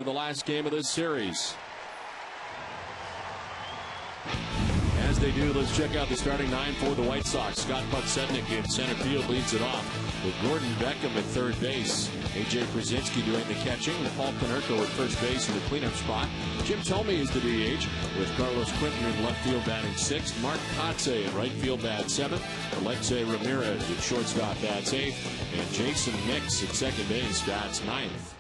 The last game of this series. As they do, let's check out the starting nine for the White Sox. Scott Podsednik in center field leads it off with Gordon Beckham at third base. AJ Brzezinski doing the catching with Paul Konerko at first base in the cleanup spot. Jim Thome is the DH with Carlos Quinton in left field batting sixth. Mark Kotze in right field bats seventh. Alexei Ramirez at shortstop bats eighth. And Jason Nix at second base bats ninth.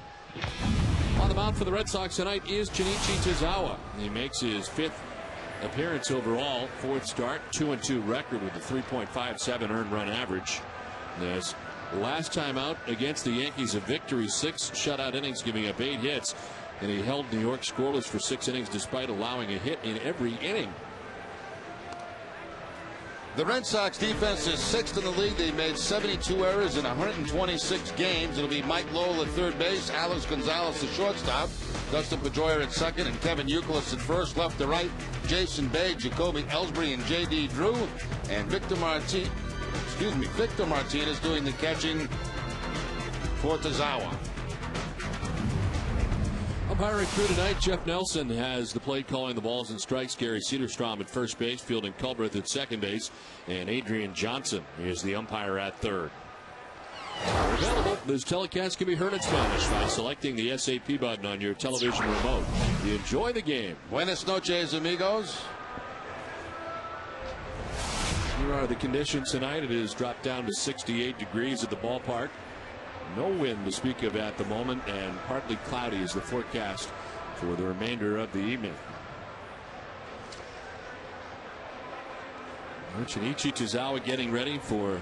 On the mound for the Red Sox tonight is Junichi Tazawa. He makes his fifth appearance overall, fourth start, 2-2 record with a 3.57 earned run average. This last time out against the Yankees, a victory, 6 shutout innings, giving up 8 hits, and he held New York scoreless for 6 innings despite allowing a hit in every inning. The Red Sox defense is 6th in the league. They made 72 errors in 126 games. It'll be Mike Lowell at third base, Alex Gonzalez at shortstop, Dustin Pedroia at second, and Kevin Youkilis at first. Left to right, Jason Bay, Jacoby Ellsbury, and J.D. Drew, and Victor Martinez doing the catching for Tazawa. Umpiring crew tonight, Jeff Nelson has the plate calling the balls and strikes. Gary Cederstrom at first base, fielding Culbreth at second base, and Adrian Johnson is the umpire at third. Available, this telecast can be heard in Spanish by selecting the SAP button on your television remote. You enjoy the game. Buenas noches, amigos. Here are the conditions tonight. It has dropped down to 68 degrees at the ballpark. No wind to speak of at the moment, and partly cloudy is the forecast for the remainder of the evening. Junichi Tazawa getting ready for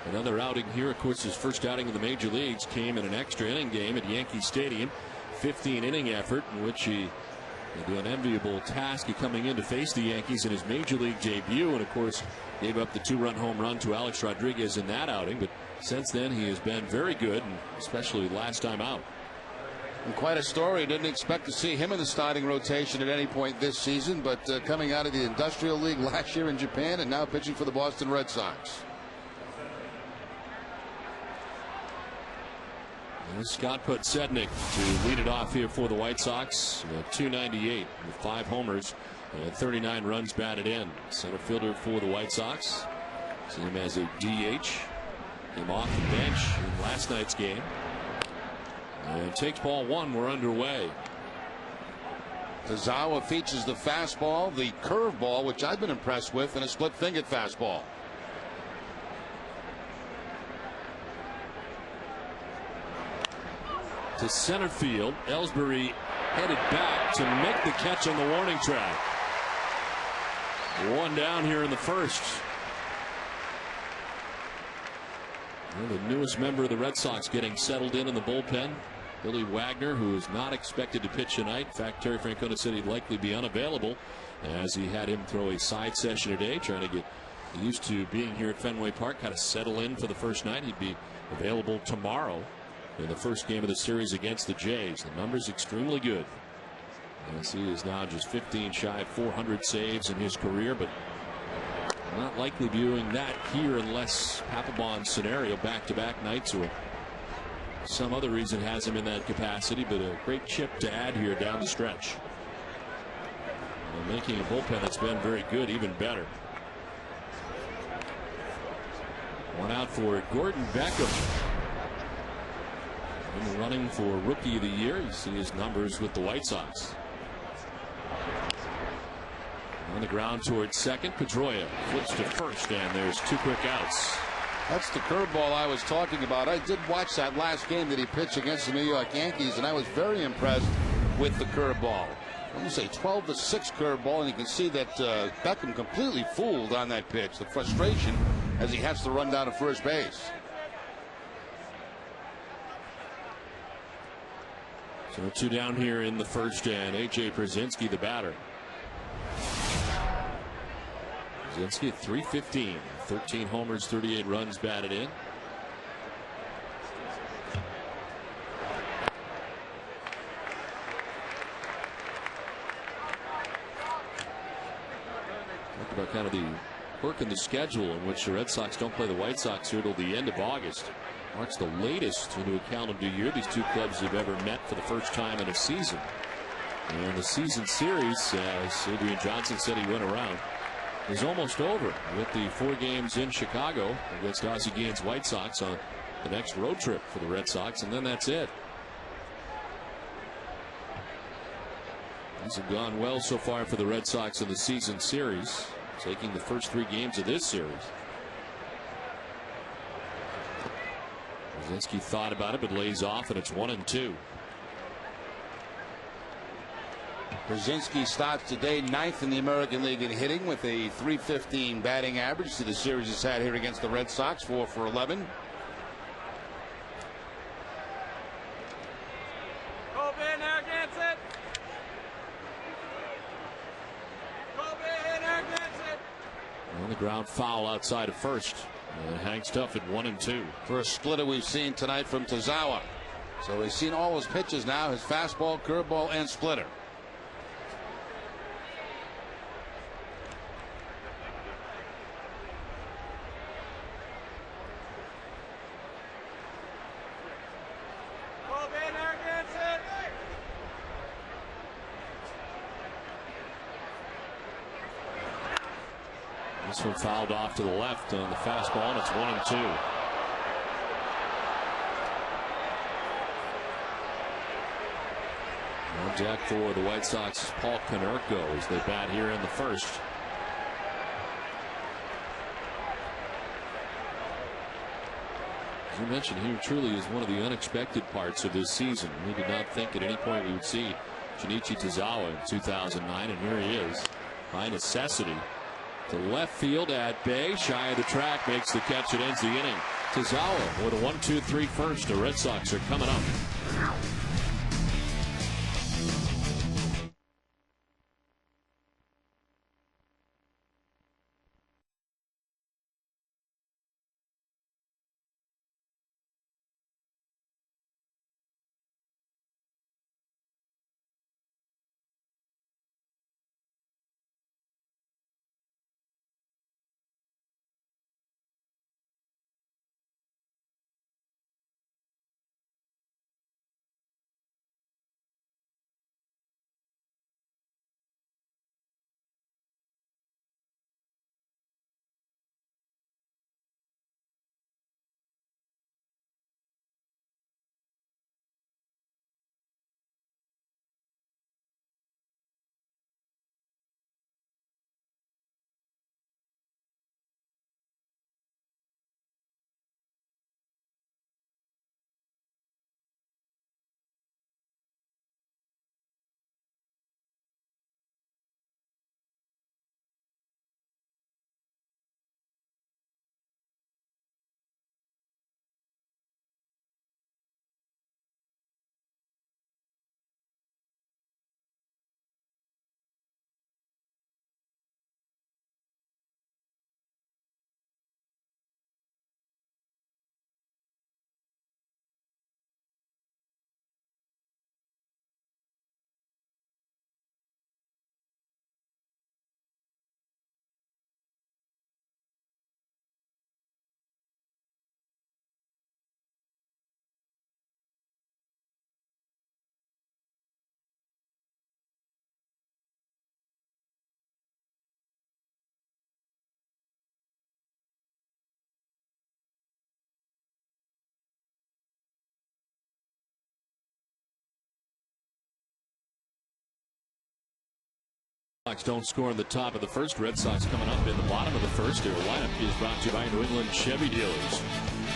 another outing here. Of course, his first outing in the major leagues came in an extra inning game at Yankee Stadium. 15-inning effort in which he had the unenviable task of coming in to face the Yankees in his major league debut, and of course gave up the 2-run home run to Alex Rodriguez in that outing. But since then, he has been very good, and especially last time out. And quite a story. Didn't expect to see him in the starting rotation at any point this season, but coming out of the Industrial League last year in Japan and now pitching for the Boston Red Sox. And Scott Podsednik to lead it off here for the White Sox. 298 with 5 homers and 39 runs batted in. Center fielder for the White Sox. See him as a DH. Came off the bench in last night's game. And takes ball 1. We're underway. Tazawa features the fastball, the curveball, which I've been impressed with, and a split-fingered fastball. To center field. Ellsbury headed back to make the catch on the warning track. 1 down here in the first. Well, the newest member of the Red Sox getting settled in the bullpen. Billy Wagner, who is not expected to pitch tonight. In fact, Terry Francona said he'd likely be unavailable, as he had him throw a side session today, trying to get used to being here at Fenway Park, kind of settle in for the first night. He'd be available tomorrow in the first game of the series against the Jays. The numbers extremely good, as he is now just 15 shy of 400 saves in his career, but not likely viewing that here unless Papelbon's scenario back-to-back nights or some other reason has him in that capacity. But a great chip to add here down the stretch, and making a bullpen that's been very good even better. 1 out for Gordon Beckham, in the running for Rookie of the Year. You see his numbers with the White Sox. On the ground towards second, Pedroia flips to first, and there's 2 quick outs. That's the curveball I was talking about. I did watch that last game that he pitched against the New York Yankees, and I was very impressed with the curveball. I'm going to say 12-6 curveball, and you can see that Beckham completely fooled on that pitch. The frustration as he has to run down to first base. So 2 down here in the first, and AJ Brzezinski the batter. Brzezinski at 315, 13 homers, 38 runs batted in. Talk about kind of the quirk in the schedule in which the Red Sox don't play the White Sox here till the end of August. Marks the latest into a calendar year these two clubs have ever met for the first time in a season. And the season series, as Adrian Johnson said he went around, is almost over with the 4 games in Chicago against Ozzie Guillen's White Sox on the next road trip for the Red Sox, and then that's it. These have gone well so far for the Red Sox in the season series, taking the first 3 games of this series. Brzezinski thought about it but lays off, and it's 1-2. Brzezinski starts today 9th in the American League in hitting with a .315 batting average to the series he's had here against the Red Sox, 4 for 11. On the ground foul outside of first. Hanks tough at 1-2. First splitter we've seen tonight from Tazawa. So we've seen all his pitches now, his fastball, curveball, and splitter. This one fouled off to the left on the fastball, and it's 1-2. On deck for the White Sox is Paul Konerko as they bat here in the first. As you mentioned, he truly is one of the unexpected parts of this season. We did not think at any point we would see Junichi Tazawa in 2009, and here he is by necessity. To left field at bay, shy of the track, makes the catch and ends the inning. Tazawa with a 1-2-3 first. The Red Sox are coming up. Sox don't score in the top of the first. Red Sox coming up in the bottom of the first. Their lineup is brought to you by New England Chevy dealers.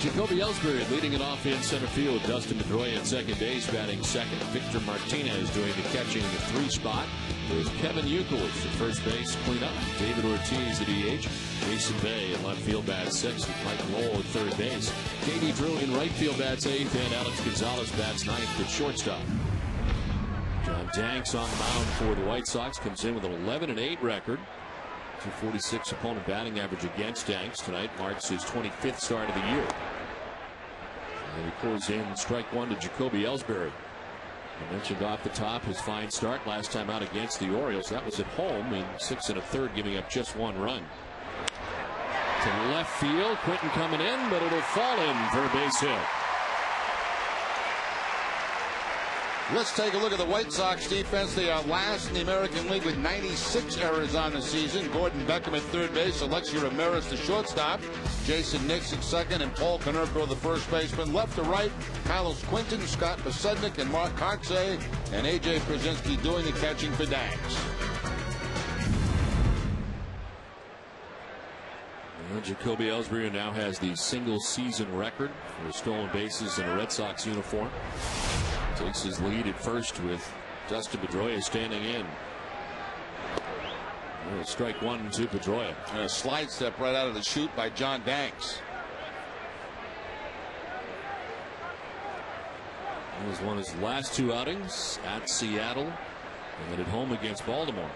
Jacoby Ellsbury leading it off in center field. Dustin Pedroia at second base, batting second. Victor Martinez doing the catching in the 3 spot. With Kevin Youkilis at first base, cleanup. David Ortiz at DH. Jason Bay in left field bats 6th. With Mike Lowell at third base. K.D. Drew in right field bats 8th. And Alex Gonzalez bats 9th at shortstop. John Danks on the mound for the White Sox. Comes in with an 11-8 record. 246 opponent batting average against Danks. Tonight marks his 25th start of the year. And he pulls in strike one to Jacoby Ellsbury. I mentioned off the top his fine start last time out against the Orioles. That was at home in 6 1/3, giving up just 1 run. to left field. Quinton coming in, but it'll fall in for a base hit. Let's take a look at the White Sox defense. They are last in the American League with 96 errors on the season. Gordon Beckham at third base, Alexi Ramirez the shortstop, Jason Nix at second, and Paul Konerko the first baseman. Left to right, Carlos Quinton, Scott Posednik, and Mark Kotsay, and A.J. Brzezinski doing the catching for Danks. Jacoby Ellsbury now has the single season record for stolen bases in a Red Sox uniform. Takes his lead at first with Dustin Pedroia standing in. Strike one to Pedroia. And a slide step right out of the chute by John Danks. He was won his last two outings at Seattle and then at home against Baltimore.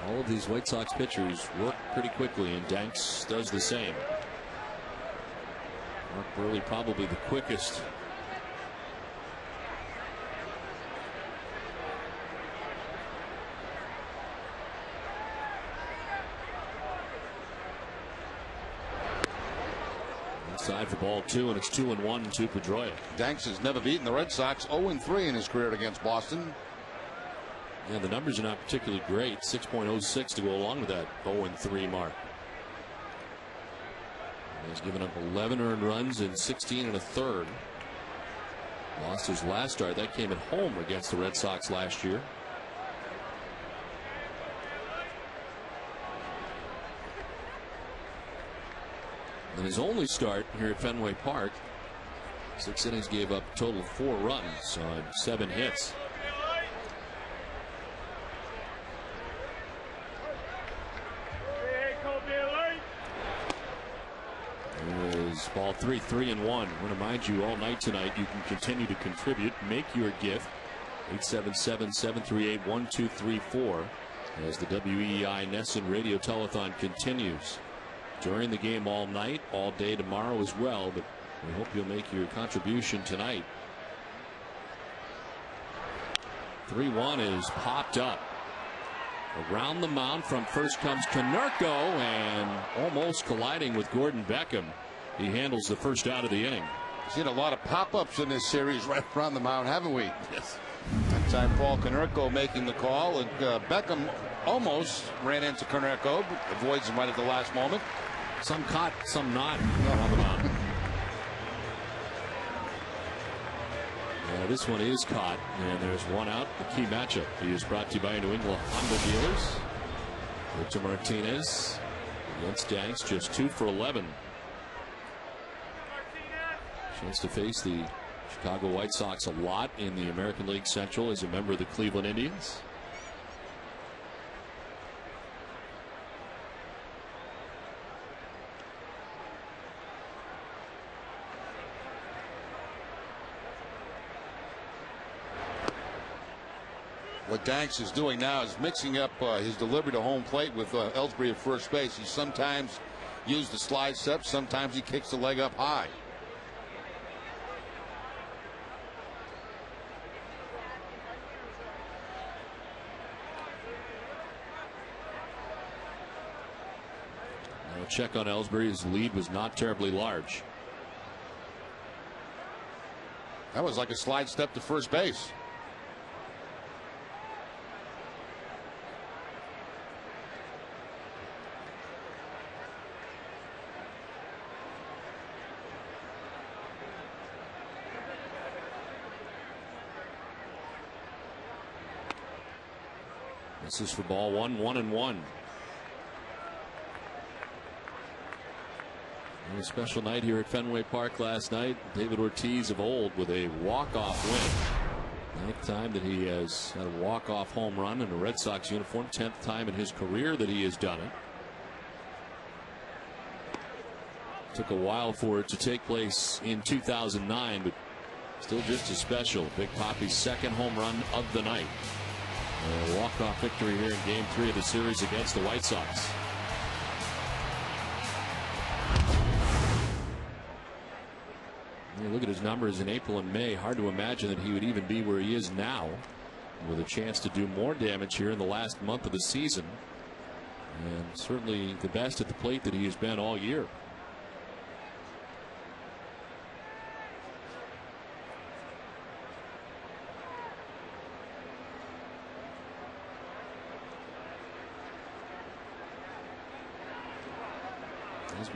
All of these White Sox pitchers work pretty quickly, and Danks does the same. Mark Buehrle probably the quickest. Inside for ball two, and it's 2-1 to Pedroia. Danks has never beaten the Red Sox. 0-3 in his career against Boston. Yeah, the numbers are not particularly great. 6.06 to go along with that 0-3 mark. He's given up 11 earned runs in 16 1/3. Lost his last start. That came at home against the Red Sox last year. And his only start here at Fenway Park, 6 innings, gave up a total of 4 runs on 7 hits. Ball 3, 3-1. I want to remind you all night tonight you can continue to contribute. Make your gift. 877-738-1234 as the WEEI Nesson Radio Telethon continues during the game all night, all day tomorrow as well. But we hope you'll make your contribution tonight. 3-1 is popped up. Around the mound from first comes Konerko, and almost colliding with Gordon Beckham. He handles the first out of the inning. Seen a lot of pop-ups in this series right around the mound, haven't we? Yes. That time Paul Konerko making the call, and Beckham almost ran into Konerko, but avoids him right at the last moment. Some caught, some not on the mound. This one is caught, and there's one out. The key matchup. He is brought to you by New England Honda dealers. Victor Martinez against Danks, just 2 for 11. Chance to face the Chicago White Sox a lot in the American League Central as a member of the Cleveland Indians. What Danks is doing now is mixing up his delivery to home plate with Ellsbury at first base. He sometimes uses the slide step, sometimes he kicks the leg up high. Check on Ellsbury. His lead was not terribly large. That was like a slide step to first base. This is for ball 1, 1-1. A special night here at Fenway Park last night. David Ortiz of old with a walk-off win. 9th time that he has had a walk-off home run in a Red Sox uniform. 10th time in his career that he has done it. Took a while for it to take place in 2009, but still just as special. Big Papi's 2nd home run of the night. A walk-off victory here in Game 3 of the series against the White Sox. You look at his numbers in April and May. Hard to imagine that he would even be where he is now. with a chance to do more damage here in the last month of the season, and certainly the best at the plate that he has been all year.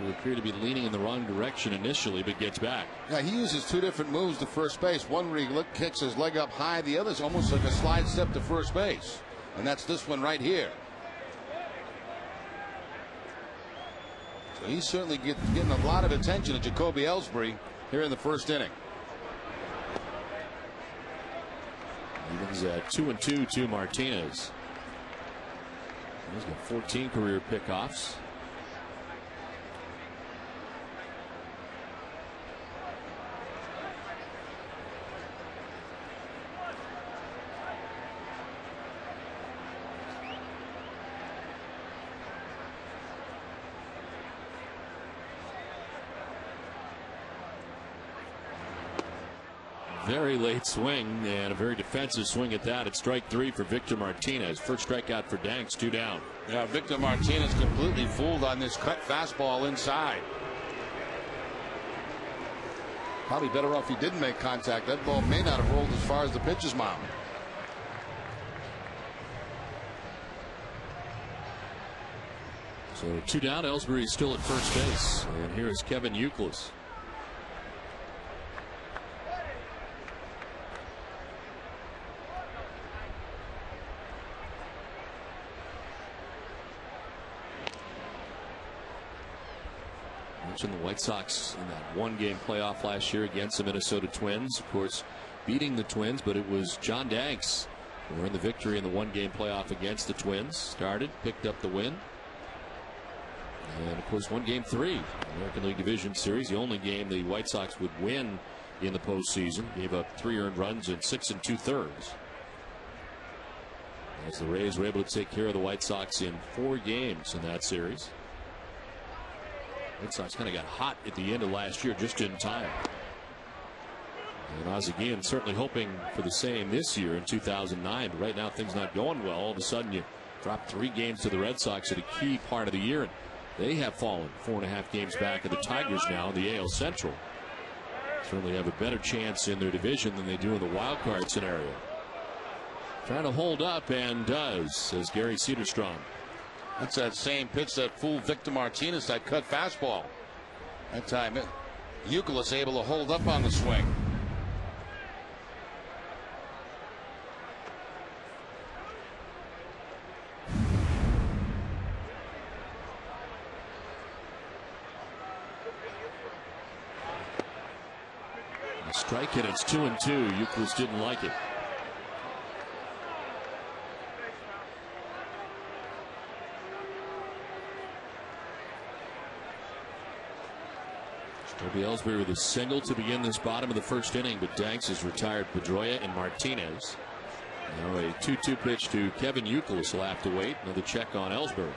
We appear to be leaning in the wrong direction initially, but gets back. Yeah, he uses two different moves to first base. One where he kicks his leg up high. The other is almost like a slide step to first base. And that's this one right here. So he's certainly getting a lot of attention to Jacoby Ellsbury here in the first inning. Evans at 2-2 to Martinez. He's got 14 career pickoffs. Very late swing and a very defensive swing at that. It's strike three for Victor Martinez. First strikeout for Danks, 2 down. Yeah, Victor Martinez completely fooled on this cut fastball inside. Probably better off he didn't make contact. That ball may not have rolled as far as the pitcher's mound. So 2 down. Ellsbury is still at first base. And here is Kevin Youkilis. The White Sox in that one-game playoff last year against the Minnesota Twins, of course beating the Twins, but it was John Danks who earned the victory in the one-game playoff against the Twins. Started, picked up the win, and of course won Game 3 American League Division Series, the only game the White Sox would win in the postseason. Gave up 3 earned runs in 6 2/3 as the Rays were able to take care of the White Sox in 4 games in that series. White Sox kind of got hot at the end of last year, just in time. And Oz certainly hoping for the same this year in 2009. But right now things not going well. All of a sudden you drop 3 games to the Red Sox at a key part of the year, and they have fallen 4.5 games back of the Tigers now in the AL Central. Certainly have a better chance in their division than they do in the wild card scenario. Trying to hold up, and does, says Gary Cederstrom. That's that same pitch that fooled Victor Martinez, that cut fastball. That time, Youkilis able to hold up on the swing. A strike, and it's 2-2. Youkilis didn't like it. Jacoby Ellsbury with a single to begin this bottom of the first inning, but Danks has retired Pedroia and Martinez. Now a 2-2 pitch to Kevin Youkilis will have to wait. Another check on Ellsbury.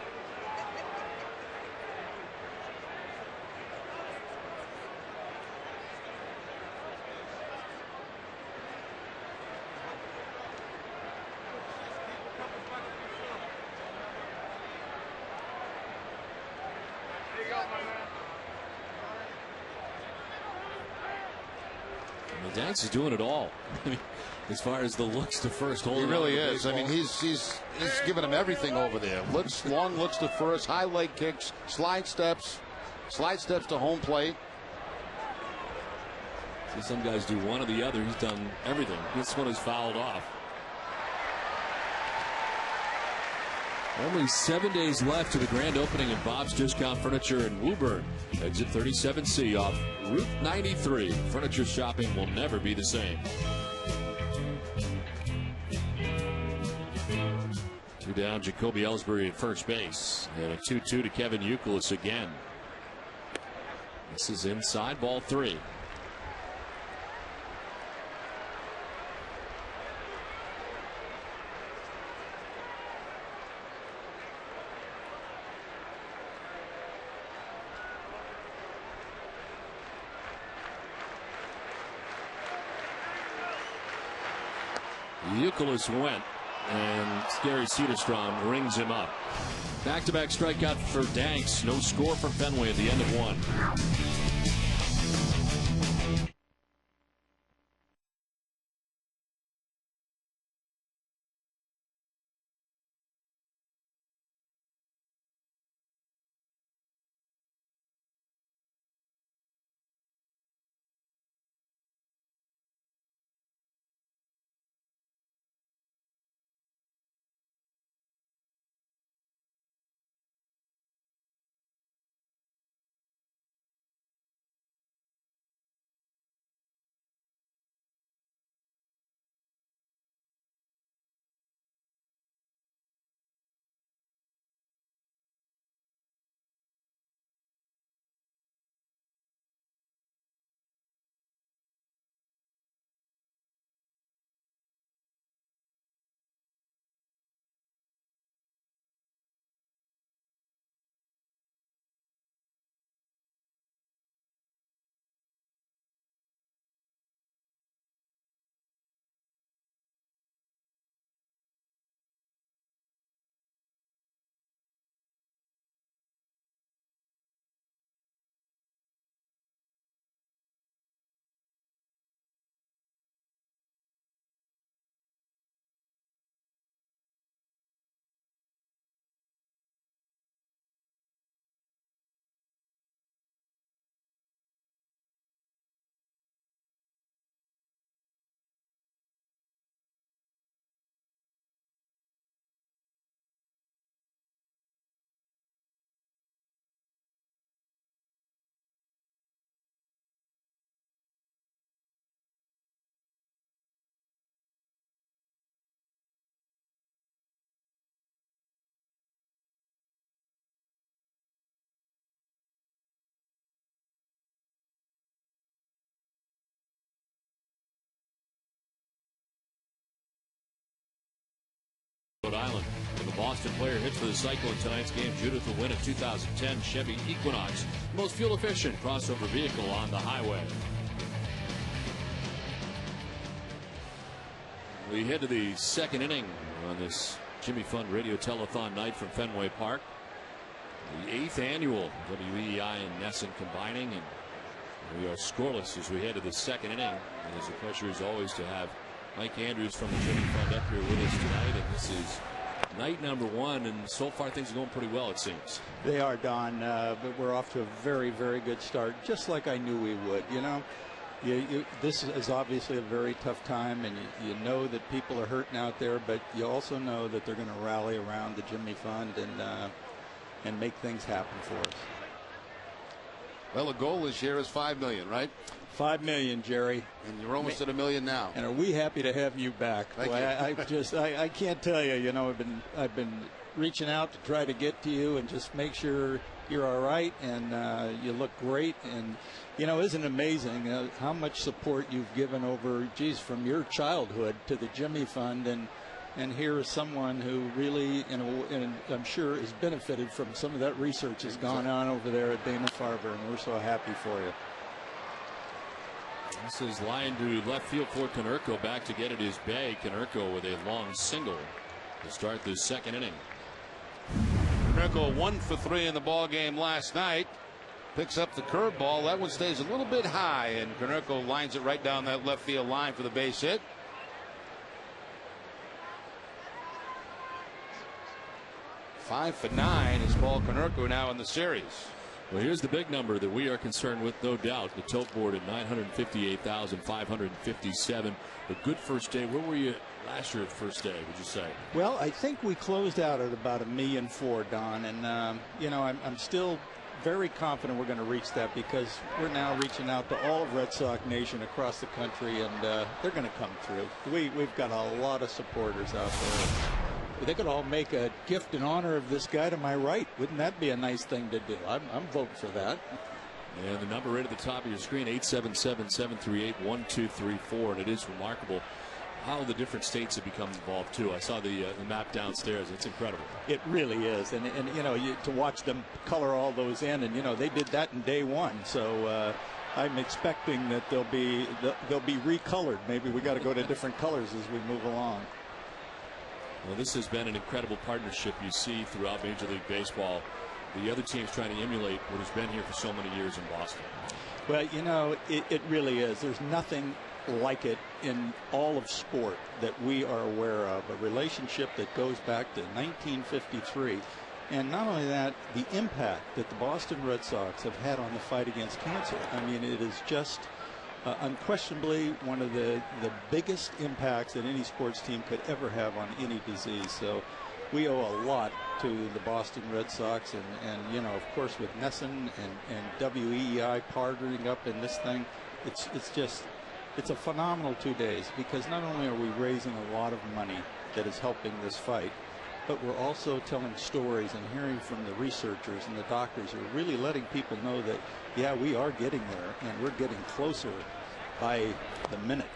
Danks is doing it all. As far as the looks to first, he really is. I mean, he's giving him everything over there. Long looks to first, high leg kicks, slide steps to home plate. See, some guys do one or the other. He's done everything. This one is fouled off. Only 7 days left to the grand opening of Bob's Discount Furniture in Woburn. Exit 37C off Route 93. Furniture shopping will never be the same. 2 down, Jacoby Ellsbury at first base. And a 2-2 to Kevin Youkilis again. This is inside, ball 3. Youkilis went, and Gary Cedarstrom rings him up. Back-to-back strikeout for Danks. No score for Fenway at the end of one. Rhode Island. And the Boston player hits for the cycle in tonight's game. Judith will win a 2010 Chevy Equinox, the most fuel efficient crossover vehicle on the highway. We head to the second inning on this Jimmy Fund Radio Telethon night from Fenway Park. The 8th annual WEI and Nesson combining, and we are scoreless as we head to the second inning. And it's a pleasure as always to have Mike Andrews from the Jimmy Fund up here with us tonight, and this is night number one, and so far things are going pretty well, it seems. They are, Don, but we're off to a very, very good start, just like I knew we would. You know, this is obviously a very tough time, and you know that people are hurting out there, but you also know that they're going to rally around the Jimmy Fund and make things happen for us. Well, the goal this year is $5 million, right? $5 million, Jerry. And you're almost at $1 million now. And are we happy to have you back? Thank you. I can't tell you. You know, I've been reaching out to try to get to you and just make sure you're all right and you look great. And you know, isn't it amazing how much support you've given over, geez, from your childhood to the Jimmy Fund, and here is someone who really, you know, and I'm sure has benefited from some of that research that's gone on over there at Dana-Farber, and we're so happy for you. This is line to left field for Konerko. Back to get at his bag. Konerko with a long single to start the second inning. Konerko 1 for 3 in the ball game last night. Picks up the curveball. That one stays a little bit high, and Konerko lines it right down that left field line for the base hit. 5 for 9 is Paul Konerko now in the series. Well, here's the big number that we are concerned with, no doubt. The tote board at 958,557. A good first day. Where were you last year at first day, would you say? Well, I think we closed out at about $1.4 million, Don. And, you know, I'm still very confident we're going to reach that because we're now reaching out to all of Red Sox Nation across the country, and they're going to come through. We've got a lot of supporters out there. They could all make a gift in honor of this guy to my right. Wouldn't that be a nice thing to do? I'm voting for that. And the number right at the top of your screen, 877-738-1234. And it is remarkable how the different states have become involved, too. I saw the map downstairs. It's incredible. It really is. And you know, to watch them color all those in, and, you know, they did that in day one. So I'm expecting that they'll be recolored. Maybe we got to go to different colors as we move along. Well, this has been an incredible partnership you see throughout Major League Baseball. The other teams trying to emulate what has been here for so many years in Boston. Well, you know, it really is. There's nothing like it in all of sport that we are aware of. A relationship that goes back to 1953. And not only that, the impact that the Boston Red Sox have had on the fight against cancer. I mean, it is just unquestionably one of the biggest impacts that any sports team could ever have on any disease. So we owe a lot to the Boston Red Sox, and you know, of course, with Nesson and WEEI partnering up in this thing, it's a phenomenal 2 days, because not only are we raising a lot of money that is helping this fight, but we're also telling stories and hearing from the researchers and the doctors who are really letting people know that, yeah, we are getting there, and we're getting closer by the minute.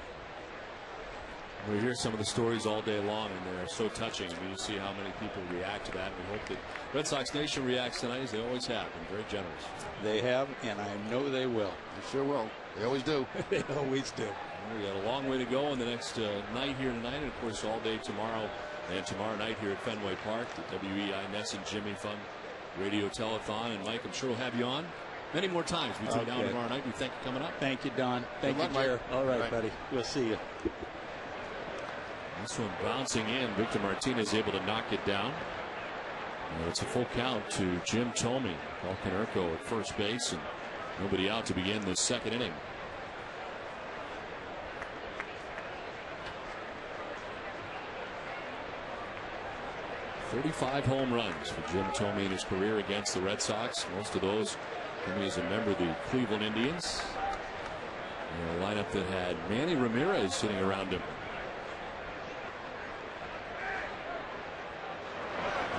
We hear some of the stories all day long, and they're so touching. I mean, you see how many people react to that. We hope that Red Sox Nation reacts tonight, as they always have, and very generous. They have, and I know they will. They sure will. They always do. They always do. We got a long way to go in the next night here tonight, and of course all day tomorrow, and tomorrow night here at Fenway Park, the WEI Ness and Jimmy Fun Radio Telethon. And Mike, I'm sure we'll have you on many more times between now and tomorrow night. We thank you for coming up. Thank you, Don. Thank you, Jer. All right, buddy. We'll see you. This one bouncing in. Victor Martinez able to knock it down. It's a full count to Jim Thome. Paul Konerko at first base, and nobody out to begin the second inning. "35 home runs for Jim Thome in his career against the Red Sox. Most of those coming as a member of the Cleveland Indians. A lineup that had Manny Ramirez sitting around him.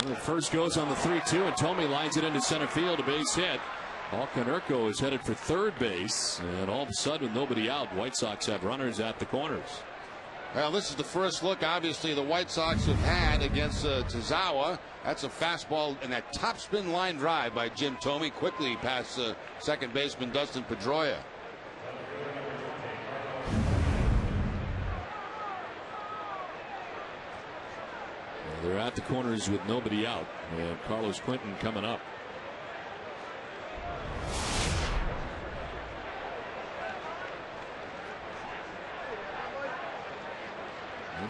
The first goes on the 3-2, and Thome lines it into center field, a base hit. Paul Konerko is headed for third base, and all of a sudden, with nobody out, White Sox have runners at the corners. Well, this is the first look, obviously, the White Sox have had against Tazawa. That's a fastball and that topspin line drive by Jim Thome quickly past second baseman Dustin Pedroia. They're at the corners with nobody out, and Carlos Quentin coming up.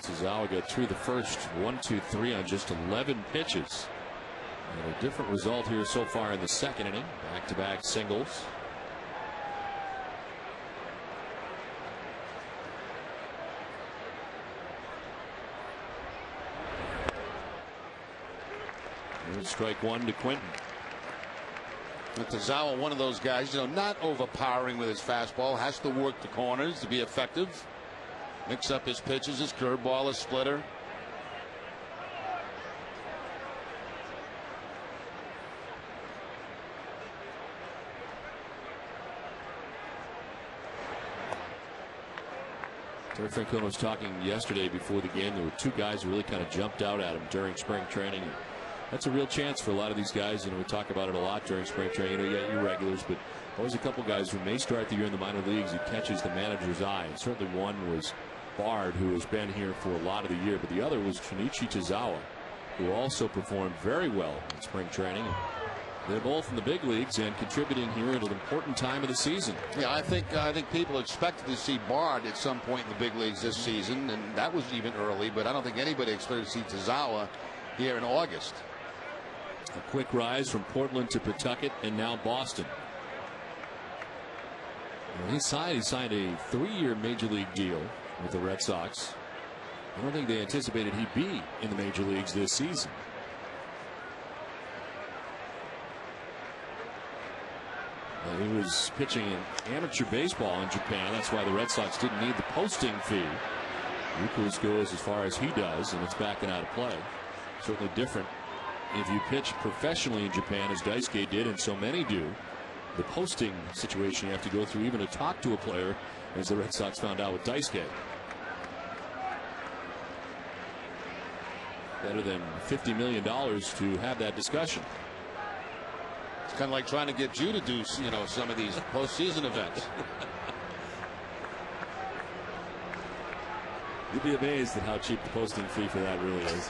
Tazawa got through the first 1, 2, 3 on just 11 pitches. And a different result here so far in the second inning. Back-to-back singles. Here's strike one to Quentin. Tazawa, one of those guys, not overpowering with his fastball, has to work the corners to be effective. Mix up his pitches, his curveball, his splitter. Terry Francona was talking yesterday before the game. There were two guys who really kind of jumped out at him during spring training. That's a real chance for a lot of these guys. We talk about it a lot during spring training. You got your regulars, but always a couple guys who may start the year in the minor leagues who catches the manager's eye. And certainly one was Bard, who has been here for a lot of the year, but the other was Shinichi Tazawa, who also performed very well in spring training. They're both in the big leagues and contributing here at an important time of the season. Yeah, I think people expected to see Bard at some point in the big leagues this season, and that was even early, but I don't think anybody expected to see Tazawa here in August. A quick rise from Portland to Pawtucket and now Boston. Well, he signed a 3-year major league deal with the Red Sox. I don't think they anticipated he'd be in the major leagues this season. He was pitching in amateur baseball in Japan. That's why the Red Sox didn't need the posting fee. Euclid goes as far as he does, and it's backing out of play. Certainly different if you pitch professionally in Japan, as Daisuke did, and so many do. The posting situation you have to go through, even to talk to a player, as the Red Sox found out with Daisuke. Better than $50 million to have that discussion. It's kind of like trying to get you to do, some of these postseason events. You'd be amazed at how cheap the posting fee for that really is.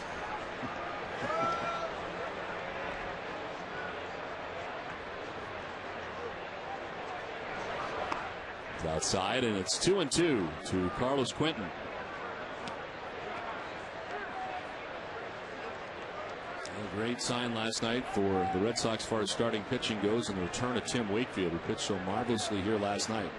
It's outside, and it's 2-2 to Carlos Quentin. A great sign last night for the Red Sox as far as starting pitching goes, and the return of Tim Wakefield, who pitched so marvelously here last night.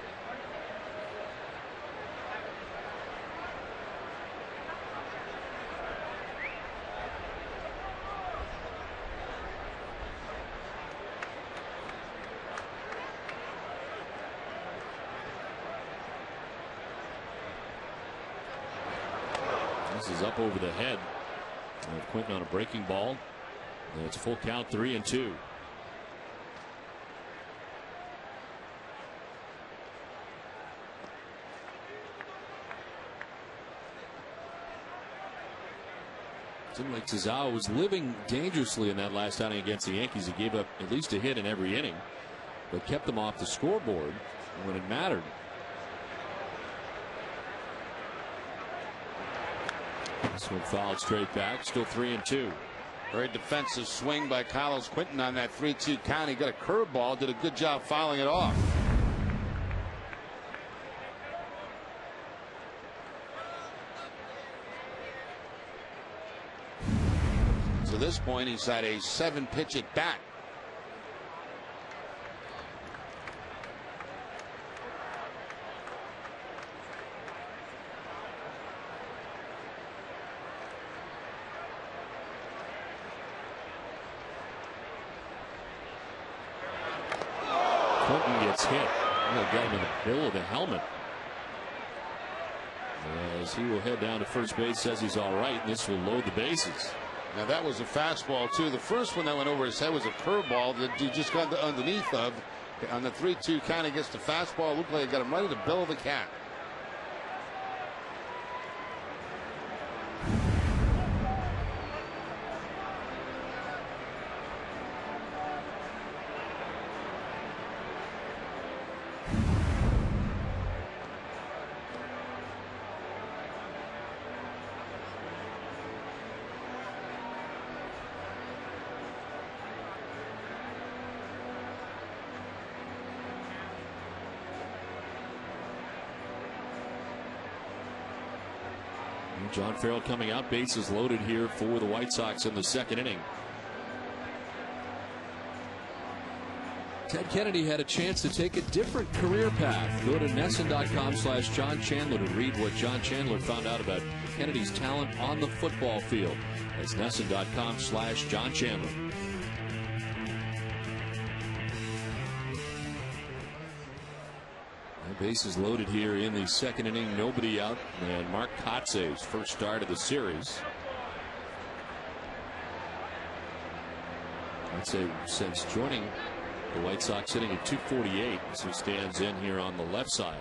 This is up over the head of Quentin on a breaking ball. And it's a full count, 3-2. Seemed like Cesaro was living dangerously in that last outing against the Yankees. He gave up at least a hit in every inning, but kept them off the scoreboard when it mattered. This one fouled straight back, still 3-2. Very defensive swing by Carlos Quentin on that 3-2 count. He got a curveball, did a good job fouling it off. To this point, he's had a 7-pitch at bat. Quentin gets hit. Got him in the middle of the helmet. As he will head down to first base, says he's all right, and this will load the bases. Now that was a fastball too. The first one that went over his head was a curveball that he just got underneath of. On the 3-2 count, he gets the fastball. It looked like it got him right in the bill of the cat. John Farrell coming out, bases loaded here for the White Sox in the second inning. Ted Kennedy had a chance to take a different career path. Go to NESN.com/John Chandler to read what John Chandler found out about Kennedy's talent on the football field. That's NESN.com/John Chandler. Bases loaded here in the second inning, nobody out, and Mark Kotze's first start of the series. I'd say since joining the White Sox, hitting at 248 as he stands in here on the left side.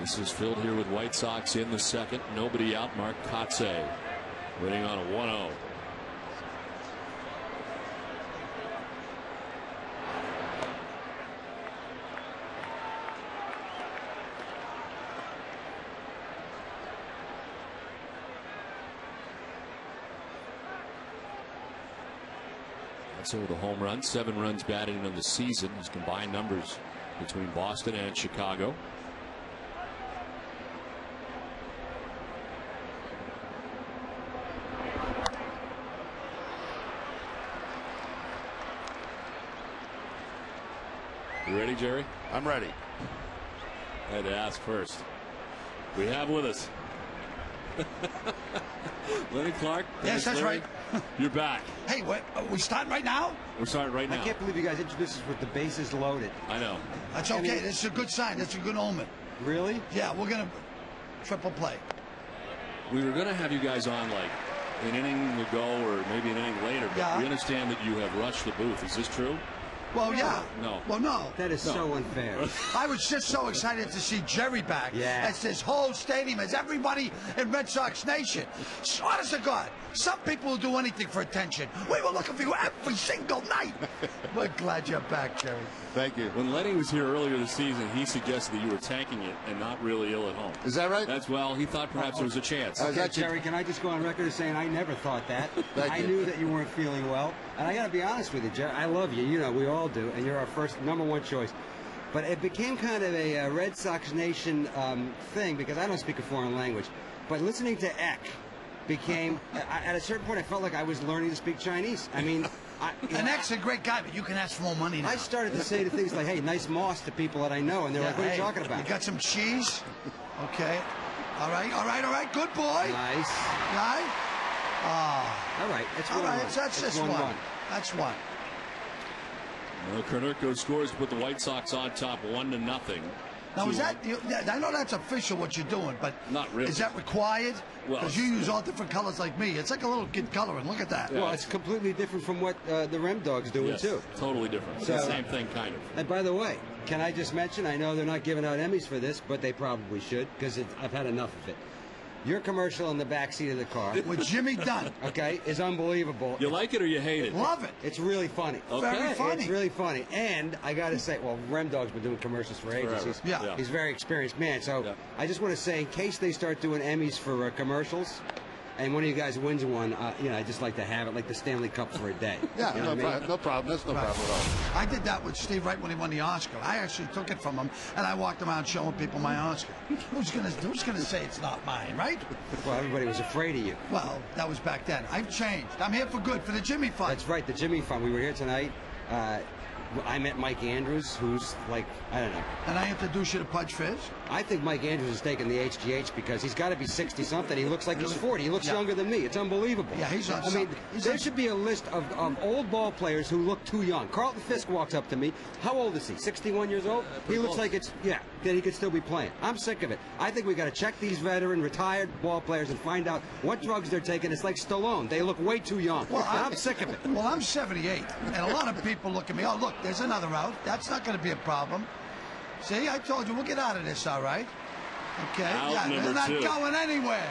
This is filled here with White Sox in the second. Nobody out. Mark Kotze waiting on a 1-0. That's over the home run. 7 runs batted in on the season. His combined numbers between Boston and Chicago. You ready, Jerry? I'm ready. I had to ask first. We have with us Lenny Clark. Yes, that's Larry. right. You're back. Hey, what? Are we starting right now? We're starting right now. I can't believe you guys introduced us with the bases loaded. I know. That's okay. That's a good sign. That's a good omen. Really? Yeah, we're going to triple play. We were going to have you guys on like an inning ago or maybe an inning later, but we understand that you have rushed the booth. Is this true? Well, yeah. No. Well, no. That is so unfair. I was just so excited to see Jerry back. Yeah. As this whole stadium, as everybody in Red Sox Nation. Honest to God, some people will do anything for attention. We were looking for you every single night. We're glad you're back, Jerry. Thank you. When Lenny was here earlier this season, he suggested that you were tanking it and not really ill at home. Is that right? That's well, he thought perhaps there was a chance. Okay, Jerry, can I just go on record as saying I never thought that. I knew that you weren't feeling well. And I got to be honest with you, Jerry. I love you. You know, we all do. And you're our first #1 choice. But it became kind of a Red Sox Nation thing because I don't speak a foreign language. But listening to Eck became, at a certain point, I felt like I was learning to speak Chinese. I mean... And Eck's a great guy, but you can ask for more money now. I started to say things like, hey, nice moss to people that I know. And they're like, what are you talking about? You got some cheese? Okay. All right. Good boy. Nice. Guy? All right. It's All 1-1. right, that's just one. That's one. Well, Konerko scores to put the White Sox on top 1-0. Now, is that, I know that's official what you're doing, but not really. Is that required? Well, because you use all different colors like me. It's like a little kid coloring. Look at that. Well, it's completely different from what the Rem Dog's doing, too. Totally different. So, the same thing, kind of. And by the way, can I just mention, I know they're not giving out Emmys for this, but they probably should, because I've had enough of it. Your commercial in the back seat of the car with Jimmy Dunn, okay, is unbelievable. You like it or you hate it? Love it. It's really funny. Okay. Very funny. It's really funny. And I got to say, well, Rem Dog's been doing commercials for ages. He's a very experienced man. So I just want to say, in case they start doing Emmys for commercials, and one of you guys wins one, I just like to have it, like the Stanley Cup for a day. Yeah, you know no problem. That's no problem at all. I did that with Steve right when he won the Oscar. I actually took it from him, and I walked around showing people my Oscar. Who's gonna say it's not mine, right? Well, everybody was afraid of you. Well, that was back then. I've changed. I'm here for good, for the Jimmy Fund. That's right, the Jimmy Fund. We were here tonight. I met Mike Andrews, who's like, I don't know. And I introduced you to Pudge Fizz? I think Mike Andrews is taking the HGH because he's got to be 60-something. He looks like he's 40. He looks younger than me. It's unbelievable. Yeah, he's on there should be a list of old ball players who look too young. Carlton Fisk walks up to me. How old is he? 61 years old? He looks like that he could still be playing. I'm sick of it. I think we got to check these veteran, retired ball players and find out what drugs they're taking. It's like Stallone. They look way too young. Well, I'm sick of it. Well, I'm 78, and a lot of people look at me, oh, look, there's another route. That's not going to be a problem. See, I told you, we'll get out of this, all right? Okay? They're not going anywhere.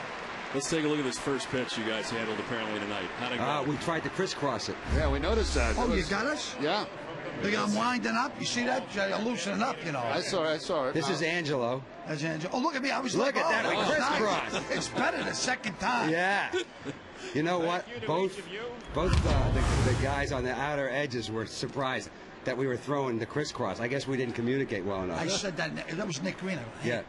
Let's take a look at this first pitch you guys handled apparently tonight. How'd it go? We tried to crisscross it. Yeah, we noticed that. Oh, you got us? Yeah. I'm winding up. You see that? You're loosening up, you know. I saw it. This is Angelo. That's Angelo. Oh, look at me. I was look at that. We crisscrossed. Nice. It's better the second time. Yeah. You know what? Both the guys on the outer edges were surprised that we were throwing the crisscross. I guess we didn't communicate well enough. I said that was Nick Green. Yeah.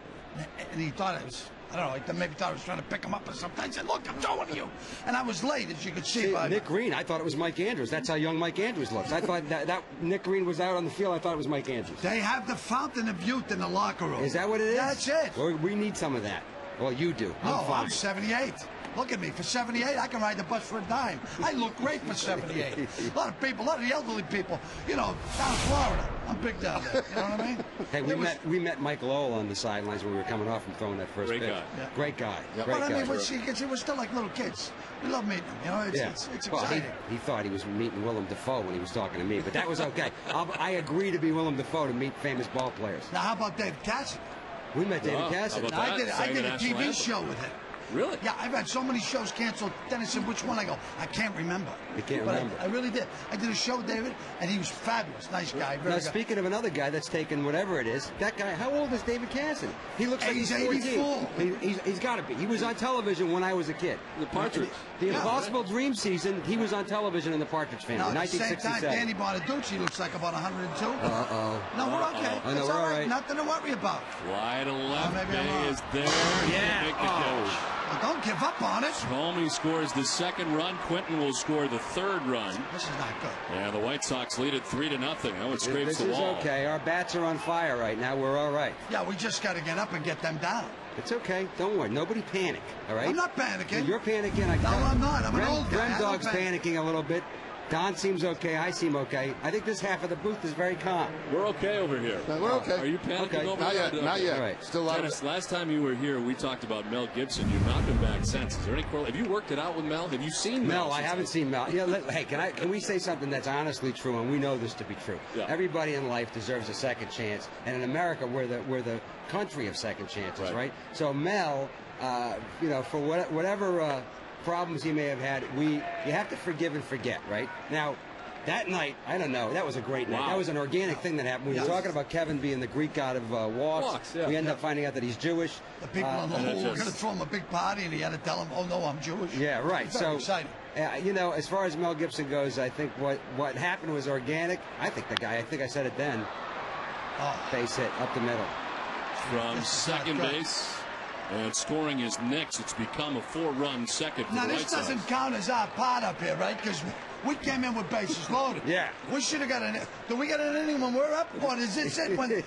And he thought it was, I don't know, maybe thought I was trying to pick him up or something. I said, look, I'm throwing you. And I was late, as you could see. Nick Green, I thought it was Mike Andrews. That's how young Mike Andrews looks. I thought that Nick Green was out on the field. I thought it was Mike Andrews. They have the fountain of youth in the locker room. Is that what it is? That's it. Well, we need some of that. Well, you do. I'm 78. Look at me. For 78, I can ride the bus for a dime. I look great for 78. A lot of people, a lot of the elderly people, down in Florida. I'm big down there. You know what I mean? Hey, we met Mike Lowell on the sidelines when we were coming off from throwing that first pitch. Great guy. Yep. But I mean, we're still like little kids. We love meeting him. It's exciting. Well, he thought he was meeting Willem Dafoe when he was talking to me, but that was okay. I agree to be Willem Dafoe to meet famous ball players. Now, how about David Cassidy? We met David Cassidy. I did a TV show with him. Really? Yeah, I've had so many shows canceled. Then I said, which one? I go, I can't remember. You can't remember. I really did. I did a show with David, and he was fabulous. Nice guy. Now, speaking of another guy that's taken whatever it is, that guy, how old is David Cassidy? He looks like he's 84. He's got to be. He was on television when I was a kid. The Partridge. The Impossible Dream season, he was on television in the Partridge Family, now, at the same 1967. time, Danny Bonaducci looks like about 102. Uh-oh. No, we're okay. I know, It's we're all all right. Nothing to worry about. Fly to left. Bay is there. Yeah. Make the catch. Well, don't give up on it. Comey scores the second run. Quinton will score the third run. This is not good. Yeah, the White Sox lead it 3-0. Now it scrapes this the wall. This is okay. Our bats are on fire right now. We're all right. Yeah, we just got to get up and get them down. It's okay. Don't worry. Nobody panic. All right? I'm not panicking. You're panicking. No, I'm not. I'm an old guy. Rem Dog's panicking a little bit. Don seems okay. I seem okay. I think this half of the booth is very calm. We're okay over here. We're okay. Are you panicking Okay. over Not there? yet. Okay. Not yet. All right. Still a lot Dennis, of. last time you were here, we talked about Mel Gibson. You've not been back since. Is there any correlation? Have you worked it out with Mel? Have you seen Mel? No, I haven't seen Mel. Yeah, hey, can we say something that's honestly true, and we know this to be true? Yeah. Everybody in life deserves a second chance, and in America, we're the country of second chances, right? So Mel, for whatever problems he may have had, you have to forgive and forget, right? Now, that night, I don't know, that was a great night. Wow. That was an organic thing that happened. We were talking about Kevin being the Greek god of walks. Walks, yeah. We ended up finding out that he's Jewish. The people on the whole were just- going to throw him a big party, and he had to tell him, "Oh no, I'm Jewish." Yeah, right. Very So, exciting. as far as Mel Gibson goes, I think what happened was organic. I think I said it then. Base hit up the middle. From This is second not good. base. And scoring is Knicks. It's become a 4-run second for Now the this White Sox. doesn't count as our part up here, right? Because we came in with bases loaded. Yeah. We should have got an. Do we get an inning when we're up, or is this it when?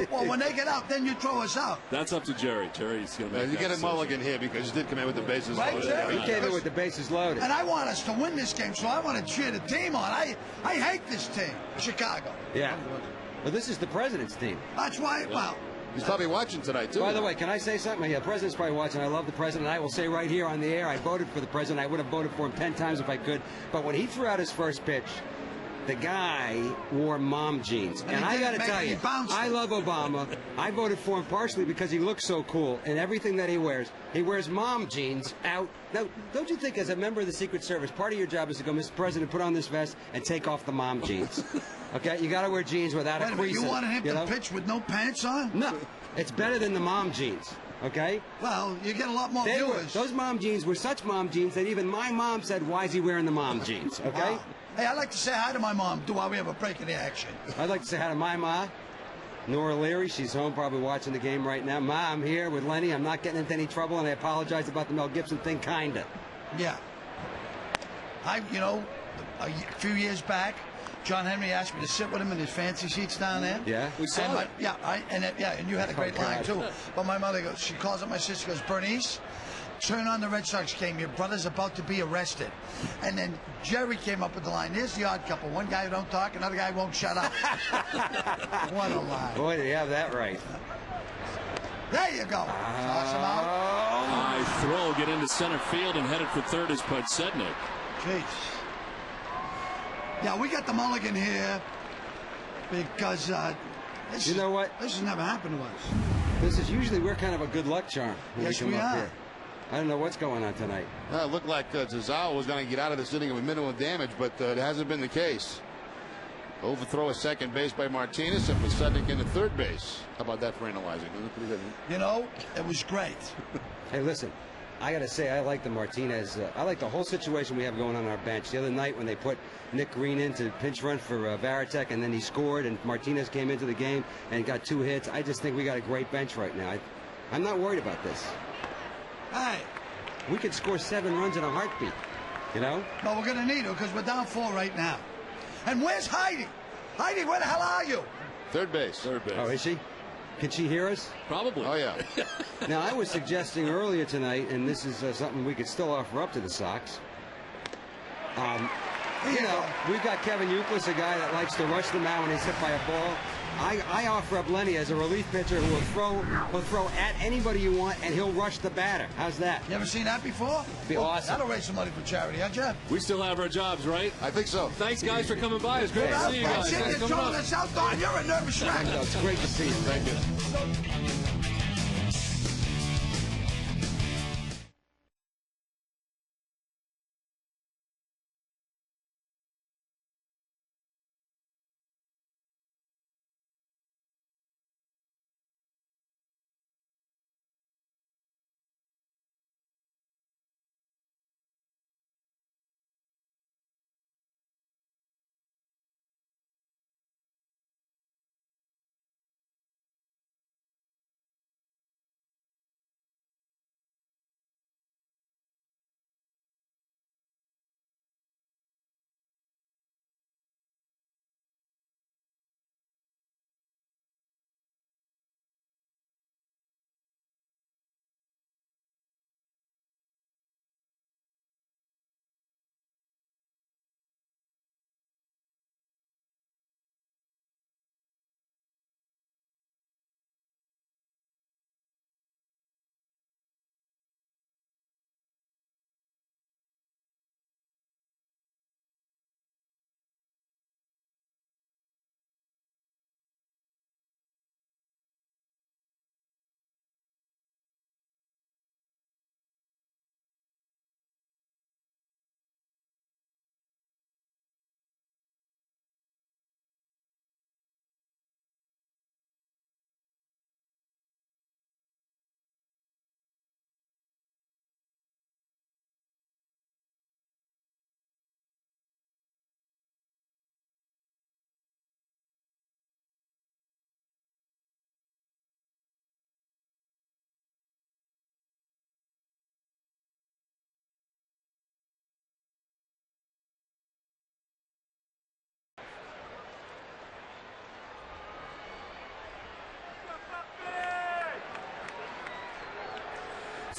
Well, when they get out, then you throw us out. That's up to Jerry. Jerry's going to make You that get a decision. mulligan here because you did come in with the bases Right, loaded. Jerry? He came in with the bases loaded. And I want us to win this game, so I want to cheer the team on. I hate this team, Chicago. Yeah. Well, this is the president's team. That's why. Well, He's probably watching tonight too. By the way, can I say something? Yeah, the president's probably watching. I love the president. I will say right here on the air, I voted for the president. I would have voted for him 10 times if I could. But when he threw out his first pitch, the guy wore mom jeans. And And he I got to didn't tell make you, any bounce. I love Obama. I voted for him partially because he looks so cool and everything that he wears. He wears mom jeans out. Now, don't you think as a member of the Secret Service, part of your job is to go, Mr. President, put on this vest and take off the mom jeans. Okay? You got to wear jeans without wait a a minute, crease. you in it, wanted him to know? pitch with no pants on? No. It's better than the mom jeans. Okay? Well, you get a lot more viewers. Those mom jeans were such mom jeans that even my mom said, "Why is he wearing the mom jeans?" Okay? Wow. Hey, I'd like to say hi to my mom. Do I? We have a break in the action. I'd like to say hi to my ma, Nora Leary. She's home probably watching the game right now. Ma, I'm here with Lenny. I'm not getting into any trouble, and I apologize about the Mel Gibson thing, kinda. Yeah. A few years back, John Henry asked me to sit with him in his fancy seats down there. Yeah? We saw And it. and you had a great Oh, line God. too. But my mother goes, she calls up my sister, goes, Bernice, turn on the Red Sox game. Your brother's about to be arrested. And then Jerry came up with the line. There's the odd couple. One guy who don't talk, another guy won't shut up. What a line. Boy, do you have that right. There you go. Toss him out. High throw, get into center field, and headed for third is Podsednik. Jeez. Yeah, we got the mulligan here because this You know what? This has never happened to us. This is usually, we're kind of a good luck charm when Yes, we come we up are. here. I don't know what's going on tonight. It looked like Zazawa was going to get out of this inning with minimal damage, but it hasn't been the case. Overthrow at second base by Martinez and Podsednik into third base. How about that for analyzing? Isn't it pretty good? You know, it was great. Hey, listen, I got to say, I like the Martinez. I like the whole situation we have going on our bench. The other night when they put Nick Green in to pinch run for Varitek, and then he scored, and Martinez came into the game and got 2 hits. I just think we got a great bench right now. I'm not worried about this. Hey, We could score 7 runs in a heartbeat, you know? but we're going to need her because we're down 4 right now. And where's Heidi? Heidi, where the hell are you? Third base. Third base. Oh, is she? Can she hear us? Probably. Oh, yeah. Now, I was suggesting earlier tonight, and this is something we could still offer up to the Sox. We've got Kevin Youkilis, a guy that likes to rush the mound when he's hit by a ball. I offer up Lenny as a relief pitcher who will throw at anybody you want, and he'll rush the batter. How's that? You ever seen that before? Be awesome. That'll raise some money for charity, huh, Jeff? We still have our jobs, right? I think so. Thanks, guys, for coming by. It's great to see you guys. Sitting Thanks there for coming throwing up. us out, Don. You're a nervous wreck. It's great to see you. Thank you.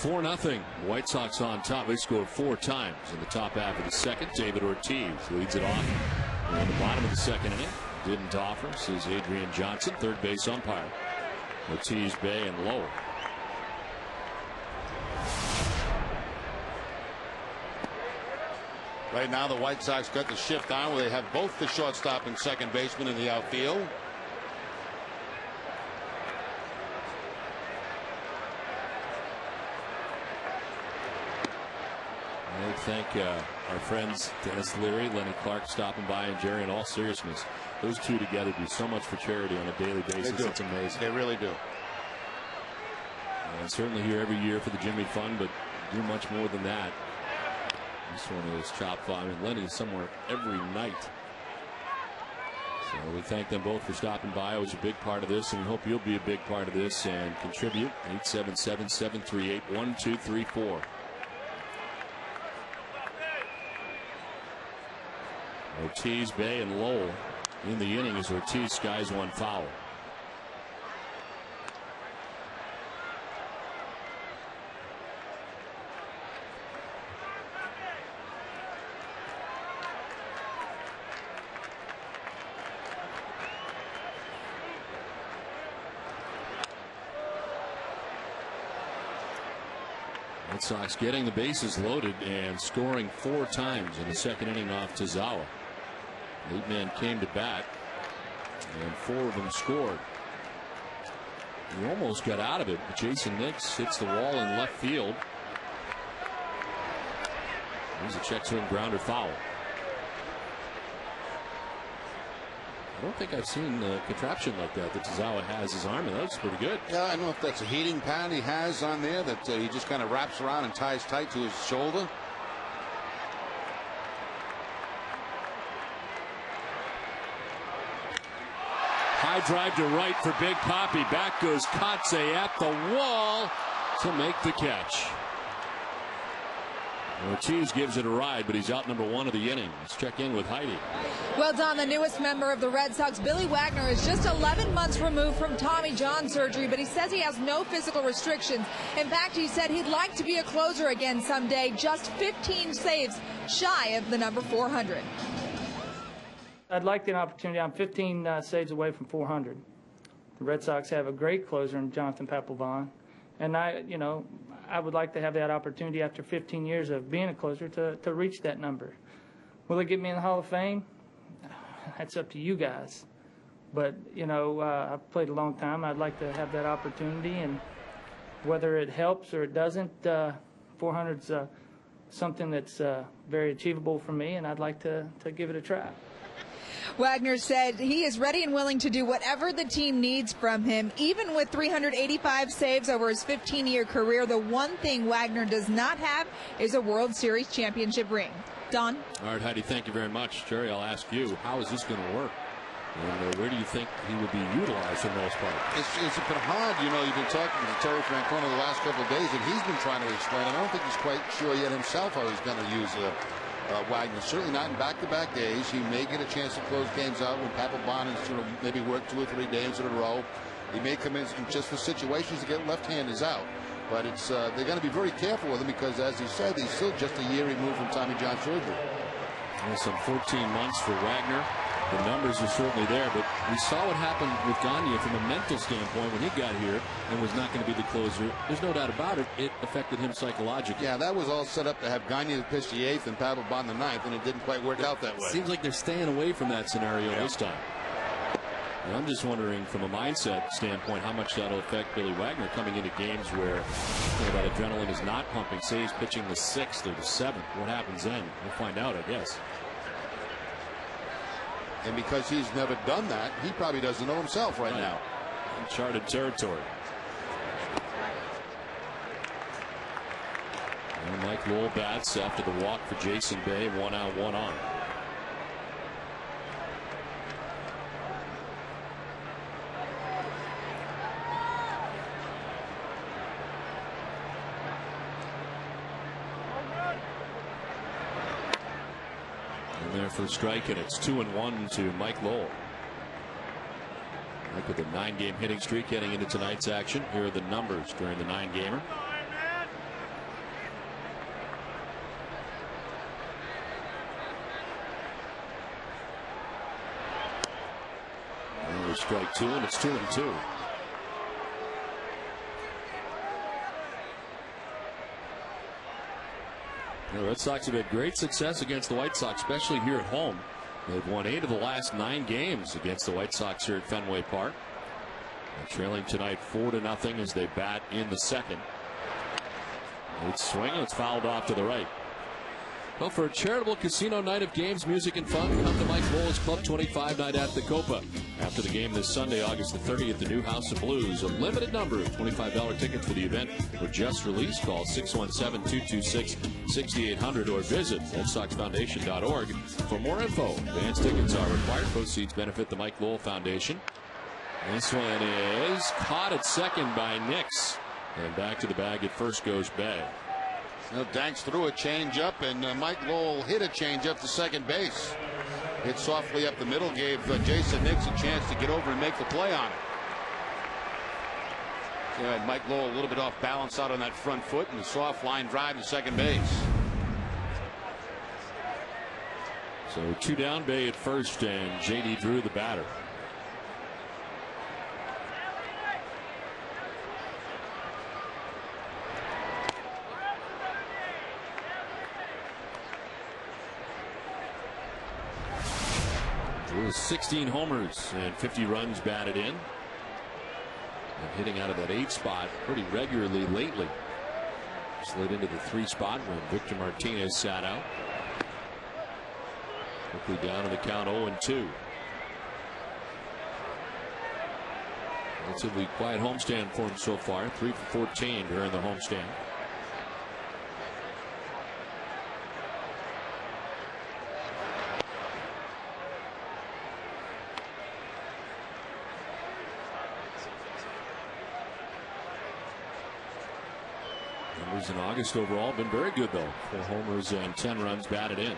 4-0. White Sox on top. They scored 4 times in the top half of the second. David Ortiz leads it off in the bottom of the second inning. Didn't offer, says Adrian Johnson, third base umpire. Ortiz, Bay, and Lowell. Right now, the White Sox got the shift on where they have both the shortstop and second baseman in the outfield. I thank our friends Dennis Leary, Lenny Clark stopping by, and Jerry. In all seriousness, those two together do so much for charity on a daily basis. It's amazing. They really do. And certainly here every year for the Jimmy Fund, but do much more than that. This one is chop fly. I mean, Lenny's somewhere every night. So we thank them both for stopping by. It was a big part of this, and we hope you'll be a big part of this and contribute. 877-738-1234. Ortiz, Bay, and Lowell in the inning as Ortiz skies one foul. Red Sox getting the bases loaded and scoring 4 times in the second inning off Tazawa. 8 men came to bat, and 4 of them scored. He almost got out of it, but Jason Nix hits the wall in left field. There's a check swing grounder foul. I don't think I've seen a contraption like that Tazawa has his arm, and that looks pretty good. Yeah, I don't know if that's a heating pad he has on there that he just kind of wraps around and ties tight to his shoulder. High drive to right for Big Papi. Back goes Kotze at the wall to make the catch. Ortiz gives it a ride, but he's out number 1 of the inning. Let's check in with Heidi. Well, Don, the newest member of the Red Sox, Billy Wagner, is just 11 months removed from Tommy John surgery, but he says he has no physical restrictions. In fact, he said he'd like to be a closer again someday, just 15 saves shy of the number 400. I'd like the opportunity. I'm 15 saves away from 400. The Red Sox have a great closer in Jonathan Papelbon, and I would like to have that opportunity after 15 years of being a closer to reach that number. Will it get me in the Hall of Fame? That's up to you guys. But, I've played a long time. I'd like to have that opportunity, and whether it helps or it doesn't, 400's something that's very achievable for me, and I'd like to give it a try. Wagner said he is ready and willing to do whatever the team needs from him. Even with 385 saves over his 15-year career, the one thing Wagner does not have is a World Series championship ring. Don? All right, Heidi, thank you very much. Jerry, I'll ask you, how is this going to work? And where do you think he will be utilized for the most part? It's been hard. You've been talking to Terry Francona the last couple of days, and he's been trying to explain. I don't think he's quite sure yet himself how he's going to use Wagner. Certainly not in back-to-back days. He may get a chance to close games out when Papelbon is maybe work 2 or 3 games in a row. He may come in just for situations to get left-handers out. But they're going to be very careful with him because, as he said, he's still just a year removed from Tommy John surgery. Well, some 14 months for Wagner. The numbers are certainly there, but we saw what happened with Gagne from a mental standpoint when he got here and was not going to be the closer. There's no doubt about it. It affected him psychologically. Yeah, that was all set up to have Gagne pitch the 8th and Papelbon the 9th, and it didn't quite work out that way. Seems like they're staying away from that scenario this time. And I'm just wondering, from a mindset standpoint, how much that'll affect Billy Wagner coming into games where that adrenaline is not pumping. Say he's pitching the 6th or the 7th. What happens then? We'll find out, I guess. And because he's never done that, he probably doesn't know himself right now. Uncharted territory. And Mike Lowell bats after the walk for Jason Bay. 1 out, 1 on. There for a strike, and it's 2-1 to Mike Lowell. Mike with a 9-game hitting streak heading into tonight's action. Here are the numbers during the 9-gamer. strike two, and it's 2-2. The Red Sox have had great success against the White Sox, especially here at home. They've won 8 of the last 9 games against the White Sox here at Fenway Park. They're trailing tonight 4-0 as they bat in the second. It's swinging. It's fouled off to the right. Well, for a charitable casino night of games, music, and fun, come to Mike Lowell's Club 25 night at the Copa. After the game this Sunday, August the 30th, the new House of Blues. A limited number of $25 tickets for the event were just released. Call 617-226-6800 or visit RedSoxFoundation.org for more info. Advance tickets are required. Proceeds benefit the Mike Lowell Foundation. This one is caught at second by Nix. And back to the bag at first goes Bay. Now Danks threw a changeup, and Mike Lowell hit a changeup to second base. Hit softly up the middle, gave Jason Nix a chance to get over and make the play on it. Yeah, Mike Lowell a little bit off balance out on that front foot, and a soft line drive to second base. So 2 down, Bay at first, and J.D. Drew the batter. Drew has 16 homers and 50 runs batted in. And hitting out of that 8 spot pretty regularly lately. Slid into the 3 spot when Victor Martinez sat out. Quickly down to the count 0-2. Relatively quiet homestand for him so far. 3 for 14 during the homestand. Numbers in August overall been very good, though. 4 homers and 10 runs batted in.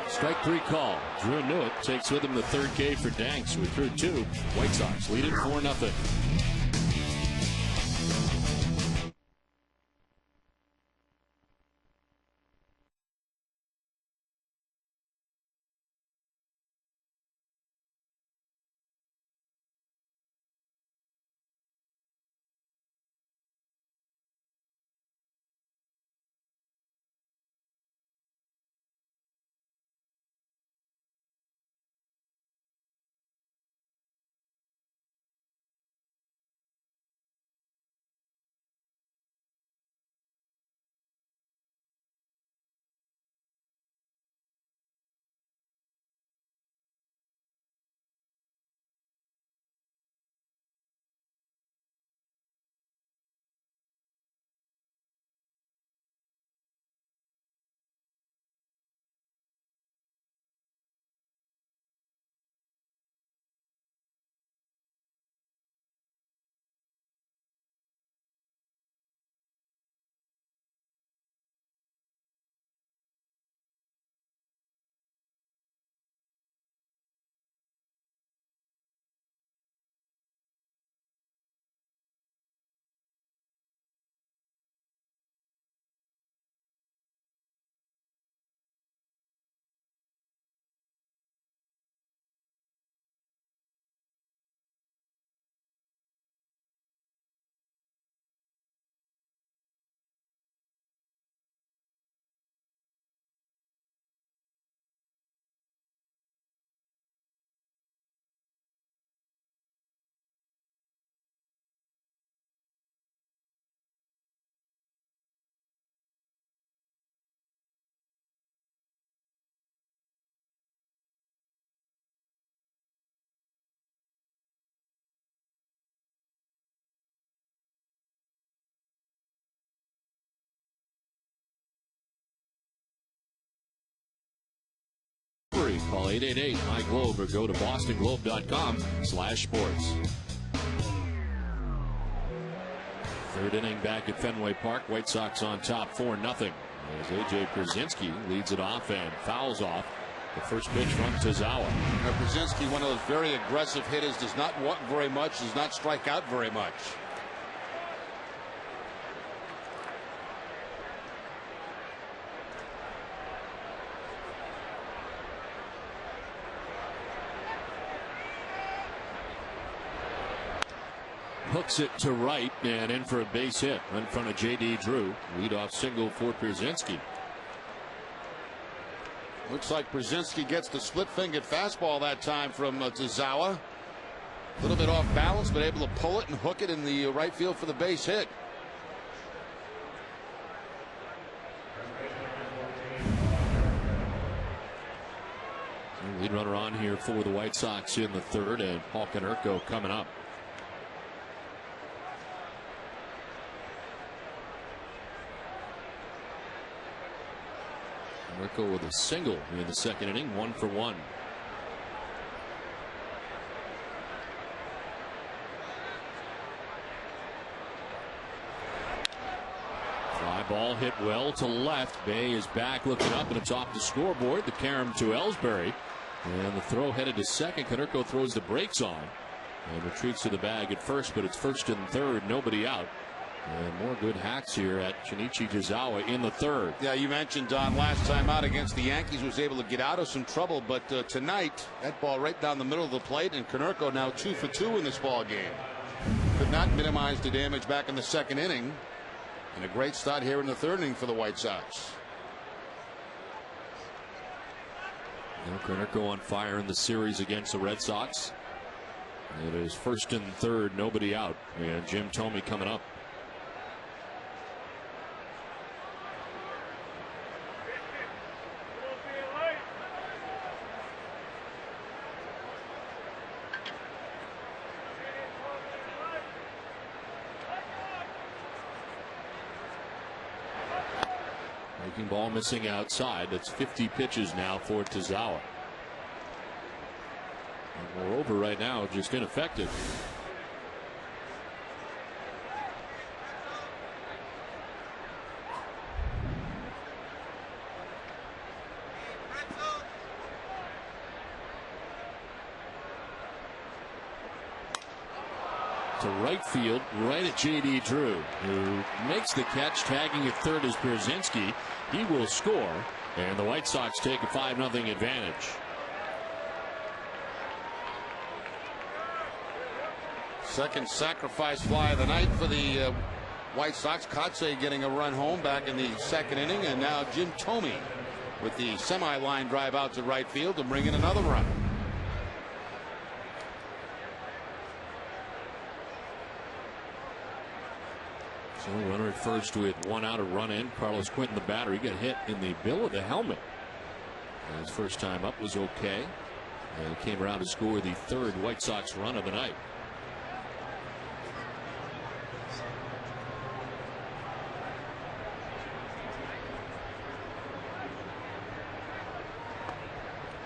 Strike 3 call. Drew knew it. Takes with him the 3rd K for Danks. We're through 2. White Sox lead it 4-0. Call 888-MY-GLOBE or go to bostonglobe.com/sports. 3rd inning back at Fenway Park. White Sox on top 4-0. As A.J. Brzezinski leads it off and fouls off the first pitch from Tozawa. Brzezinski, one of those very aggressive hitters, does not walk very much, does not strike out very much. Hooks it to right and in for a base hit in front of J.D. Drew. Leadoff single for Brzezinski. Looks like Brzezinski gets the split-fingered fastball that time from Tozawa. A little bit off balance, but able to pull it and hook it in the right field for the base hit. Lead runner on here for the White Sox in the third, and Paul Konerko coming up. Konerko with a single in the second inning, 1 for 1. Fly ball hit well to left. Bay is back looking up, and it's off the scoreboard. The carom to Ellsbury, and the throw headed to second. Konerko throws the brakes on and retreats to the bag at first, but it's first and third, nobody out. And more good hacks here at Shinichi Tozawa in the third. Yeah, you mentioned Don last time out against the Yankees was able to get out of some trouble, but tonight that ball right down the middle of the plate, and Konerko now 2 for 2 in this ball game. Could not minimize the damage back in the second inning, and a great start here in the third inning for the White Sox. Now Konerko on fire in the series against the Red Sox. It is first and third, nobody out, and Jim Thome coming up. Breaking ball missing outside. That's 50 pitches now for Tozawa. And moreover, right now, just ineffective. To right field, right at J.D. Drew, who makes the catch. Tagging at third is Brzezinski. He will score, and the White Sox take a 5-0 advantage. Second sacrifice fly of the night for the White Sox. Kotsay getting a run home back in the second inning, and now Jim Thome with the semi-line drive out to right field to bring in another run. So runner at first with 1 out, a run in. Carlos Quentin, the batter, he got hit in the bill of the helmet. His first time up was okay, and came around to score the third White Sox run of the night.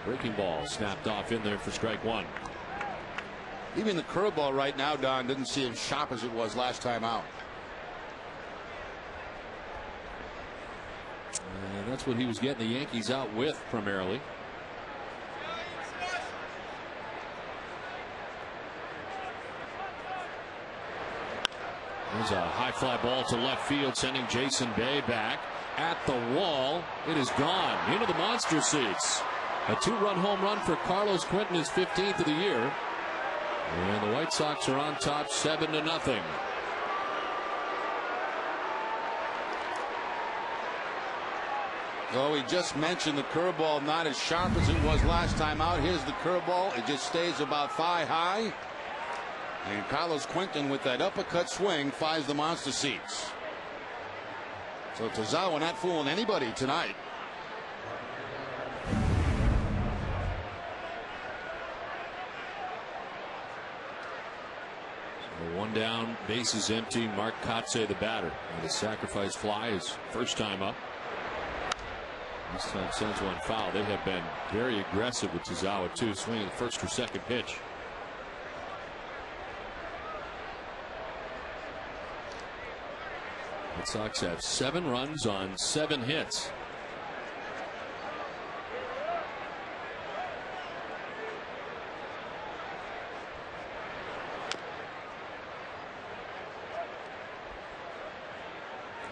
Breaking ball snapped off in there for strike one. Even the curveball right now, Don, didn't see as sharp as it was last time out. And that's what he was getting the Yankees out with primarily. There's a high fly ball to left field, sending Jason Bay back at the wall. It is gone into the monster seats. A 2-run home run for Carlos Quentin, his 15th of the year. And the White Sox are on top 7-0. So we just mentioned the curveball not as sharp as it was last time out. Here's the curveball. It just stays about thigh high. And Carlos Quentin with that uppercut swing finds the monster seats. So Tozawa not fooling anybody tonight. So 1 down, bases empty. Mark Kotsay, the batter. And the sacrifice fly is first time up. This time sends one foul. They have been very aggressive with Tozawa too, swinging the first or second pitch. Red Sox have 7 runs on 7 hits.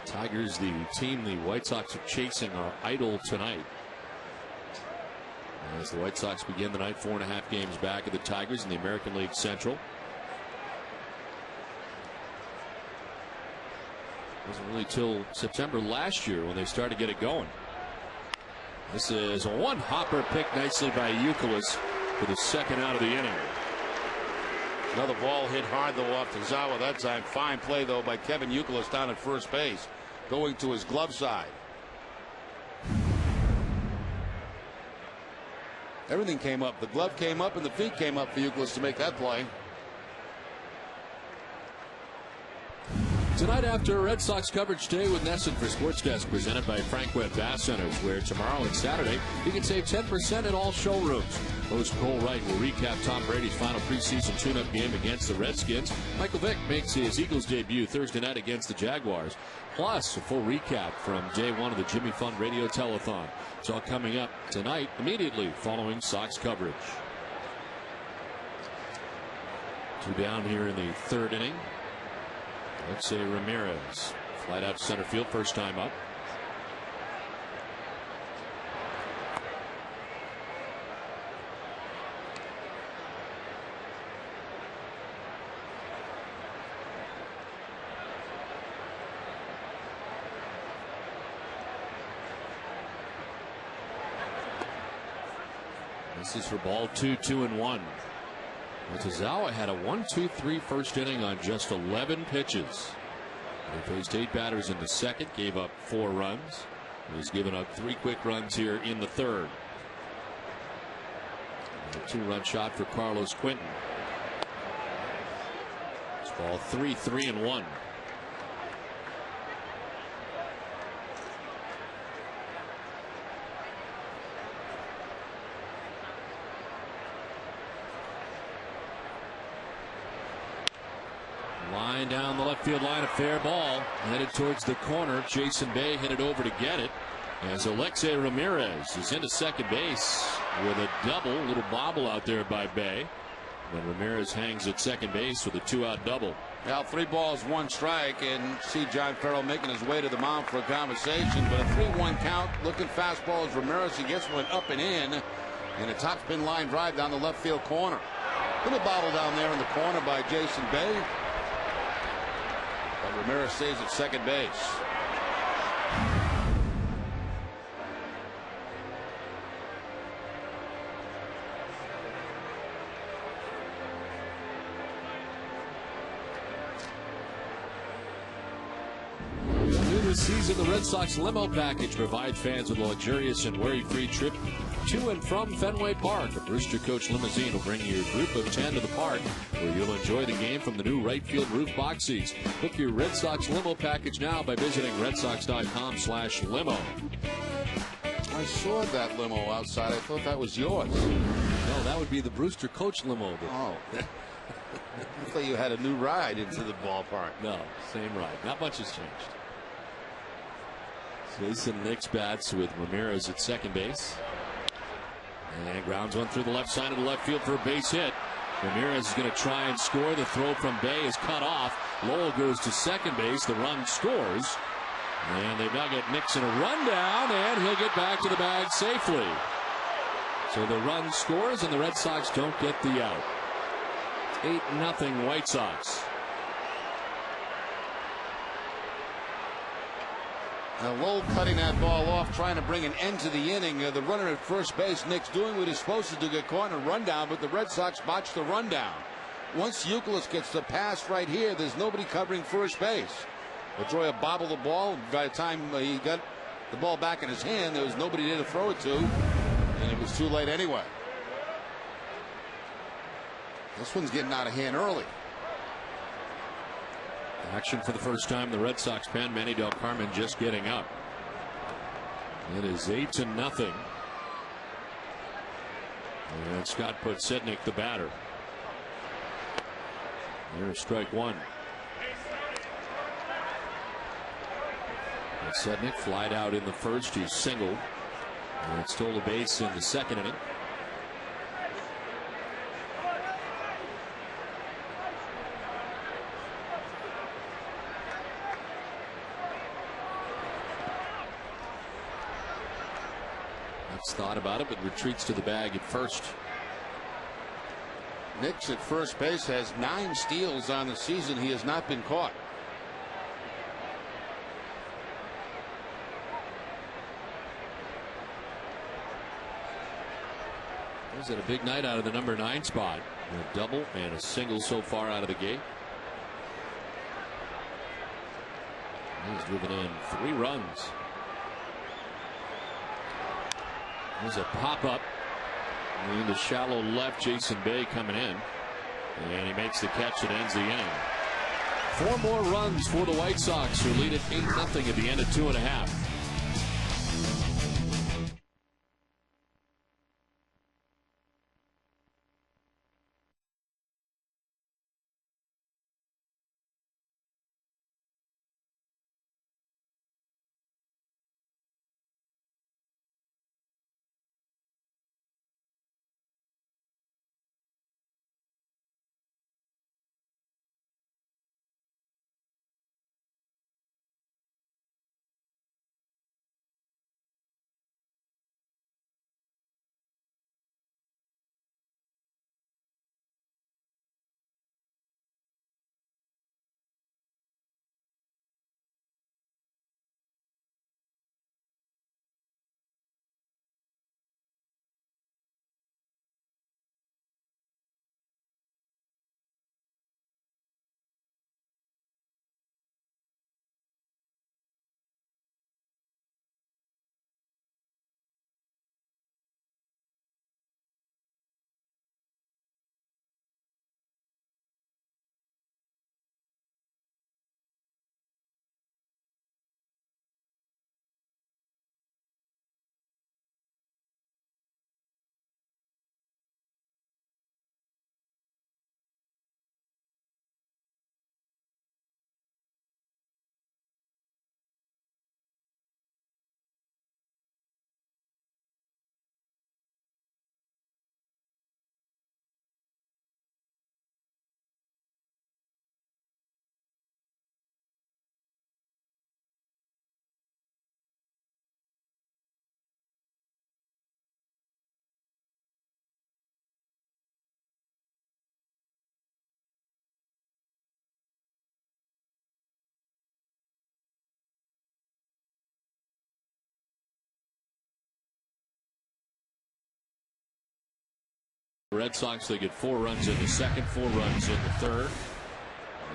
Tigers, the team the White Sox are chasing, are idle tonight. As the White Sox begin the night 4.5 games back of the Tigers in the American League Central. It wasn't really till September last year when they started to get it going. This is a one-hopper pick nicely by Youkilis for the second out of the inning. Another ball hit hard though off to Zawa that time. Fine play though by Kevin Youkilis down at first base, going to his glove side. Everything came up. The glove came up and the feet came up for Youkilis to make that play. Tonight after Red Sox coverage day with Nesson for Sports Desk, presented by Frank Webb Bass Centers, where tomorrow and Saturday you can save 10% in all showrooms. Host Cole Wright will recap Tom Brady's final preseason tune-up game against the Redskins. Michael Vick makes his Eagles debut Thursday night against the Jaguars. Plus a full recap from day 1 of the Jimmy Fund Radio Telethon. It's all coming up tonight immediately following Sox coverage. 2 down here in the 3rd inning. Let's say Ramirez, flight out to center field, first time up. This is for ball 2, 2-1. Tazawa had a 1-2-3 first inning on just 11 pitches. He faced 8 batters in the second, gave up 4 runs. He's given up 3 quick runs here in the 3rd. A 2-run shot for Carlos Quinton. It's ball 3, 3-1. Line down the left field line, a fair ball headed towards the corner. Jason Bay hit it over to get it as Alexei Ramirez is into second base with a double. Little bobble out there by Bay. Then Ramirez hangs at second base with a 2-out double. Now 3 balls, 1 strike, and see John Farrell making his way to the mound for a conversation. But a 3-1 count. Looking fastball as Ramirez. He gets one up and in, and a top spin line drive down the left field corner. Little bobble down there in the corner by Jason Bay. But Ramirez stays at second base. New this season, the Red Sox limo package provides fans with a luxurious and worry-free trip to and from Fenway Park. A Brewster Coach limousine will bring your group of 10 to the park, where you'll enjoy the game from the new right field roof box seats. Book your Red Sox limo package now by visiting redsox.com/limo. I saw that limo outside. I thought that was yours. No, that would be the Brewster Coach limo. Oh. I thought you had a new ride into the ballpark. No, same ride. Not much has changed. Jason Nix bats with Ramirez at second base. And grounds one through the left side of the left field for a base hit. Ramirez is going to try and score. The throw from Bay is cut off. Lowell goes to second base. The run scores. And they've now got Nix in a rundown, and he'll get back to the bag safely. So the run scores, and the Red Sox don't get the out. 8-0 White Sox. Now Lowell cutting that ball off, trying to bring an end to the inning. The runner at first base, Nix, doing what he's supposed to do, get caught in a rundown, but the Red Sox botched the rundown. Once Youkilis gets the pass right here, there's nobody covering first base. LaJoya bobbled the ball. By the time he got the ball back in his hand, there was nobody there to throw it to, and it was too late anyway. This one's getting out of hand early. Action for the first time. The Red Sox pen. Manny Del Carmen just getting up. It is 8-0. And Scott Podsednik, the batter. There's strike one. Sednick flied out in the first. He singled and stole a base in the second inning. Nick's thought about it, but retreats to the bag at first. Nix at first base has 9 steals on the season. He has not been caught. He's had a big night out of the number 9 spot. A double and a single so far out of the gate. He's driven in 3 runs. There's a pop-up in the shallow left. Jason Bay coming in, and he makes the catch that ends the inning. 4 more runs for the White Sox, who lead it 8-0 at the end of 2.5. The Red Sox, they get 4 runs in the second, 4 runs in the third.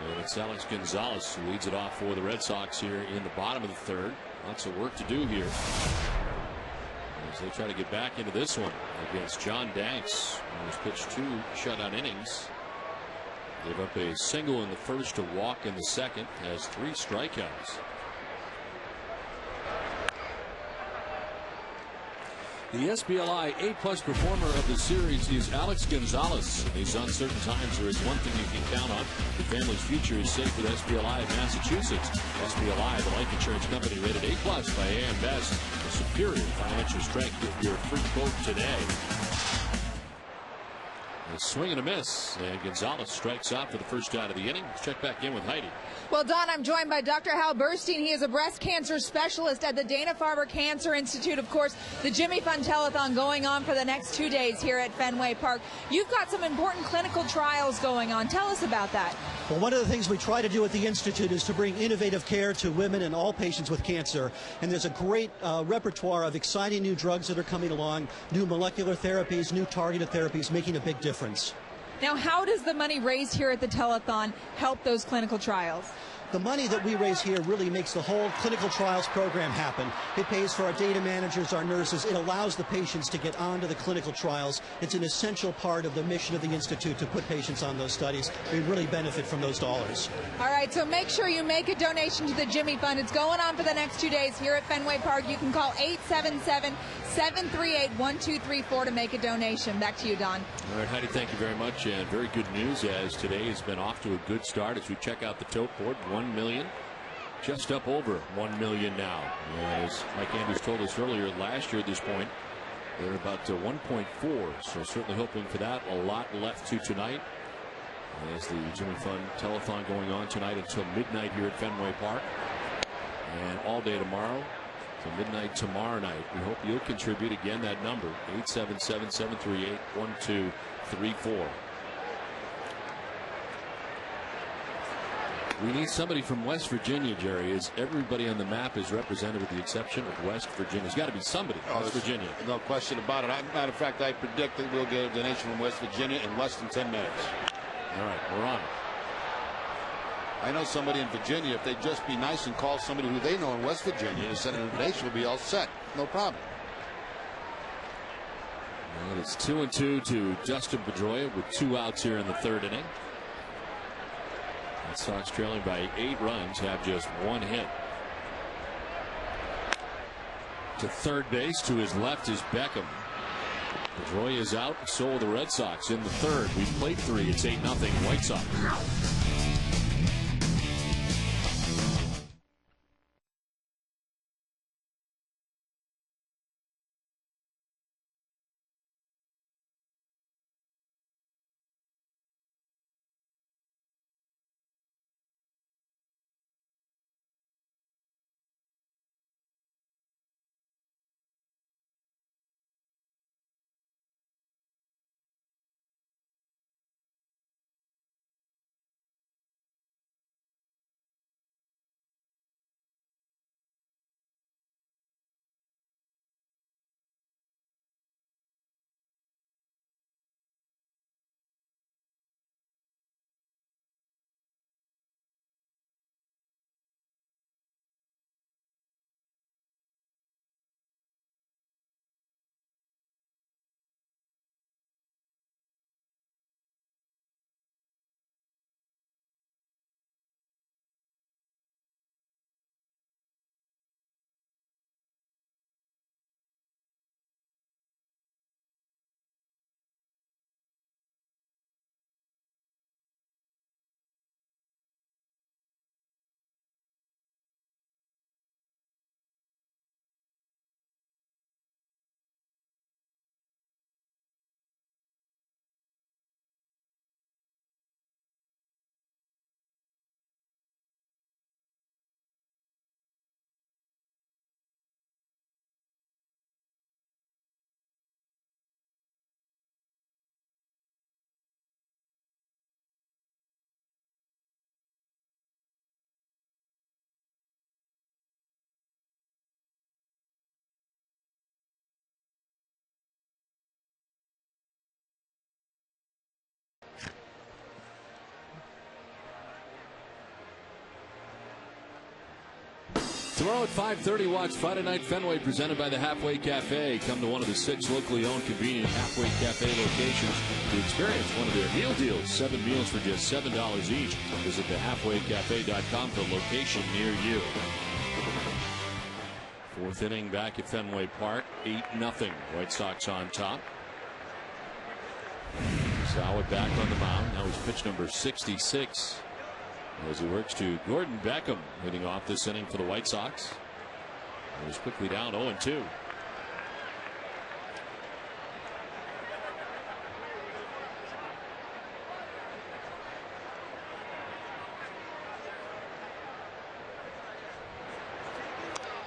And it's Alex Gonzalez who leads it off for the Red Sox here in the bottom of the third. Lots of work to do here as they try to get back into this one against John Danks, who has pitched 2 shutout innings. Gave up a single in the first, a walk in the second, has 3 strikeouts. The SBLI A-plus performer of the series is Alex Gonzalez. In these uncertain times, there is one thing you can count on. The family's future is safe with SBLI of Massachusetts. SBLI, the life insurance company, rated A-plus by AM Best. The superior financial strength. Get your free quote today. A swing and a miss, and Gonzalez strikes out for the first out of the inning. Let's check back in with Heidi. Well, Don, I'm joined by Dr. Hal Burstein. He is a breast cancer specialist at the Dana-Farber Cancer Institute. Of course, the Jimmy Fund Telethon going on for the next 2 days here at Fenway Park. You've got some important clinical trials going on. Tell us about that. Well, one of the things we try to do at the Institute is to bring innovative care to women and all patients with cancer. And there's a great repertoire of exciting new drugs that are coming along, new molecular therapies, new targeted therapies, making a big difference. Now, how does the money raised here at the telethon help those clinical trials? The money that we raise here really makes the whole clinical trials program happen. It pays for our data managers, our nurses. It allows the patients to get onto the clinical trials. It's an essential part of the mission of the Institute to put patients on those studies. We really benefit from those dollars. All right, so make sure you make a donation to the Jimmy Fund. It's going on for the next 2 days here at Fenway Park. You can call 877-738-1234 to make a donation. Back to you, Don. All right, Heidi, thank you very much. And very good news as today has been off to a good start as we check out the tote board. just up over 1 million now. As Mike Andrews told us earlier, last year at this point they're about 1.4, so certainly hoping for that. A lot left to tonight as the Jimmy Fund telethon going on tonight until midnight here at Fenway Park, and all day tomorrow to midnight tomorrow night. We hope you'll contribute. Again, that number 877-738-1234. We need somebody from West Virginia, Jerry, as everybody on the map is represented with the exception of West Virginia. There's got to be somebody from West Virginia. No question about it. Matter of fact, I predict that we'll get a donation from West Virginia in less than 10 minutes. All right, we're on it. I know somebody in Virginia. If they'd just be nice and call somebody who they know in West Virginia and send a donation, we'll be all set. No problem. Well, it's 2-2 to Dustin Pedroia with 2 outs here in the 3rd inning. Red Sox trailing by 8 runs, have just 1 hit. To third base, to his left is Beckham. Pedroia is out, so are the Red Sox in the 3rd. We've played 3. It's 8-0 White Sox. Tomorrow at 5:30, watch Friday Night Fenway presented by the Halfway Cafe. Come to one of the 6 locally owned convenient Halfway Cafe locations to experience one of their meal deals. 7 meals for just $7 each. Visit thehalfwaycafe.com for a location near you. 4th inning back at Fenway Park. 8-0. White Sox on top. Zawa back on the mound. Now he's pitch number 66. As he works to Gordon Beckham, hitting off this inning for the White Sox. He's quickly down 0-2.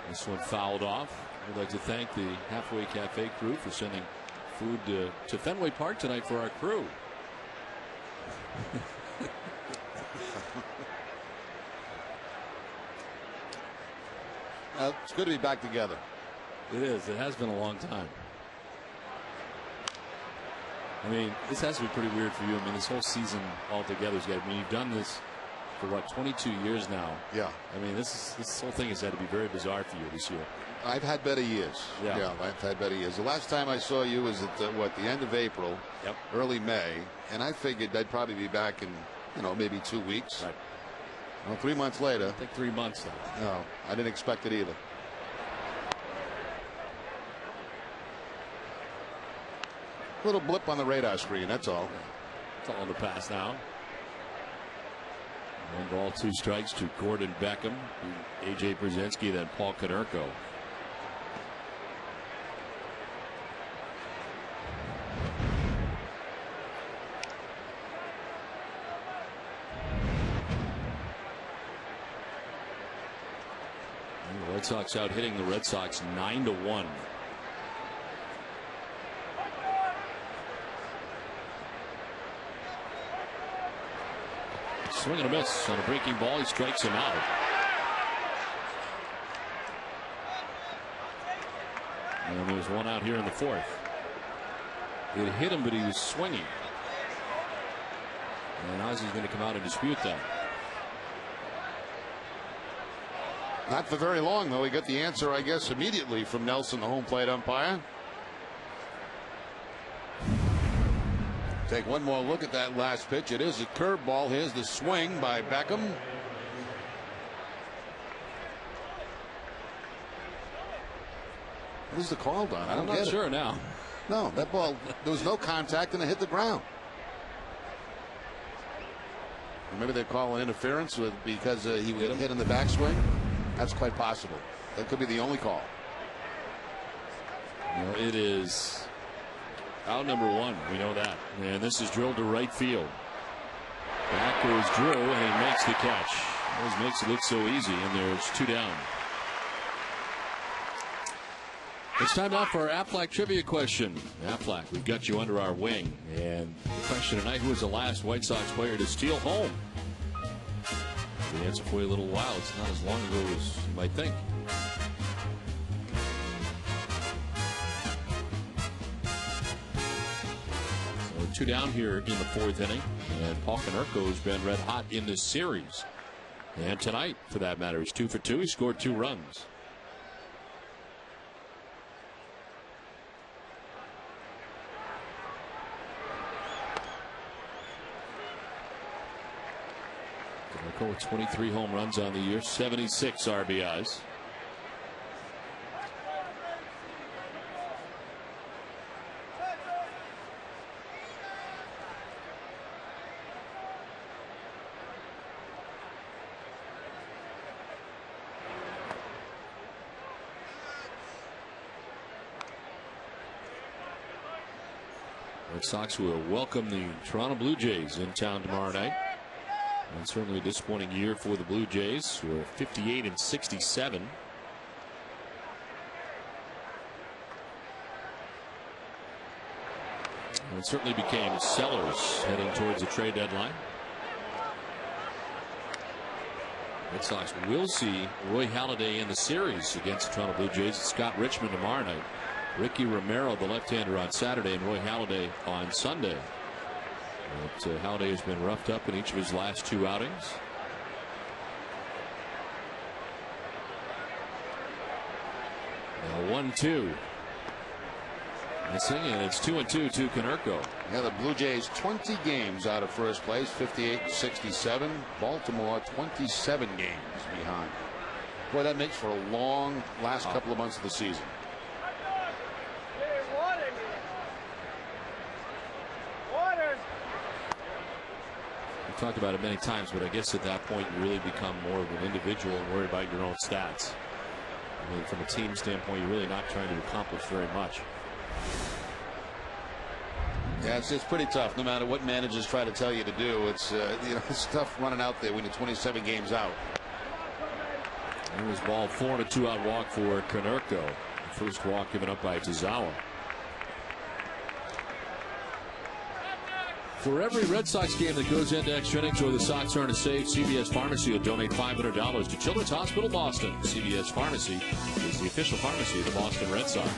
This one fouled off. We'd like to thank the Halfway Cafe crew for sending food to Fenway Park tonight for our crew. It's good to be back together. It is. It has been a long time. I mean, this has to be pretty weird for you. I mean, this whole season altogether has got. I mean, you've done this for what, 22 years now. Yeah. I mean, this whole thing has had to be very bizarre for you this year. I've had better years. Yeah, I've had better years. The last time I saw you was at the end of April, early May, and I figured I'd probably be back in maybe 2 weeks. Right. Well, 3 months later. I think 3 months now. No, I didn't expect it either. Little blip on the radar screen, that's all. It's all in the past now. 1 ball, 2 strikes to Gordon Beckham, AJ Brzezinski, then Paul Konerko. The Red Sox out hitting the Red Sox 9-1. Swing and a miss on a breaking ball. He strikes him out. And there's 1 out here in the 4th. It hit him, but he was swinging. And Ozzy's going to come out and dispute that. Not for very long, though. He got the answer, I guess, immediately from Nelson, the home plate umpire. Take one more look at that last pitch. It is a curveball. Here's the swing by Beckham. What is the call, Don? I'm not sure now. No, that ball, there was no contact and it hit the ground. Or maybe they're calling interference because he was hit in the backswing. That's quite possible. That could be the only call. Well, it is out number 1. We know that. And this is drilled to right field. Back goes Drew, and he makes the catch. Always makes it look so easy, and there's 2 down. It's time now for our Aflac trivia question. Aflac, we've got you under our wing. And the question tonight, who was the last White Sox player to steal home? The answer for you a little while. It's not as long ago as you might think. So 2 down here in the 4th inning. And Paul Konerko has been red hot in this series. And tonight, for that matter, he's 2 for 2. He scored 2 runs. With 23 home runs on the year, 76 RBIs. Red Sox will welcome the Toronto Blue Jays in town tomorrow night. And certainly a disappointing year for the Blue Jays, who are 58-67. And it certainly became sellers heading towards the trade deadline. Red Sox will see Roy Halladay in the series against the Toronto Blue Jays at Scott Richmond tomorrow night. Ricky Romero, the left-hander, on Saturday, and Roy Halladay on Sunday. But Halladay has been roughed up in each of his last 2 outings. Now 1-2. Missing, and it's 2-2 to Konerko. Yeah, the Blue Jays 20 games out of first place, 58-67. Baltimore 27 games behind. Boy, that makes for a long last couple of months of the season. Talked about it many times, but I guess at that point you really become more of an individual and worry about your own stats. I mean, from a team standpoint, you're really not trying to accomplish very much. Yeah, it's pretty tough. No matter what managers try to tell you to do, it's it's tough running out there when you're 27 games out. It was ball 4 and a 2-out walk for Konerko. The first walk given up by Tazawa. For every Red Sox game that goes into extra innings or the Sox are to save, CVS Pharmacy will donate $500 to Children's Hospital Boston. CVS Pharmacy is the official pharmacy of the Boston Red Sox.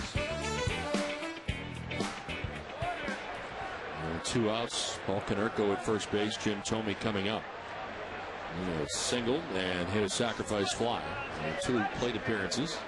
And 2 outs. Paul Konerko at first base. Jim Thome coming up. Singled and hit a sacrifice fly. And 2 plate appearances.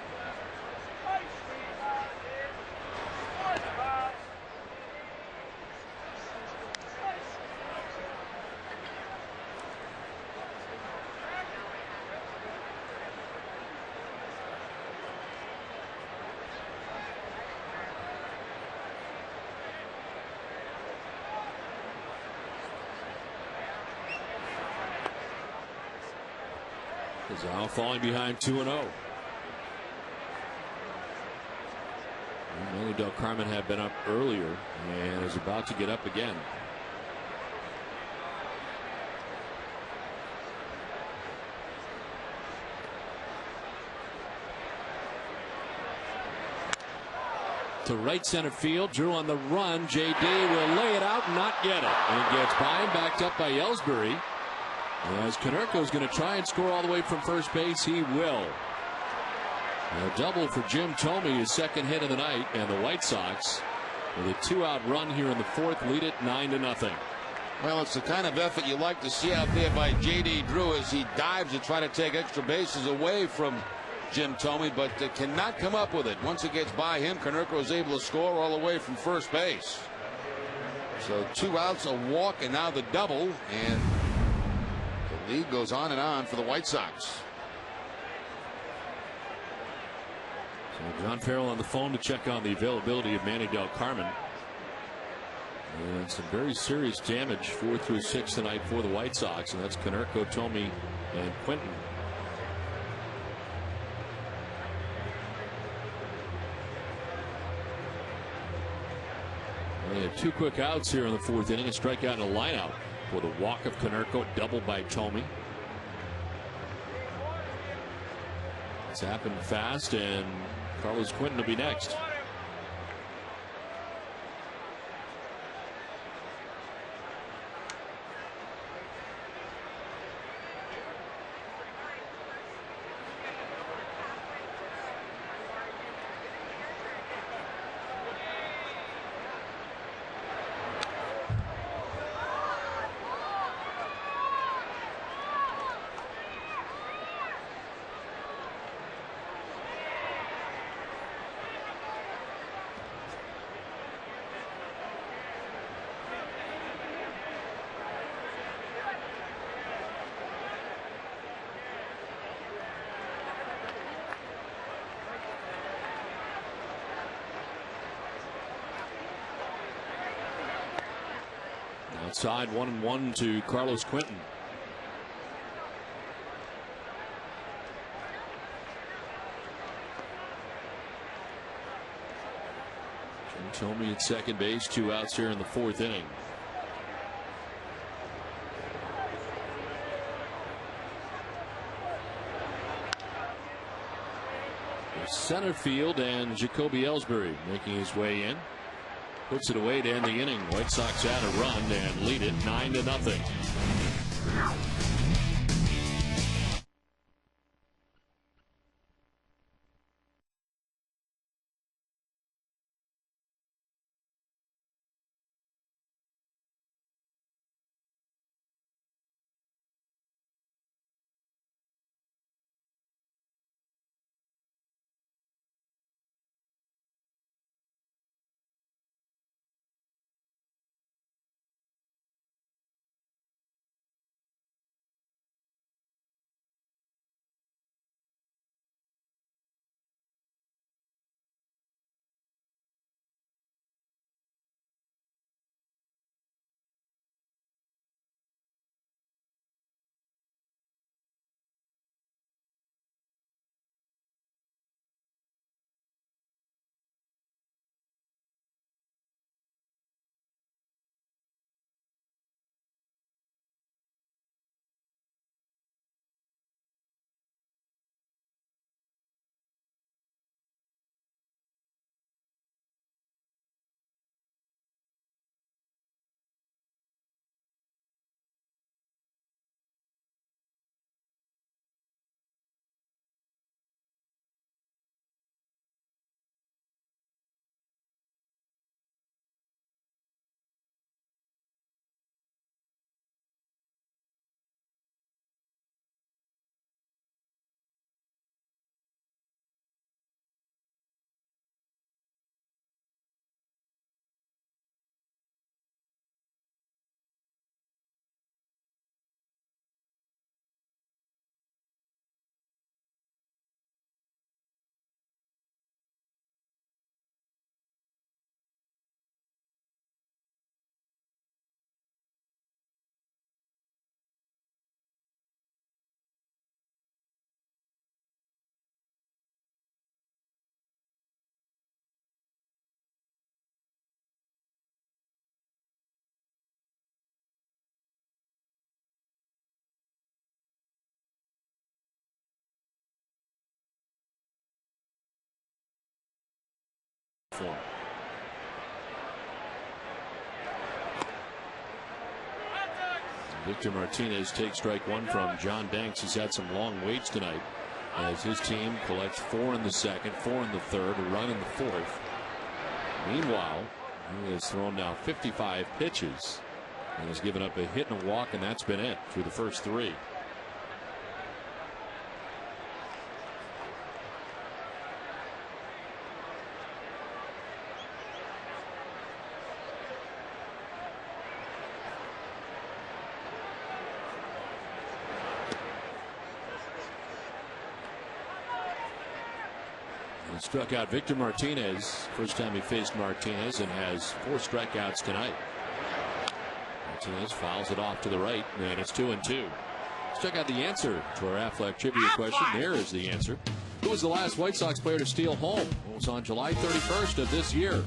Gonzalez falling behind 2-0. Manny Del Carmen had been up earlier and is about to get up again. To right center field. Drew on the run. JD will lay it out and not get it. And gets by him, backed up by Ellsbury. As Konerko is going to try and score all the way from first base, he will. A double for Jim Thome, his second hit of the night, and the White Sox with a 2-out run here in the fourth lead it 9-0. Well, it's the kind of effort you like to see out there by J.D. Drew as he dives to try to take extra bases away from Jim Thome, but cannot come up with it. Once it gets by him, Konerko is able to score all the way from first base. So 2 outs, a walk, and now the double, and the lead goes on and on for the White Sox. So John Farrell on the phone to check on the availability of Manny Del Carmen. And some very serious damage 4 through 6 tonight for the White Sox, and that's Konerko, Thome, and Quinton. They had 2 quick outs here in the fourth inning. A strikeout and a lineout for the walk of Konerko, doubled by Thome. It's happened fast, and Carlos Quinton will be next. Outside 1-1 to Carlos Quinton. Jim Thome at second base, 2 outs here in the fourth inning. Center field, and Jacoby Ellsbury making his way in. Puts it away to end the inning. White Sox add a run and lead it 9-0. for him. Victor Martinez takes strike one from John Danks. He's had some long waits tonight as his team collects 4 in the second, 4 in the third, a run in the fourth. Meanwhile, he has thrown now 55 pitches and has given up a hit and a walk, and that's been it through the first 3. Struck out Victor Martinez. First time he faced Martinez, and has 4 strikeouts tonight. Martinez fouls it off to the right, and it's 2-2. Let's check out the answer to our Aflac trivia question. There is the answer. Who was the last White Sox player to steal home? It was on July 31st of this year.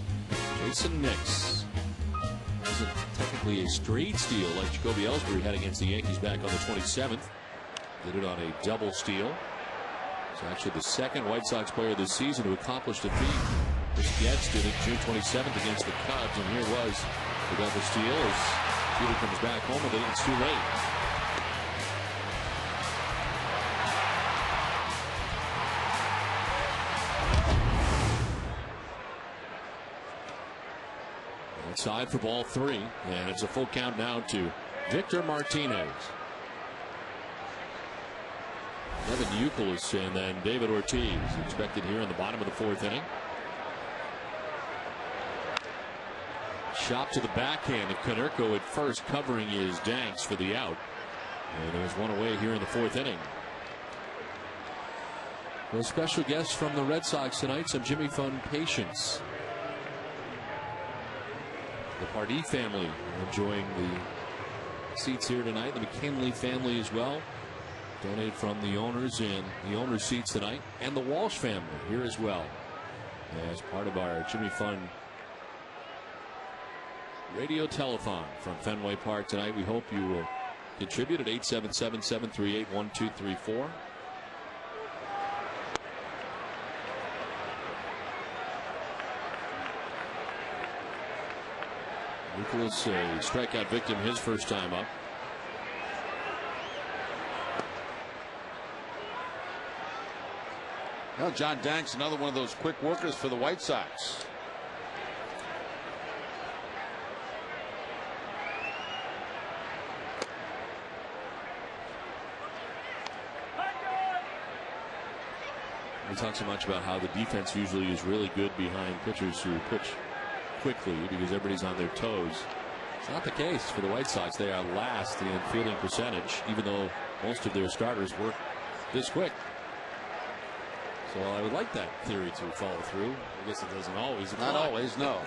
Jason Nix. It wasn't technically a straight steal like Jacoby Ellsbury had against the Yankees back on the 27th. Did it on a double steal. It's actually the second White Sox player this season to accomplish the feat. Chris Getz did it June 27th against the Cubs, and here was the double steal as Peter comes back home with it. It's too late. Outside for ball 3, and it's a full count now to Victor Martinez. Evan Youkilis and then David Ortiz expected here in the bottom of the 4th inning. Shot to the backhand of Konerko at first, covering his Danks for the out. And there's one away here in the 4th inning. Well, special guests from the Red Sox tonight, some Jimmy Fund patients. The Pardee family enjoying the seats here tonight. The McKinley family as well. Donated from the owners in the owners' seats tonight, and the Walsh family here as well as part of our Jimmy Fund radio telethon from Fenway Park tonight. We hope you will contribute at 877-738-1234. Nicholas, a strikeout victim his first time up. Well, John Danks, another one of those quick workers for the White Sox. We talk so much about how the defense usually is really good behind pitchers who pitch quickly because everybody's on their toes. It's not the case for the White Sox. They are last in fielding percentage, even though most of their starters work this quick. So I would like that theory to follow through. I guess it doesn't always apply. Not always, no.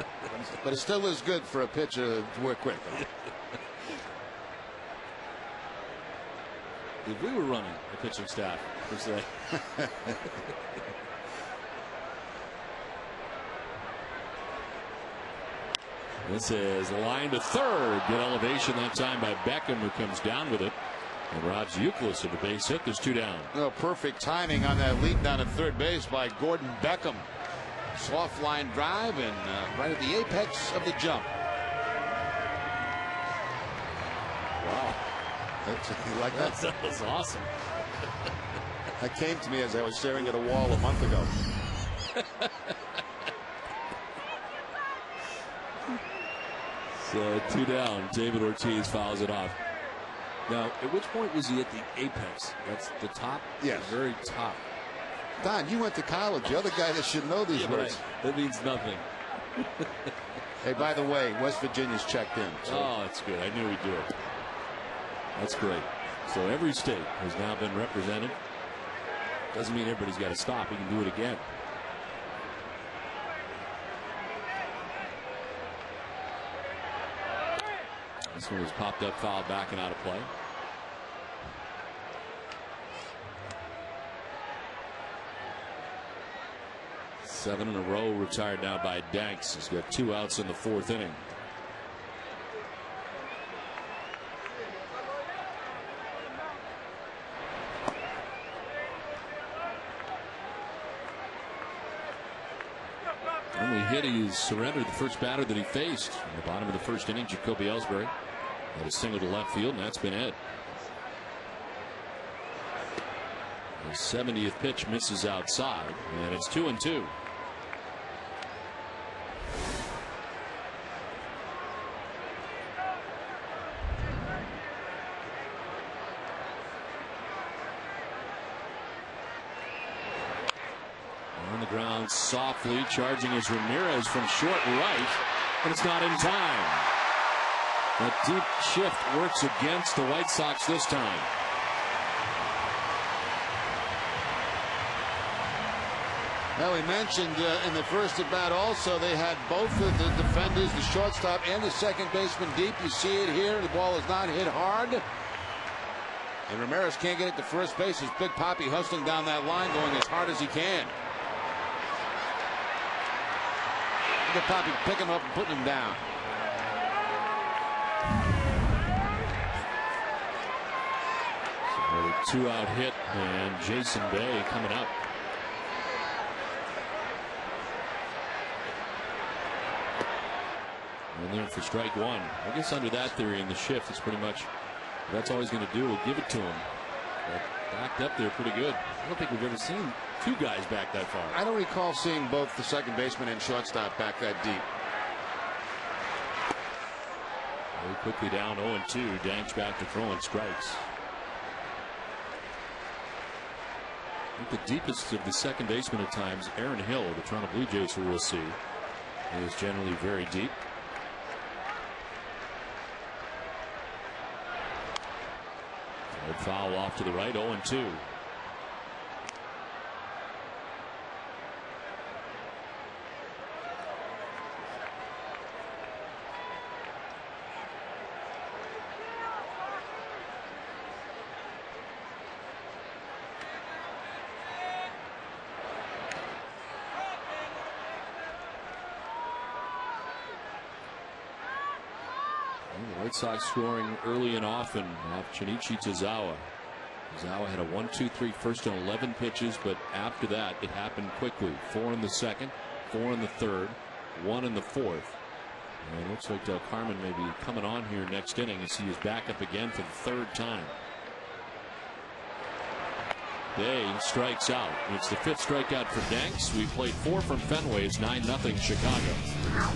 But it still is good for a pitcher to work quick. If we were running a pitching staff, per se. This is a line to third. Good elevation that time by Beckham, who comes down with it. And robs Youkilis of the base hit. There's 2 down. No, perfect timing on that lead down at third base by Gordon Beckham. Soft line drive and right at the apex of the jump. Wow. You like that? That was awesome. That came to me as I was staring at a wall a month ago. So 2 down. David Ortiz fouls it off. Now, at which point was he at the apex? That's the top? Yes. The very top. Don, you went to college. You're the guy that should know these words. That means nothing. Hey, by the way, West Virginia's checked in. So. Oh, that's good. I knew he'd do it. That's great. So every state has now been represented. Doesn't mean everybody's got to stop. We can do it again. This one was popped up, foul back and out of play. Seven in a row retired now by Danks. He's got 2 outs in the 4th inning. Only hit. He surrendered the first batter that he faced in the bottom of the first inning. Jacoby Ellsbury had a single to left field, and that's been it. The 70th pitch misses outside, and it's 2-2. On the ground softly, charging is Ramirez from short right, and it's not in time. That deep shift works against the White Sox this time. Well, we mentioned in the first at bat also they had both of the defenders, the shortstop and the second baseman deep. You see it here. The ball is not hit hard. And Ramirez can't get it to first base. It's Big Papi hustling down that line, going as hard as he can. Look at Papi picking him up and putting him down. So a 2-out hit, and Jason Bay coming up. And there for strike one. I guess under that theory in the shift, it's pretty much that's all he's going to do. We'll give it to him. But backed up there pretty good. I don't think we've ever seen two guys back that far. I don't recall seeing both the second baseman and shortstop back that deep. Very quickly down 0-2. Danks back to throwing strikes. I think the deepest of the second baseman at times, Aaron Hill, the Toronto Blue Jays, who we'll see, is generally very deep. Foul off to the right, 0-2. The White Sox scoring early and often off Shinichi Tozawa. Tozawa had a 1-2-3 first and 11 pitches, but after that it happened quickly. 4 in the second, 4 in the third, 1 in the fourth. And it looks like Del Carmen may be coming on here next inning as he is back up again for the third time. Bay strikes out. It's the 5th strikeout for Danks. We played 4 from Fenway. It's 9-0 Chicago.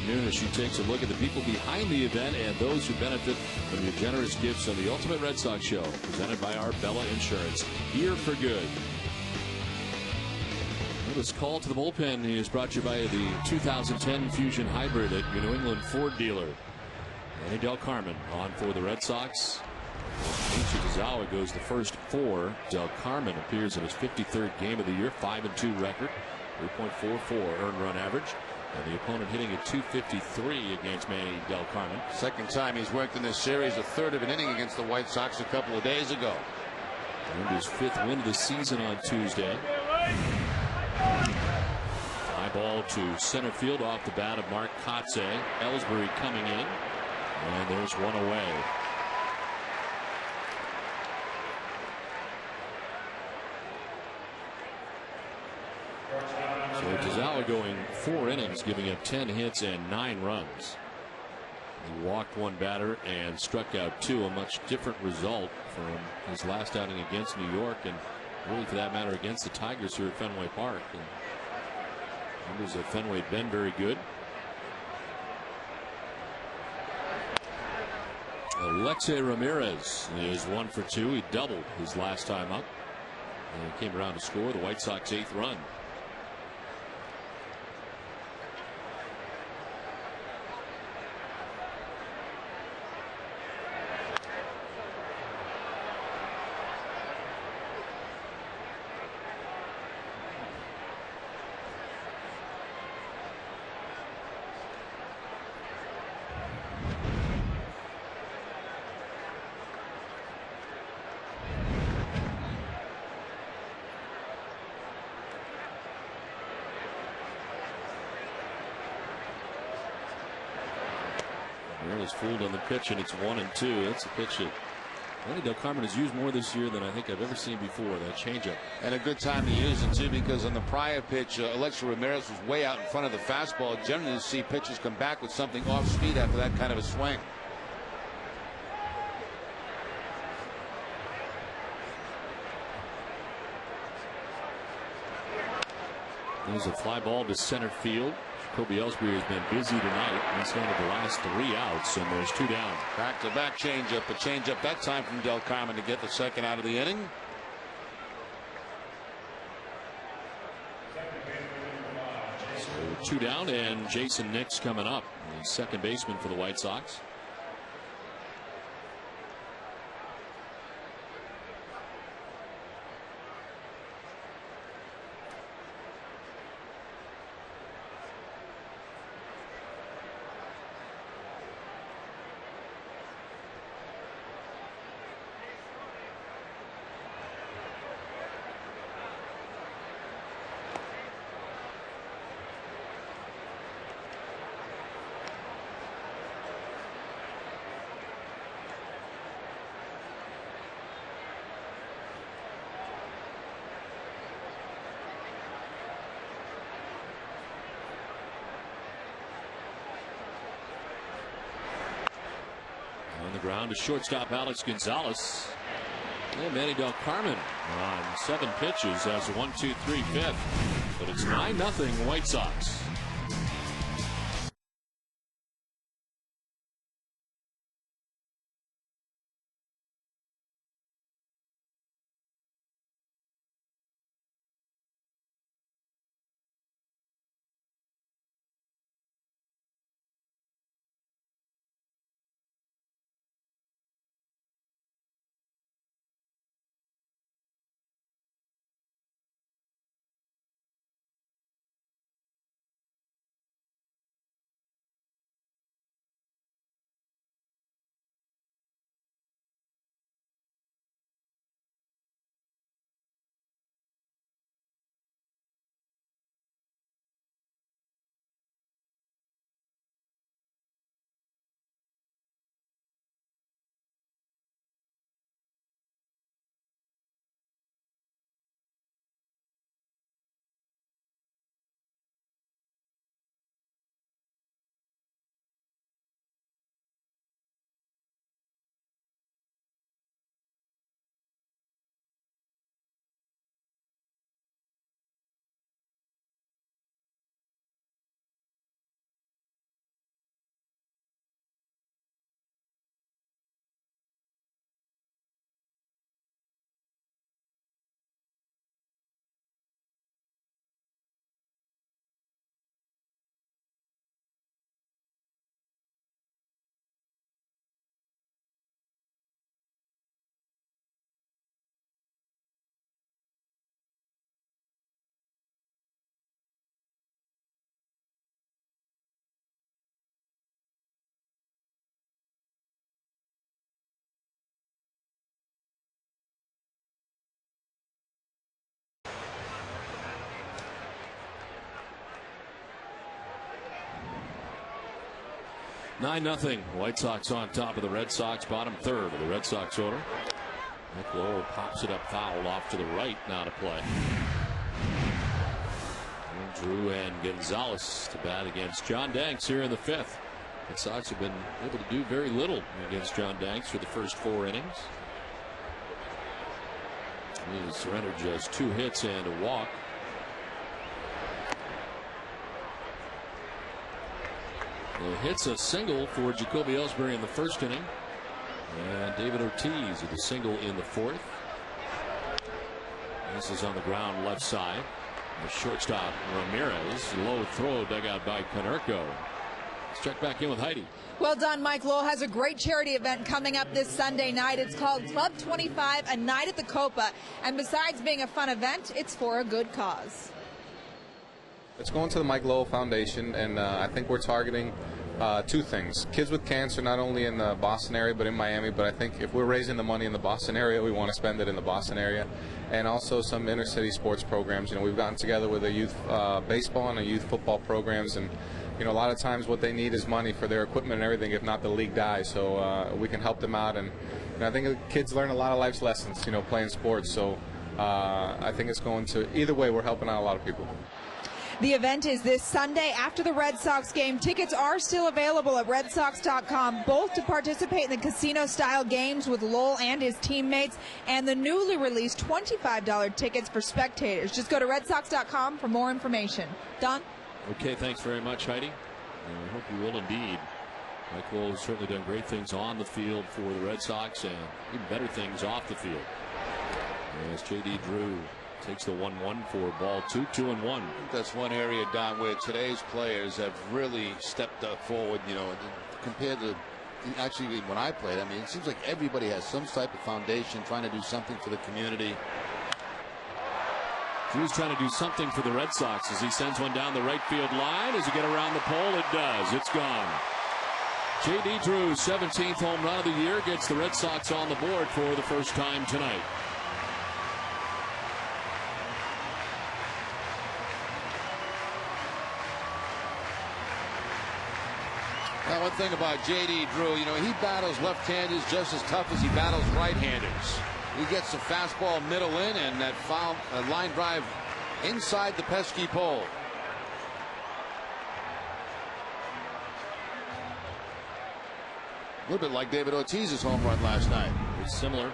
afternoon as she takes a look at the people behind the event and those who benefit from your generous gifts on the Ultimate Red Sox Show, presented by Arbella Insurance. Here for good. This call to the bullpen is brought to you by the 2010 Fusion Hybrid at your New England Ford dealer. Manny Del Carmen on for the Red Sox. Tazawa goes the first 4. Del Carmen appears in his 53rd game of the year, 5-2 record, 3.44 earned run average, and the opponent hitting at .253 against Manny Del Carmen. Second time he's worked in this series, a third of an inning against the White Sox a couple of days ago. Earned his 5th win of the season on Tuesday. Fly ball to center field off the bat of Mark Kotze. Ellsbury coming in, and there's one away. So Tazawa going 4 innings, giving up 10 hits and 9 runs. He walked 1 batter and struck out 2, a much different result from his last outing against New York, and really for that matter against the Tigers here at Fenway Park. And numbers at Fenway had been very good. Alexei Ramirez is 1 for 2. He doubled his last time up and came around to score the White Sox 8th run. Is fooled on the pitch, and it's 1-2. That's a pitch that Manny Del Carmen has used more this year than I think I've ever seen before. That changeup, and a good time to use it too, because on the prior pitch, Alexei Ramirez was way out in front of the fastball. Generally, you see pitchers come back with something off speed after that kind of a swing. There's a fly ball to center field. Jacoby Ellsbury has been busy tonight. He's handled the last 3 outs, and there's 2 down. Back-to-back changeup. A changeup that time from Del Carmen to get the second out of the inning. So 2 down, and Jason Nix coming up, the second baseman for the White Sox. On the ground to shortstop Alex Gonzalez. And Manny Del Carmen on 7 pitches has a 1-2-3 fifth. But it's 9-0 White Sox. 9-0. White Sox on top of the Red Sox. Bottom third of the Red Sox order. Mike Lowell pops it up foul off to the right now to play. And Drew and Gonzalez to bat against John Danks here in the 5th. Red Sox have been able to do very little against John Danks for the first 4 innings. He surrendered just 2 hits and a walk. Hits a single for Jacoby Ellsbury in the 1st inning. And David Ortiz with a single in the 4th. This is on the ground left side. The shortstop Ramirez. Low throw dug out by Konerko. Let's check back in with Heidi. Well done, Mike Lowell has a great charity event coming up this Sunday night. It's called Club 25, a night at the Copa. And besides being a fun event, it's for a good cause. It's going to the Mike Lowell Foundation, and I think we're targeting 2 things. Kids with cancer, not only in the Boston area, but in Miami. But I think if we're raising the money in the Boston area, we want to spend it in the Boston area. And also some inner city sports programs. You know, we've gotten together with a youth baseball and a youth football programs, and you know, a lot of times what they need is money for their equipment and everything. If not, the league dies. So we can help them out, and you know, I think the kids learn a lot of life's lessons, you know, playing sports. So I think it's going to, either way, we're helping out a lot of people. The event is this Sunday after the Red Sox game. Tickets are still available at redsox.com, both to participate in the casino-style games with Lowell and his teammates, and the newly released $25 tickets for spectators. Just go to redsox.com for more information. Don? Okay, thanks very much, Heidi. And we hope you will indeed. Mike Lowell has certainly done great things on the field for the Red Sox and even better things off the field. As J.D. Drew takes the 1-1 for ball 2, 2-1. That's one area, Don, where today's players have really stepped up forward, you know, compared to actually when I played. I mean, it seems like everybody has some type of foundation, trying to do something for the community. Drew's trying to do something for the Red Sox as he sends one down the right field line. As he get around the pole, it does. It's gone. J.D. Drew's 17th home run of the year gets the Red Sox on the board for the first time tonight. Now, one thing about J.D. Drew, you know, he battles left-handers just as tough as he battles right-handers. He gets the fastball middle in, and that foul line drive inside the pesky pole. A little bit like David Ortiz's home run last night. It's similar.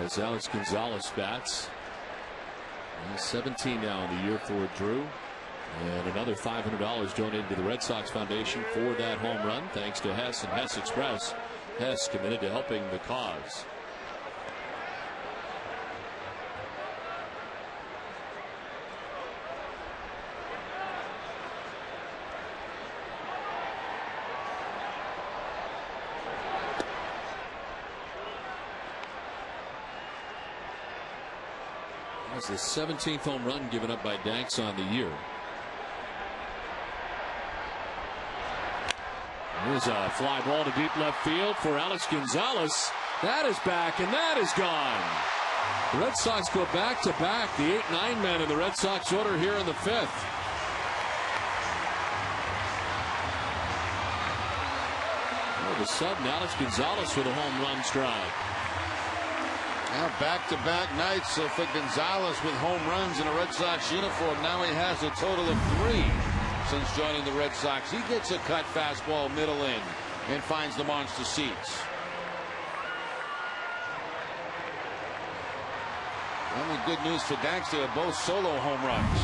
As Alex Gonzalez bats. He's 17 now in the year for Drew. And another $500 donated to the Red Sox Foundation for that home run, thanks to Hess and Hess Express. Hess committed to helping the cause. That's the 17th home run given up by Danks on the year. Here's a fly ball to deep left field for Alex Gonzalez. That is back, and that is gone. The Red Sox go back-to-back. The 8-9 men in the Red Sox order here in the 5th. All of a sudden, Alex Gonzalez with a home run stride. Now back-to-back nights for Gonzalez with home runs in a Red Sox uniform. Now he has a total of 3 since joining the Red Sox. He gets a cut fastball middle in and finds the monster seats. Only good news for Danks, they are both solo home runs.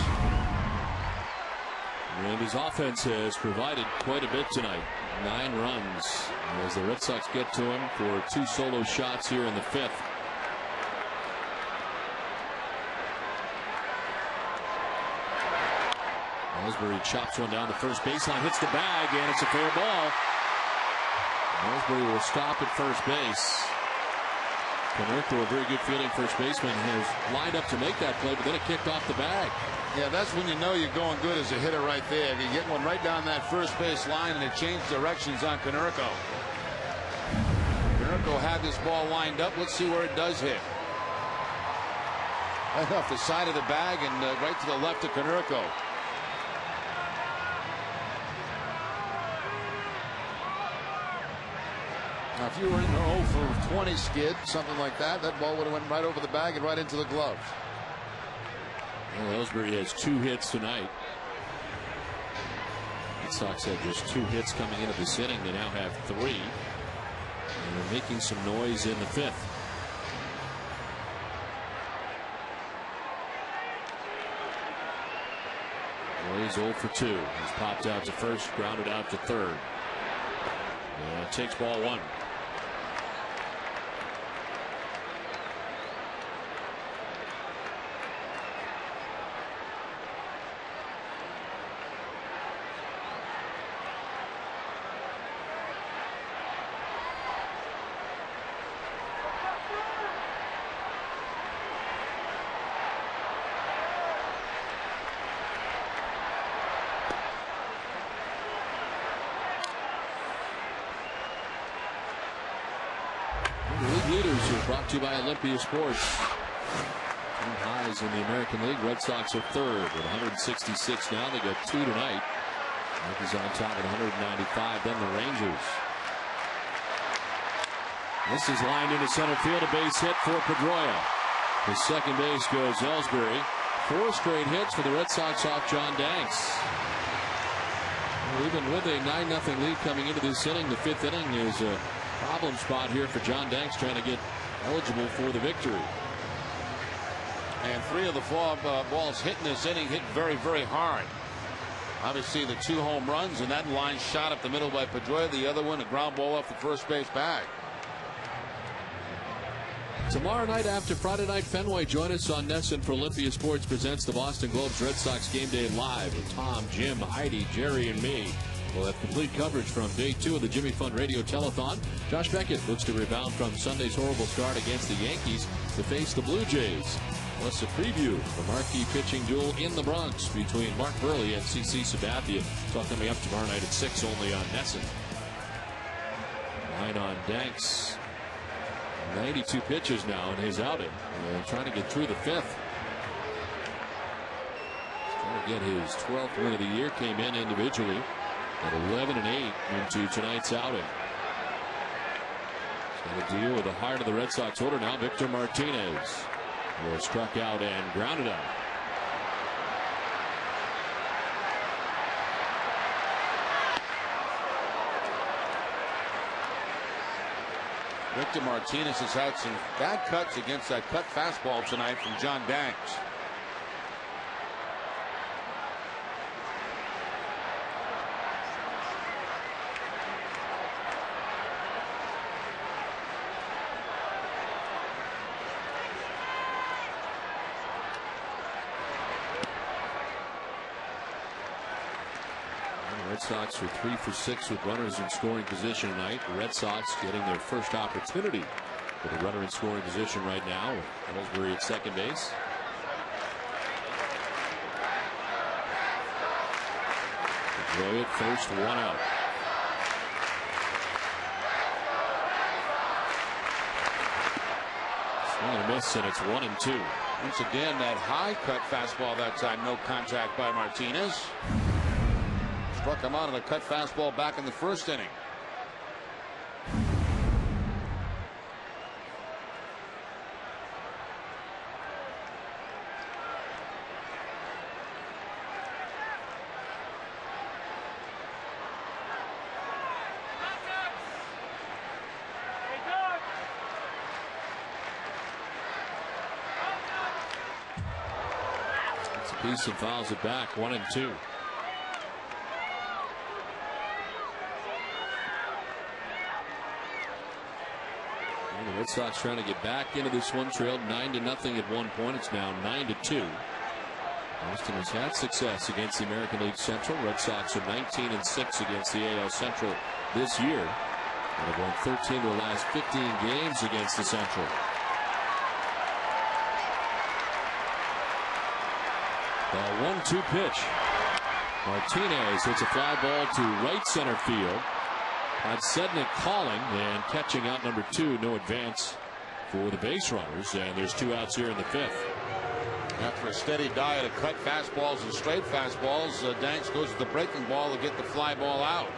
And his offense has provided quite a bit tonight. 9 runs as the Red Sox get to him for 2 solo shots here in the 5th. Ellsbury chops one down the first baseline, hits the bag, and it's a fair ball. Ellsbury will stop at first base. Konerko, a very good fielding first baseman, has lined up to make that play, but then it kicked off the bag. Yeah, that's when you know you're going good as a hitter right there. You get one right down that first base line, and it changed directions on Konerko. Konerko had this ball lined up. Let's see where it does hit. Right off the side of the bag and right to the left of Konerko. Now, if you were in the 0 for 20 skid, something like that, that ball would have went right over the bag and right into the glove. Well, Ellsbury has 2 hits tonight. The Sox had just 2 hits coming into this inning. They now have 3. And they're making some noise in the 5th. Well, he's 0 for 2. He's popped out to first, grounded out to third. And takes ball 1. Leaders are brought to you by Olympia Sports. 2 highs in the American League. Red Sox are third with 166 now. They got 2 tonight. Yankees on top at 195. Then the Rangers. This is lined into center field. A base hit for Pedroia. The second base goes Ellsbury. 4 straight hits for the Red Sox off John Danks. Well, even with a 9-0 lead coming into this inning, the 5th inning is a problem spot here for John Danks, trying to get eligible for the victory. And 3 of the 4 balls hit in this inning hit very, very hard. Obviously, the 2 home runs, and that line shot up the middle by Pedroia. The other one, a ground ball off the first base bag. Tomorrow night after Friday Night Fenway, join us on NESN for Olympia Sports presents the Boston Globe's Red Sox Game Day Live with Tom, Jim, Heidi, Jerry, and me. We'll have complete coverage from day 2 of the Jimmy Fund Radio Telethon. Josh Beckett looks to rebound from Sunday's horrible start against the Yankees to face the Blue Jays. Plus a preview of the marquee pitching duel in the Bronx between Mark Burley and CC Sabathia. It's all coming up tomorrow night at 6 only on NESN. 9 on Danks. 92 pitches now in his outing. Trying to get through the 5th. Trying to get his 12th win of the year. Came in individually at 11-8 into tonight's outing. He's got to deal with the heart of the Red Sox order now. Victor Martinez was struck out and grounded out. Victor Martinez has had some bad cuts against that cut fastball tonight from John Danks. Red Sox are 3 for 6 with runners in scoring position tonight. The Red Sox getting their first opportunity with a runner in scoring position right now with Ellsbury at second base. Enjoy it first, 1 out. Swing and a miss, and it's 1-2. Once again, that high cut fastball that time, no contact by Martinez. Struck him out on a cut fastball back in the first inning. It's a piece and fouls it back, 1-2. The Red Sox trying to get back into this one, trailed 9-0 at one point. It's now 9-2. Boston has had success against the American League Central. Red Sox are 19-6 against the AL Central this year, and have won 13 of the last 15 games against the Central. The 1-2 pitch. Martinez hits a fly ball to right center field. Sednick calling and catching out number 2. No advance for the base runners, and there's 2 outs here in the 5th. After a steady diet of cut fastballs and straight fastballs, Danks goes to the breaking ball to get the fly ball out.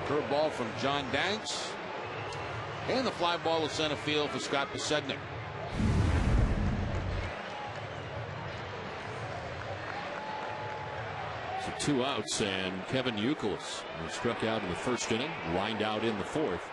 Curveball from John Danks. And the fly ball to center field for Scott Posednik. So 2 outs, and Kevin Youkilis, who struck out in the first inning, lined out in the fourth.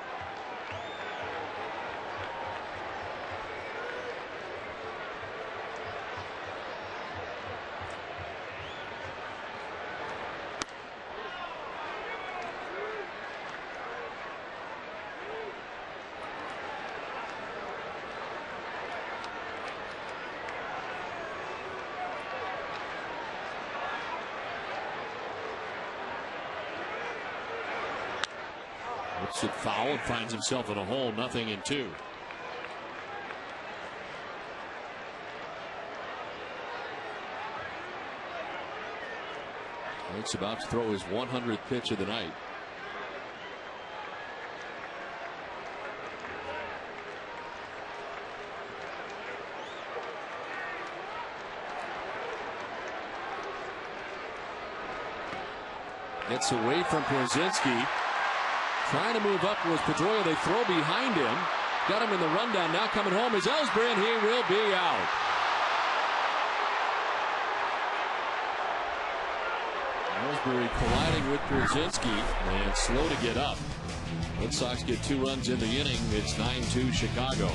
Looks at foul and finds himself in a hole. 0-2. It's about to throw his 100th pitch of the night. Gets away from Brzezinski. Trying to move up was Pedroia. They throw behind him. Got him in the rundown. Now coming home is Ellsbury, and he will be out. Ellsbury colliding with Brzezinski and slow to get up. Red Sox get 2 runs in the inning. It's 9-2 Chicago.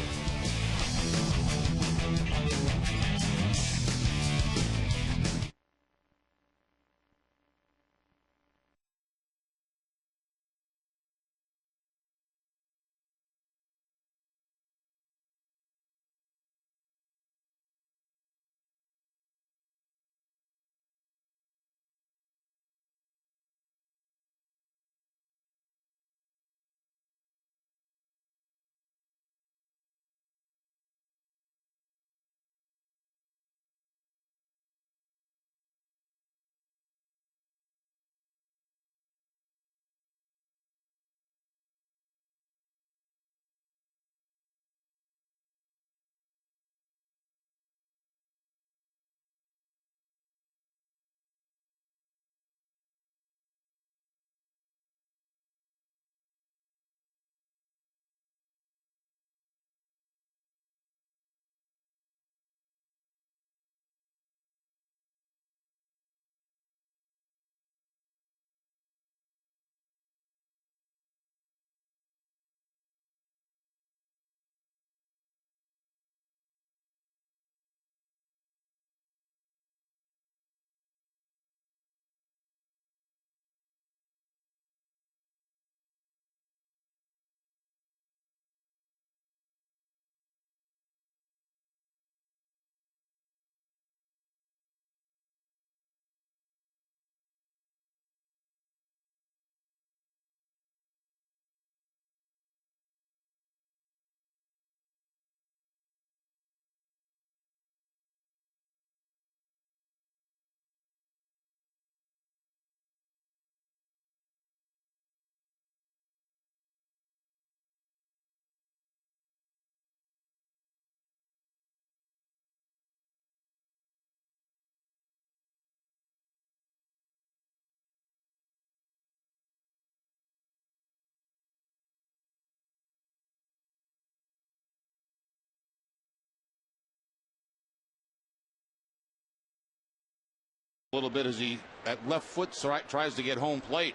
A little bit as he at left foot tries to get home plate.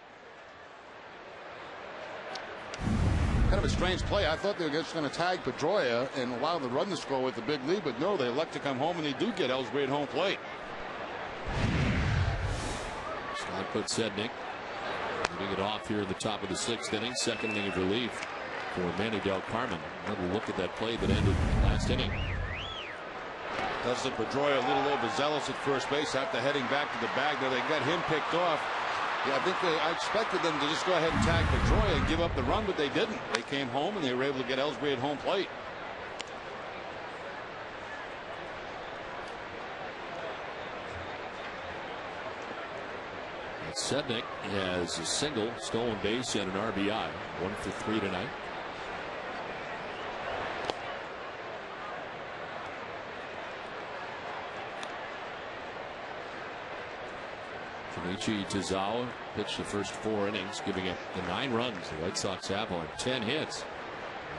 Kind of a strange play. I thought they were just going to tag Pedroia and allow the run to score with the big lead, but no, they elect to come home and they do get Ellsbury at home plate. Scott Podsednik getting it off here in the top of the 6th inning. 2nd inning of relief for Manny Del Carmen. Another look at that play that ended last inning. Dustin Pedroia a little overzealous at first base after heading back to the bag. Now they got him picked off. Yeah, I think I expected them to just go ahead and tag Pedroia and give up the run, but they didn't. They came home and they were able to get Ellsbury at home plate. Sednick has a single, stolen base, and an RBI. 1 for 3 tonight. Michi Tazawa pitched the first 4 innings, giving up the 9 runs the White Sox have on 10 hits.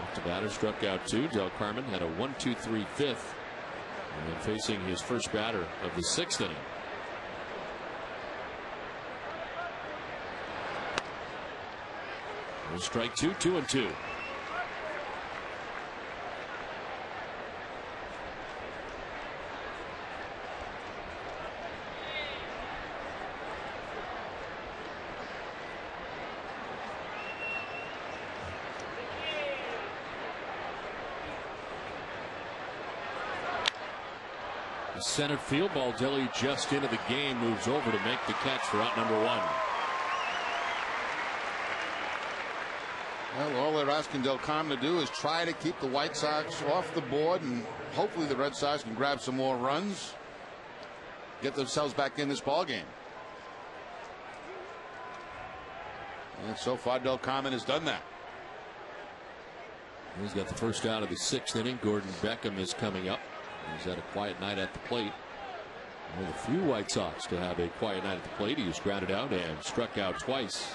Off the batter, struck out 2. Del Carmen had a 1-2-3 fifth, and then facing his first batter of the 6th inning. Strike 2, 2-2. Center field ball. Baldelli just into the game, moves over to make the catch for out number 1. Well, all they're asking Del Carmen to do is try to keep the White Sox off the board, and hopefully the Red Sox can grab some more runs, get themselves back in this ball game. And so far, Del Carmen has done that. He's got the first out of the 6th inning. Gordon Beckham is coming up. He's had a quiet night at the plate. One of the few White Sox to have a quiet night at the plate. He was grounded out and struck out twice.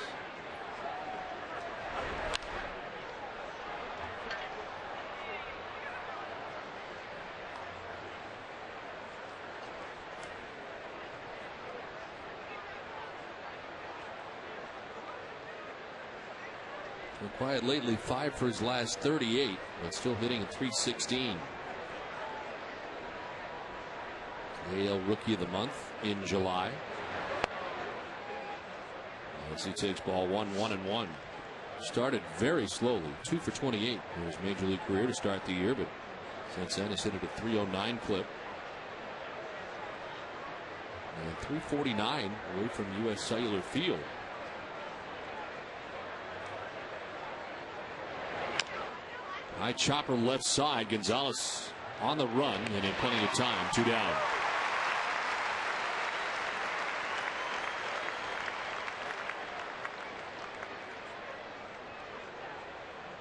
Quiet lately, 5 for his last 38, but still hitting at .316. AL Rookie of the Month in July. As he takes ball 1-1-1. Started very slowly, 2 for 28 in his major league career to start the year, but since then he's hit at a .309 clip. And .349 away from U.S. Cellular Field. High chopper left side. Gonzalez on the run and in plenty of time. 2 down.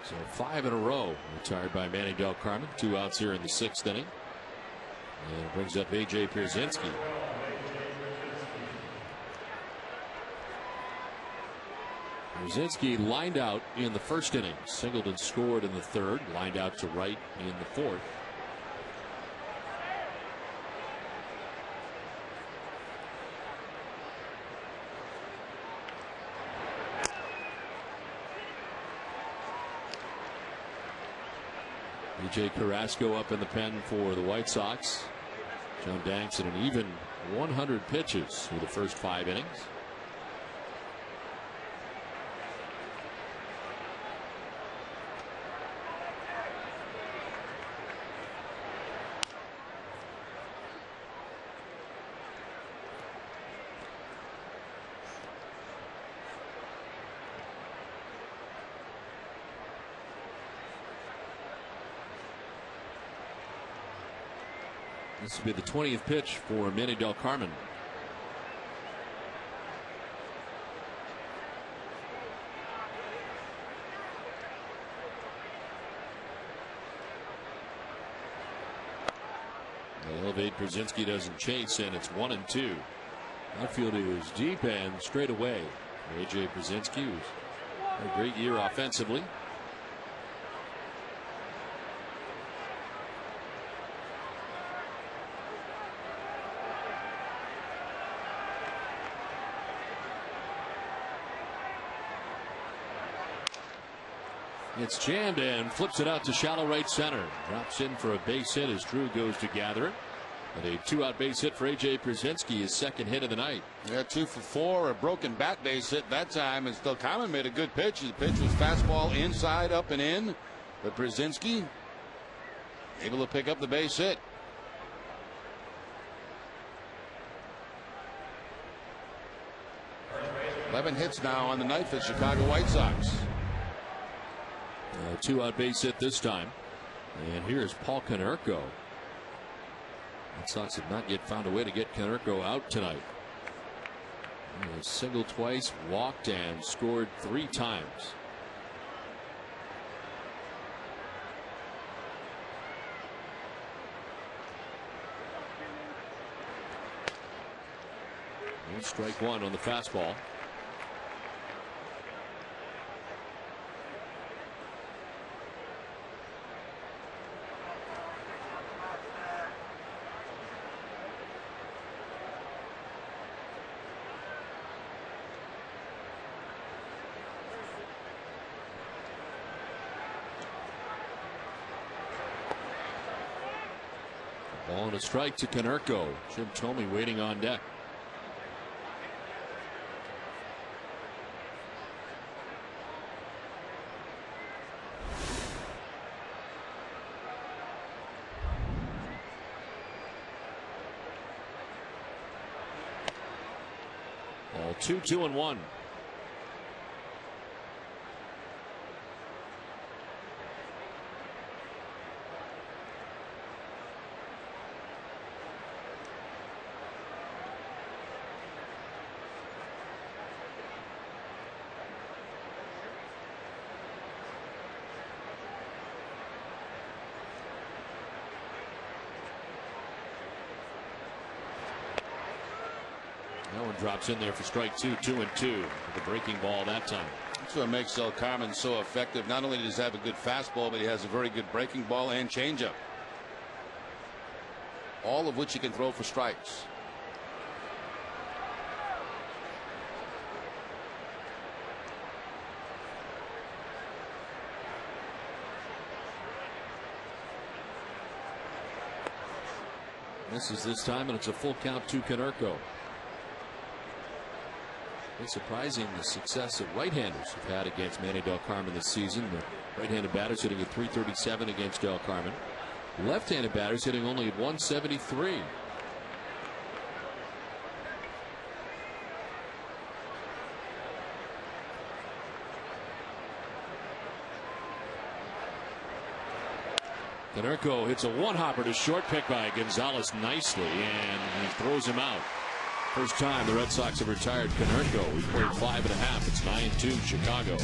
So 5 in a row retired by Manny Del Carmen. 2 outs here in the 6th inning. And it brings up A.J. Pierzynski. Pierzynski lined out in the 1st inning. Singled and scored in the 3rd. Lined out to right in the 4th. A.J. Carrasco up in the pen for the White Sox. John Danks in an even 100 pitches through the first 5 innings. This will be the 20th pitch for Manny Del Carmen. They elevate. Pierzynski doesn't chase, and it's 1-2. Outfield is deep and straight away. A.J. Pierzynski was had a great year offensively. It's jammed and flips it out to shallow right center. Drops in for a base hit as Drew goes to gather it. And a 2-out base hit for A.J. Pierzynski, his 2nd hit of the night. Yeah, 2 for 4, a broken bat base hit that time. And Del Carmen made a good pitch. The pitch was fastball inside, up and in. But Pierzynski able to pick up the base hit. Eleven hits now on the night for the Chicago White Sox. 2-out base hit this time. And here's Paul Konerko. White Sox have not yet found a way to get Konerko out tonight. He singled twice, walked, and scored 3 times. Strike one on the fastball. Ball and a strike to Konerko. Jim Thome waiting on deck. All 2-2-1. That one drops in there for strike two, 2-2 with the breaking ball that time. That's what makes Del Carmen so effective. Not only does he have a good fastball, but he has a very good breaking ball and changeup. All of which he can throw for strikes. Misses this time, and it's a full count to Konerko. It's surprising the success that right-handers have had against Manny Del Carmen this season. The right-handed batters hitting at .337 against Del Carmen. Left-handed batters hitting only at .173. Konerko hits a one-hopper to short, pick by Gonzalez nicely, and he throws him out. First time the Red Sox have retired Konerko. We played 5.5. It's 9-2 Chicago.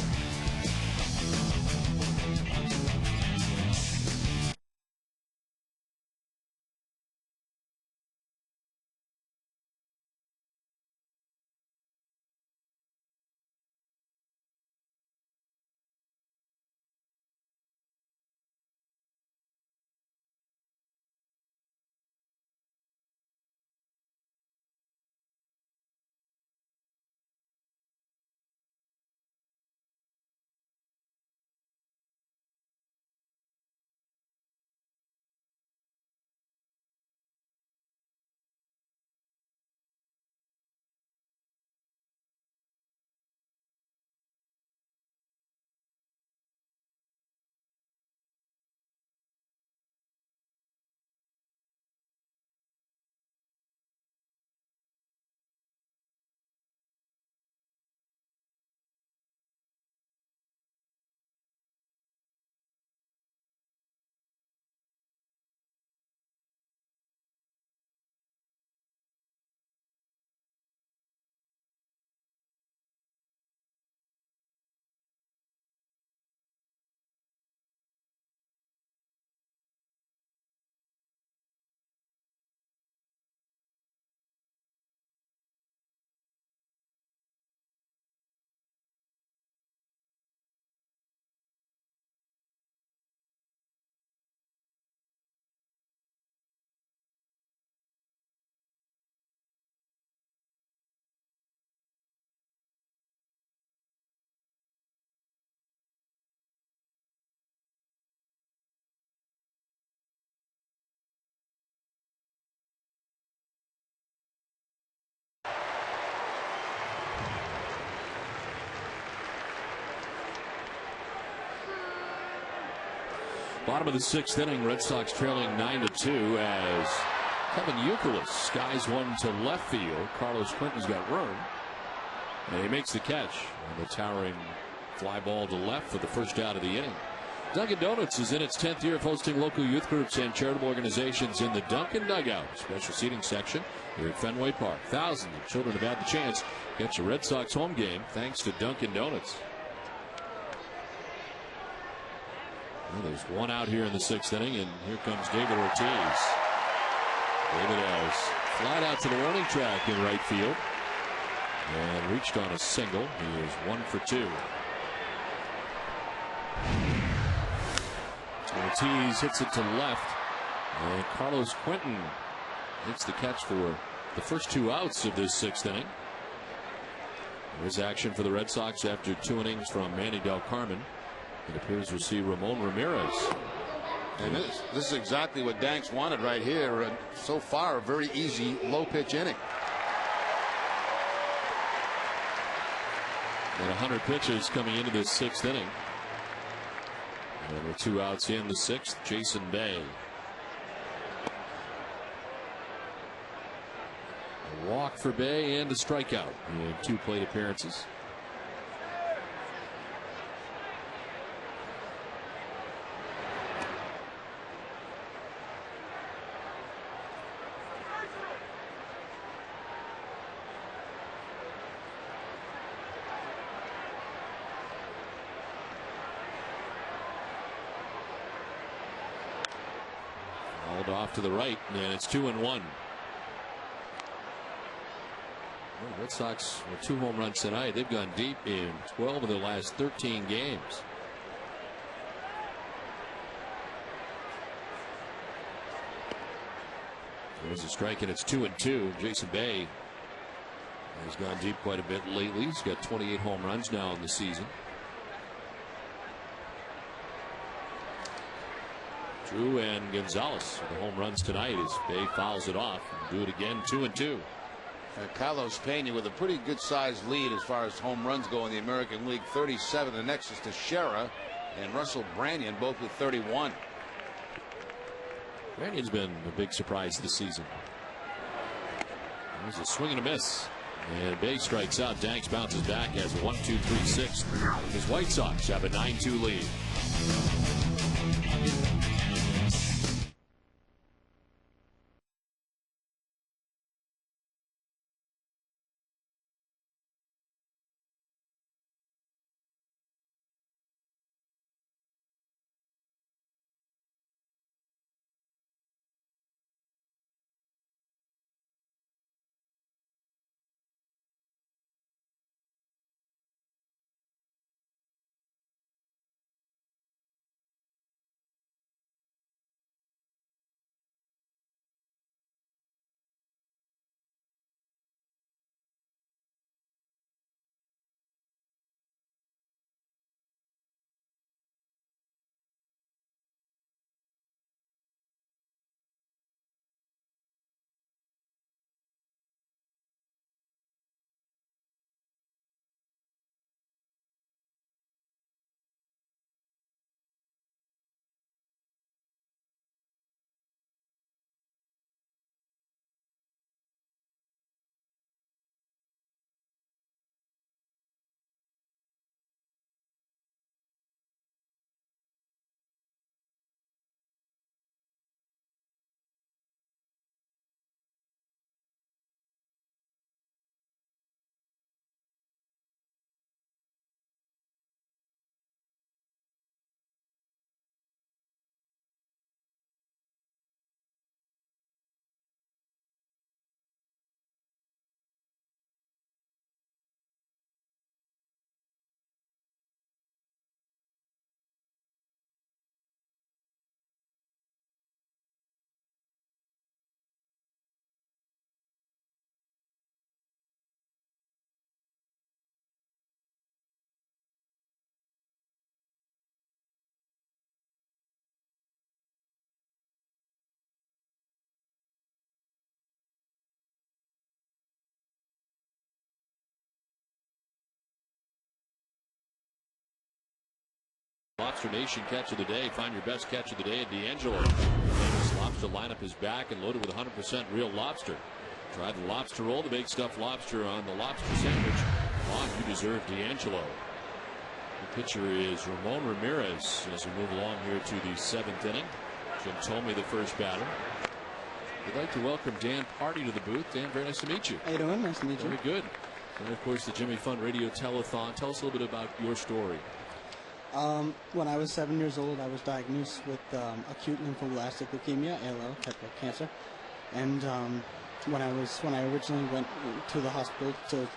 Bottom of the sixth inning, Red Sox trailing 9-2 as Kevin Youkilis skies one to left field. Carlos Quentin's got room, and he makes the catch on the towering fly ball to left for the first out of the inning. Dunkin' Donuts is in its 10th year of hosting local youth groups and charitable organizations in the Dunkin' Dugout special seating section here at Fenway Park. Thousands of children have had the chance to catch a Red Sox home game thanks to Dunkin' Donuts. Well, there's one out here in the sixth inning, and here comes David Ortiz. David has flied out to the warning track in right field. and reached on a single. He is 1 for 2. Ortiz hits it to left, and Carlos Quentin makes the catch for the first 2 outs of this 6th inning. There's action for the Red Sox after 2 innings from Manny Del Carmen. It appears we'll see Ramon Ramirez. And this is exactly what Danks wanted right here. And so far, a very easy low pitch inning. And 100 pitches coming into this 6th inning. And with 2 outs in the 6th, Jason Bay. A walk for Bay and a strikeout in 2 plate appearances. Off to the right, and it's 2-1. Well, Red Sox with 2 home runs tonight. They've gone deep in 12 of their last 13 games. There's a strike, and it's 2-2. Jason Bay has gone deep quite a bit lately. He's got 28 home runs now in the season. Drew and Gonzalez for the home runs tonight as Bay fouls it off. Do it again, 2-2. Carlos Pena with a pretty good sized lead as far as home runs go in the American League, 37. The next is Teixeira and Russell Branyan, both with 31. Branyan's been a big surprise this season. There's a swing and a miss. And Bay strikes out. Danks bounces back, has a 1-2-3-6. His White Sox have a 9-2 lead. Lobster Nation catch of the day. Find your best catch of the day at D'Angelo. Famous lobster lineup is back and loaded with 100% real lobster. Try the lobster roll, the baked stuffed lobster on the lobster sandwich. On, you deserve D'Angelo. The pitcher is Ramon Ramirez as we move along here to the 7th inning. Jim Thome, the first batter. We'd like to welcome Dan Party to the booth. Dan, very nice to meet you. How you doing? Nice to meet you. Very good. And of course, the Jimmy Fund Radio Telethon. Tell us a little bit about your story. When I was 7 years old, I was diagnosed with acute lymphoblastic leukemia, ALL, type of cancer. And when I originally went to the hospital to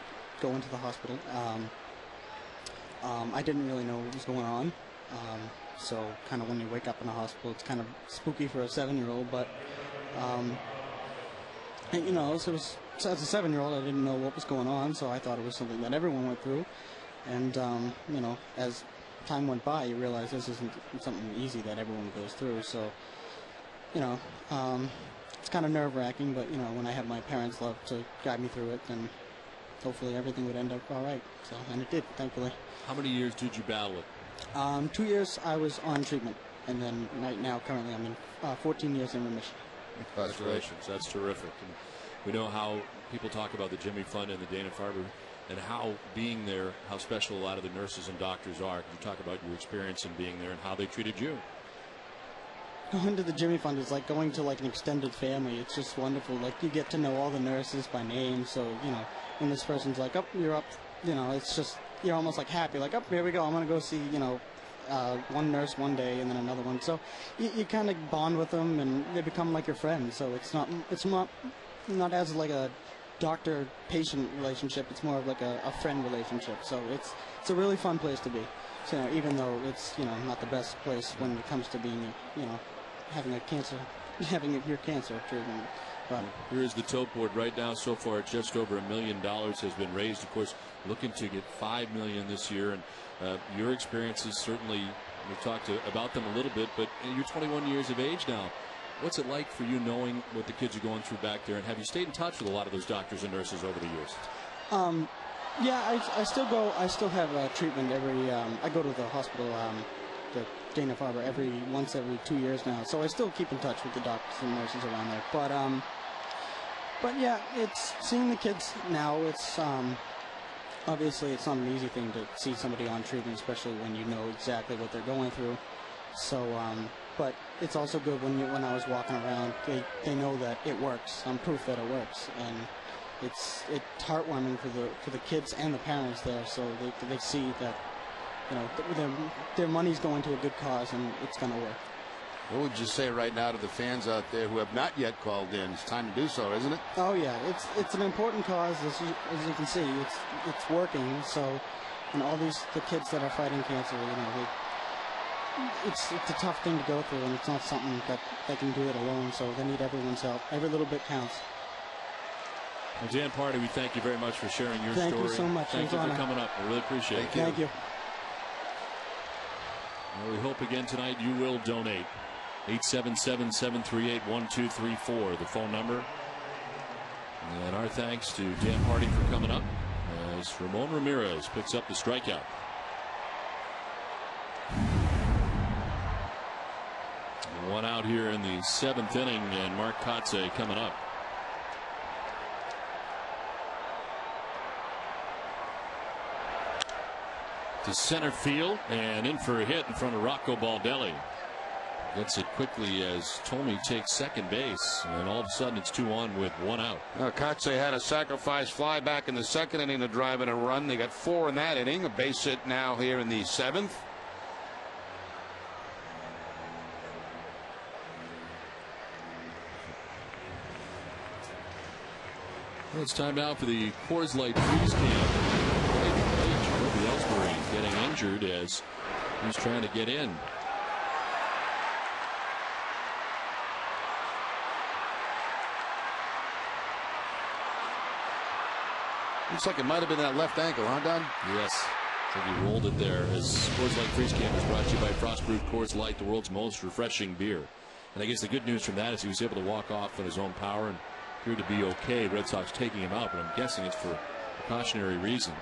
go into the hospital. I didn't really know what was going on. So kind of when you wake up in a hospital, it's kind of spooky for a 7-year-old. But and, you know, so as a 7-year-old, I didn't know what was going on, so I thought it was something that everyone went through. And you know, as time went by, you realize this isn't something easy that everyone goes through. So you know, it's kind of nerve-wracking, but you know, when I had my parents' love to guide me through it, then hopefully everything would end up all right. So, and it did, thankfully. How many years did you battle it? 2 years I was on treatment, and then right now, currently, I'm in 14 years in remission. Congratulations, that's terrific. And we know how people talk about the Jimmy Fund and the Dana-Farber, and how being there, how special a lot of the nurses and doctors are. Can you talk about your experience in being there and how they treated you? Going to the Jimmy Fund is like going to like an extended family. It's just wonderful. Like you get to know all the nurses by name. So you know, when this person's like, "Up, you're up," you know, it's just you're almost like happy. Like, "Up, here we go. I'm gonna go see one nurse one day and then another one." So you kind of bond with them and they become like your friends. So it's not as like a doctor-patient relationship. It's more of like a friend relationship. So it's a really fun place to be. So you know, even though it's not the best place when it comes to being having your cancer treatment. But here's the tote board right now. So far, just over $1 million has been raised. Of course, looking to get $5 million this year. And your experiences certainly, we've talked about them a little bit. But you're 21 years of age now. What's it like for you knowing what the kids are going through back there? And have you stayed in touch with a lot of those doctors and nurses over the years? Yeah, I still go. I still have treatment every. I go to the hospital, the Dana-Farber, once every 2 years now. So I still keep in touch with the doctors and nurses around there. But yeah, it's seeing the kids now. It's obviously it's not an easy thing to see somebody on treatment, especially when you know exactly what they're going through. So, but it's also good when I was walking around, they know that it works. I'm proof that it works, and it's heartwarming for the kids and the parents there. So they see that their money's going to a good cause and it's going to work. What would you say right now to the fans out there who have not yet called in? It's time to do so, isn't it? Oh yeah, it's an important cause, as you can see. It's working. So, and all the kids that are fighting cancer, it's a tough thing to go through, and it's not something that they can do it alone. So they need everyone's help. Every little bit counts. Well, Dan Party, we thank you very much for sharing your story. Thank you so much. Thank you for coming up. I really appreciate it. Thank you. Well, we hope again tonight you will donate. 877-738-1234, the phone number. And our thanks to Dan Party for coming up as Ramon Ramirez picks up the strikeout. One out here in the 7th inning, and Mark Kotze coming up. To center field and in for a hit in front of Rocco Baldelli. Gets it quickly as Tomey takes second base, and all of a sudden it's 2-on with 1 out. Kotze had a sacrifice fly back in the 2nd inning to drive in a run. They got 4 in that inning. A base hit now here in the 7th. Well, it's time now for the Coors Light Freeze Camp. Jacoby Ellsbury getting injured as he's trying to get in. Looks like it might have been that left ankle, huh, Don? Yes. I think he rolled it there. As Coors Light Freeze Camp is brought to you by Frost Brewed Coors Light, the world's most refreshing beer. And I guess the good news from that is he was able to walk off on his own power and appeared to be okay. Red Sox taking him out, but I'm guessing it's for precautionary reasons.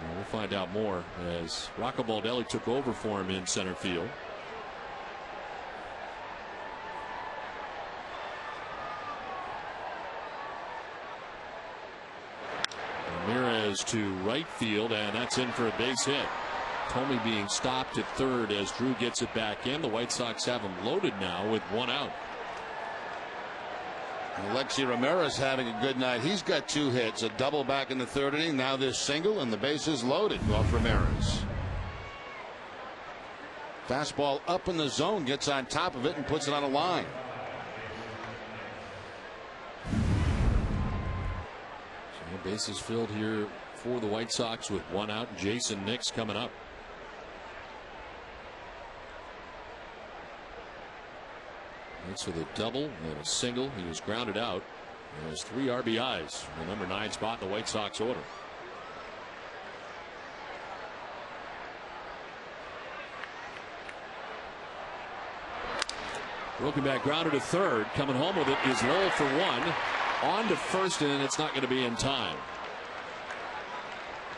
And we'll find out more as Rocco Baldelli took over for him in center field. Ramirez to right field, and that's in for a base hit. Tomey being stopped at third as Drew gets it back in. The White Sox have him loaded now with 1 out. Alexi Ramirez having a good night. He's got 2 hits, a double back in the 3rd inning. Now this single, and the base is loaded off Ramirez. Fastball up in the zone, gets on top of it and puts it on a line. Bases filled here for the White Sox with one out. Jason Nix coming up. That's with a double and a single. He was grounded out. There's 3 RBIs. The number 9 spot in the White Sox order. Broken back grounder to third. Coming home with it is Lowell for 1. On to first, and it's not going to be in time.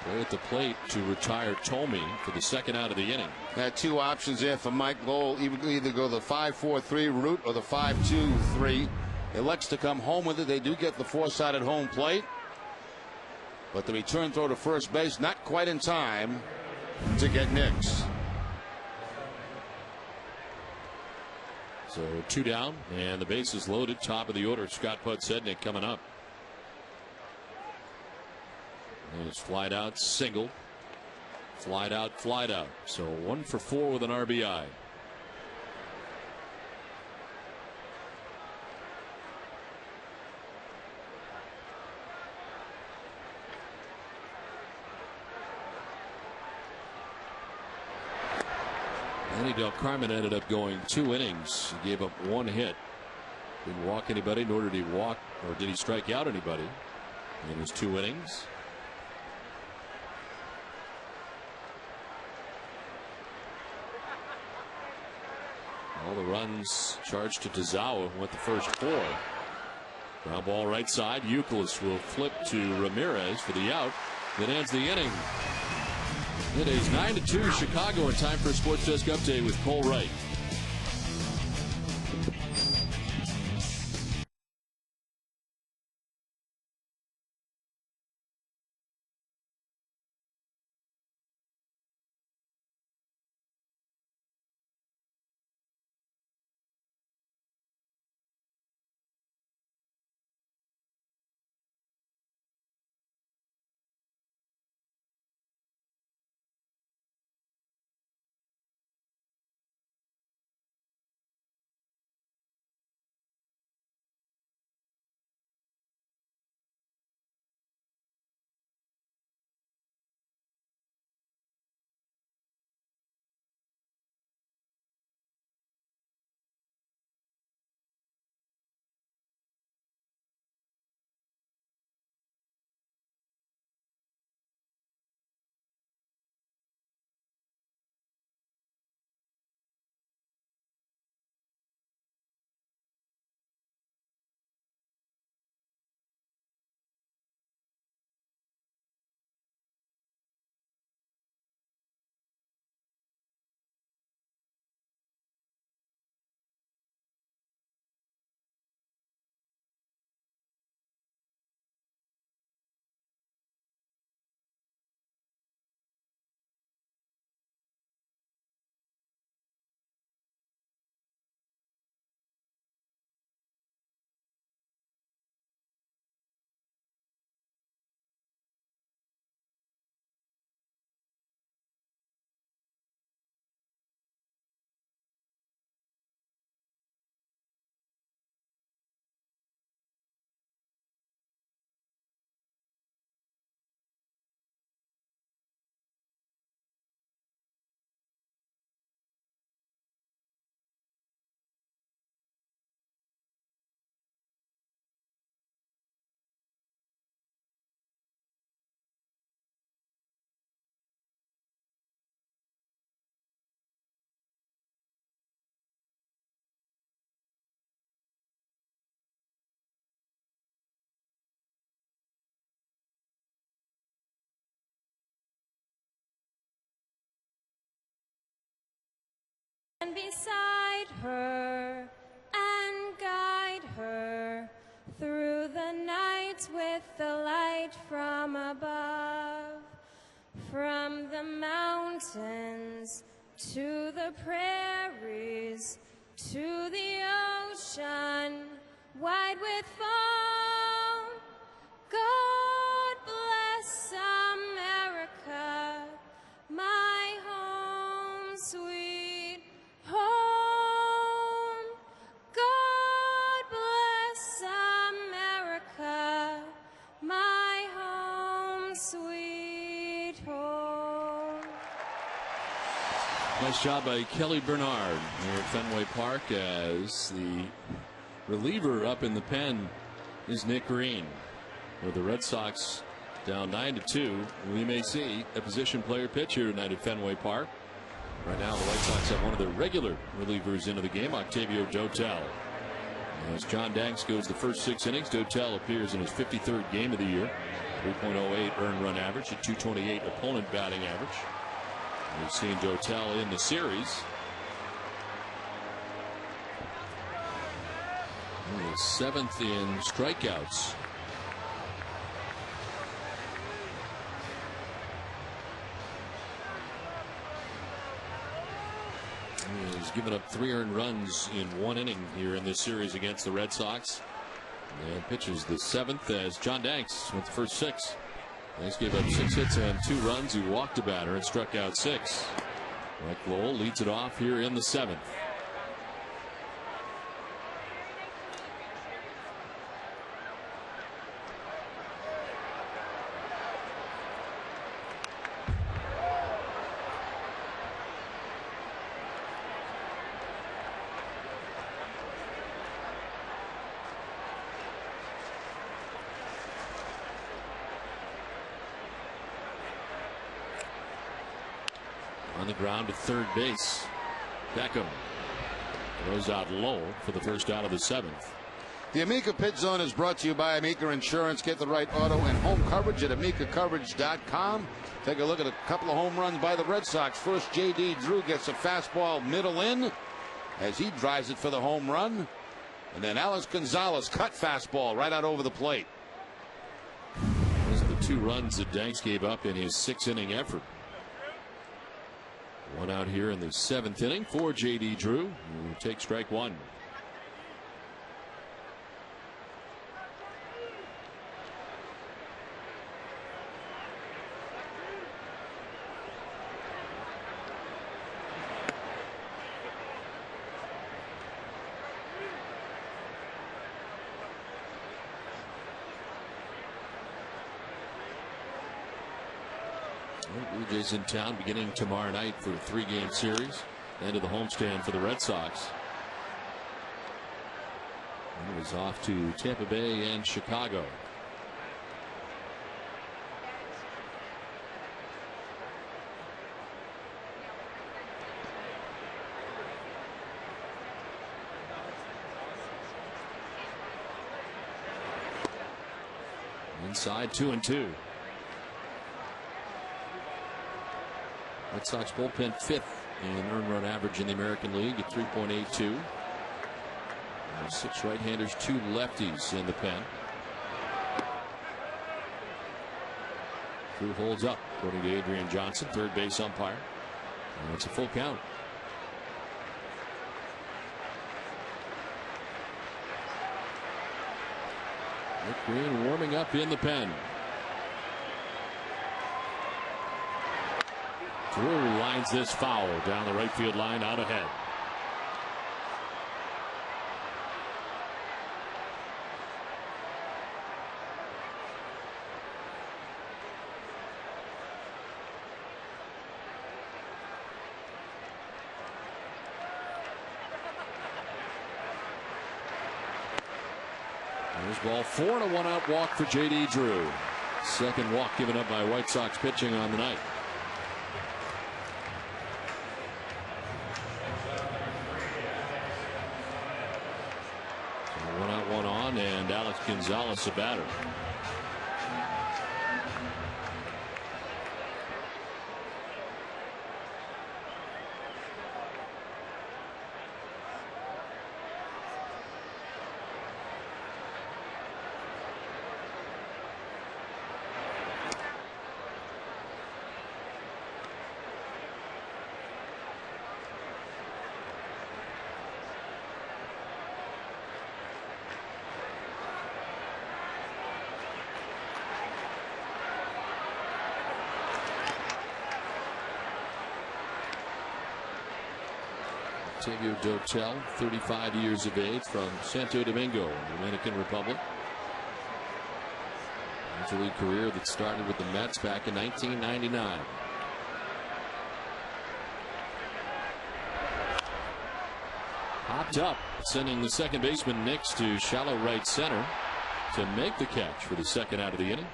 Play at the plate to retire Tomey for the second out of the inning. Had 2 options there for Mike Lowell. Either go the 5-4-3 route or the 5-2-3. Elects to come home with it. They do get the 4-sided home plate. But the return throw to first base, not quite in time to get Nix. So 2 down, and the base is loaded. Top of the order, Scott Podsednik coming up. There's flied out, single. Flied out, flied out. So 1 for 4 with an RBI. Danny Del Carmen ended up going 2 innings. He gave up 1 hit. Didn't walk anybody, nor did he walk, or did he strike out anybody in his 2 innings. All the runs charged to Tazawa went the first 4. Ground ball right side. Youkilis will flip to Ramirez for the out. That ends the inning. It is 9-2 Chicago, in time for a Sports Desk update with Cole Wright. And beside her and guide her through the night with the light from above, from the mountains to the prairies to the ocean wide with foam. God bless America, my home sweet home. God bless America, my home. Nice job by Kelly Bernard here at Fenway Park as the reliever up in the pen is Nick Green. With the Red Sox down 9-2, we may see a position player pitch here tonight at Fenway Park. Right now, the White Sox have one of their regular relievers into the game, Octavio Dotel. As John Danks goes the first 6 innings, Dotel appears in his 53rd game of the year. 3.08 earned run average, a 228 opponent batting average. We've seen Dotel in the series. He is 7th in strikeouts. He's given up 3 earned runs in 1 inning here in this series against the Red Sox. And pitches the 7th as John Danks with the first 6. Danks gave up 6 hits and 2 runs. He walked a batter and struck out 6. Mike Lowell leads it off here in the 7th. On the ground to third base. Beckham throws out low for the first out of the 7th. The Amica Pit Zone is brought to you by Amica Insurance. Get the right auto and home coverage at amicacoverage.com. Take a look at a couple of home runs by the Red Sox. First, J.D. Drew gets a fastball middle in as he drives it for the home run. And then Alex Gonzalez cut fastball right out over the plate. Those are the 2 runs that Danks gave up in his 6-inning effort. 1 out here in the 7th inning for J.D. Drew, who takes strike 1. Blue Jays in town beginning tomorrow night for a 3-game series. End of the homestand for the Red Sox. And it was off to Tampa Bay and Chicago. Inside 2-2. Red Sox bullpen 5th in earned run average in the American League at 3.82. 6 right-handers, 2 lefties in the pen. Drew holds up according to Adrian Johnson, third base umpire. And it's a full count. Nick Green warming up in the pen. Drew lines this foul down the right field line out ahead. There's ball 4 and a 1-out walk for J.D. Drew. Second walk given up by White Sox pitching on the night. And Alex Gonzalez a batter. Octavio Dotel, 35 years of age, from Santo Domingo, Dominican Republic. Major league career that started with the Mets back in 1999. Popped up, sending the second baseman Nix to shallow right center to make the catch for the second out of the inning.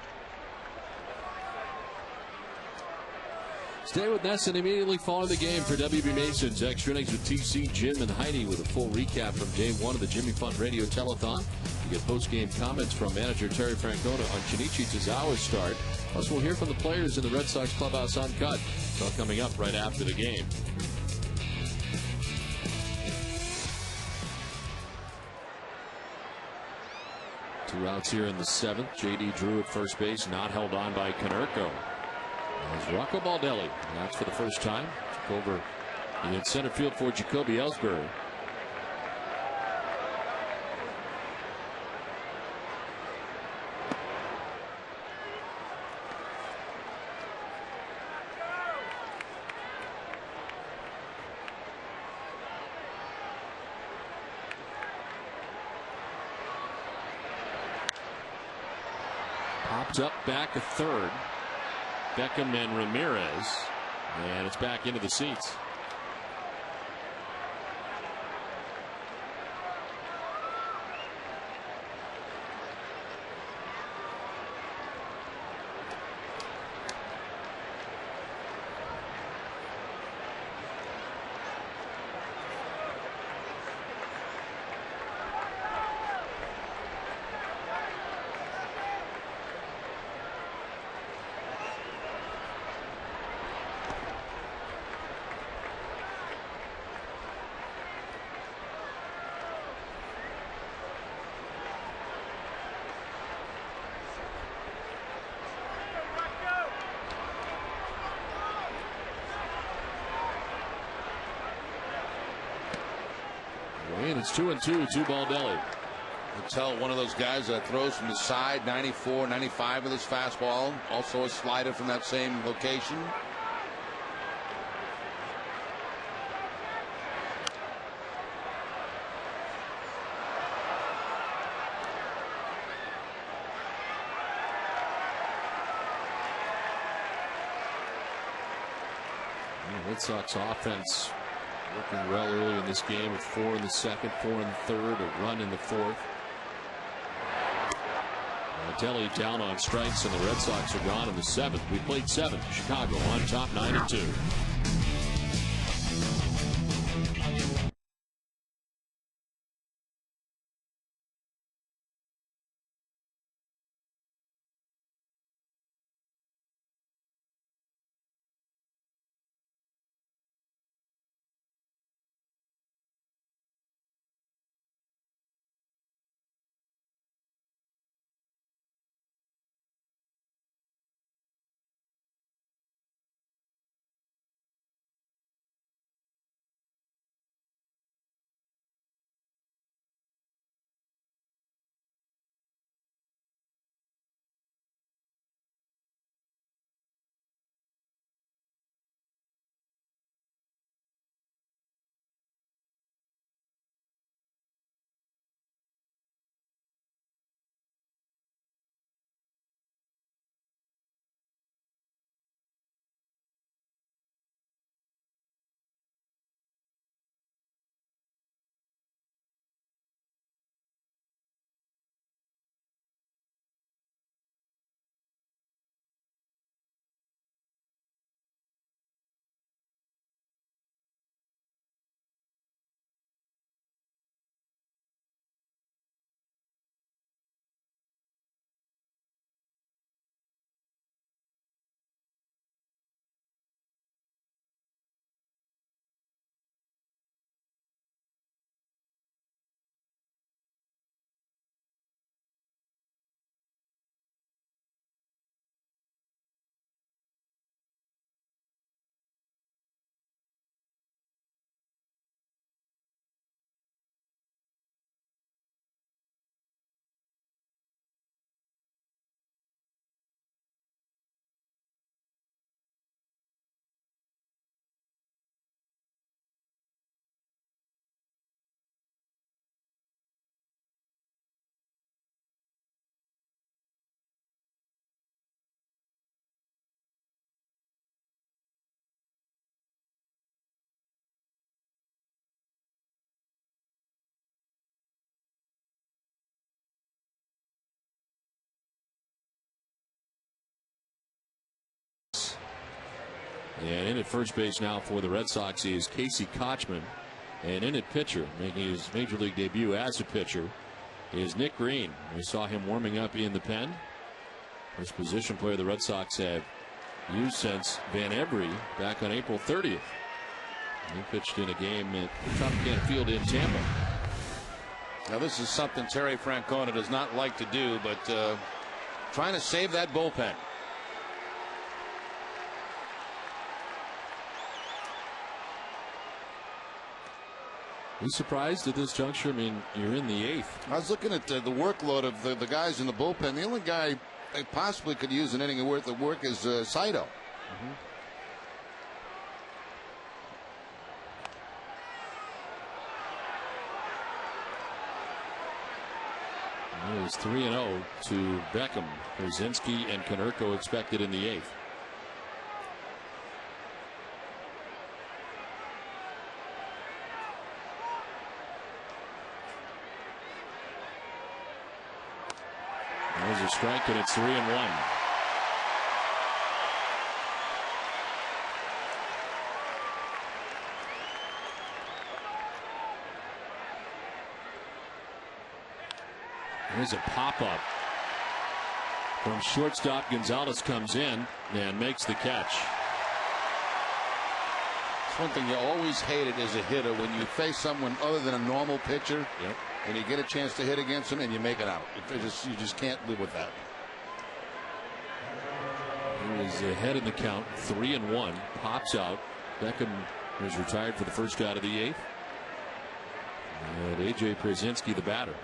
Stay with Nesson immediately following the game for WB Mason's Extra Innings with TC, Jim, and Heidi with a full recap from Game 1 of the Jimmy Fund Radio Telethon. You get post-game comments from manager Terry Francona on Shinichi Tozawa's start. Plus, we'll hear from the players in the Red Sox clubhouse uncut. It's all coming up right after the game. Two outs here in the seventh. J.D. Drew at first base, not held on by Konerko. As Rocco Baldelli, that's for the first time, took over in center field for Jacoby Ellsbury. Popped up back a third. Beckham and Ramirez, and it's back into the seats. And it's 2-2 to Baldelli. You tell one of those guys that throws from the side, 94, 95 with his fastball. Also a slider from that same location. The Red Sox offense working well early in this game with 4 in the second, 4 in the third, a run in the fourth. Baldelli down on strikes, and the Red Sox are gone in the seventh. We played 7. Chicago on top 9-2. And at first base now for the Red Sox is Casey Kochman. And in at pitcher, making his major league debut as a pitcher, is Nick Green. We saw him warming up in the pen. First position player the Red Sox have used since Van Every back on April 30th. He pitched in a game at Tropicana Field in Tampa. Now this is something Terry Francona does not like to do, but trying to save that bullpen. Are you surprised at this juncture? I mean, you're in the 8th. I was looking at the workload of the guys in the bullpen. The only guy they possibly could use an inning worth of work is Saito. It was 3-0 to Beckham. Brzezinski and Konerko expected in the 8th. There's a strike, and it's 3-1. There's a pop-up from shortstop. Gonzalez comes in and makes the catch. It's one thing you always hated as a hitter when you face someone other than a normal pitcher. Yep. And you get a chance to hit against them and you make it out. You just can't live with that. He was ahead in the count, 3-1. Pops out. Beckham is retired for the first out of the 8th. And A.J. Brzezinski, the batter.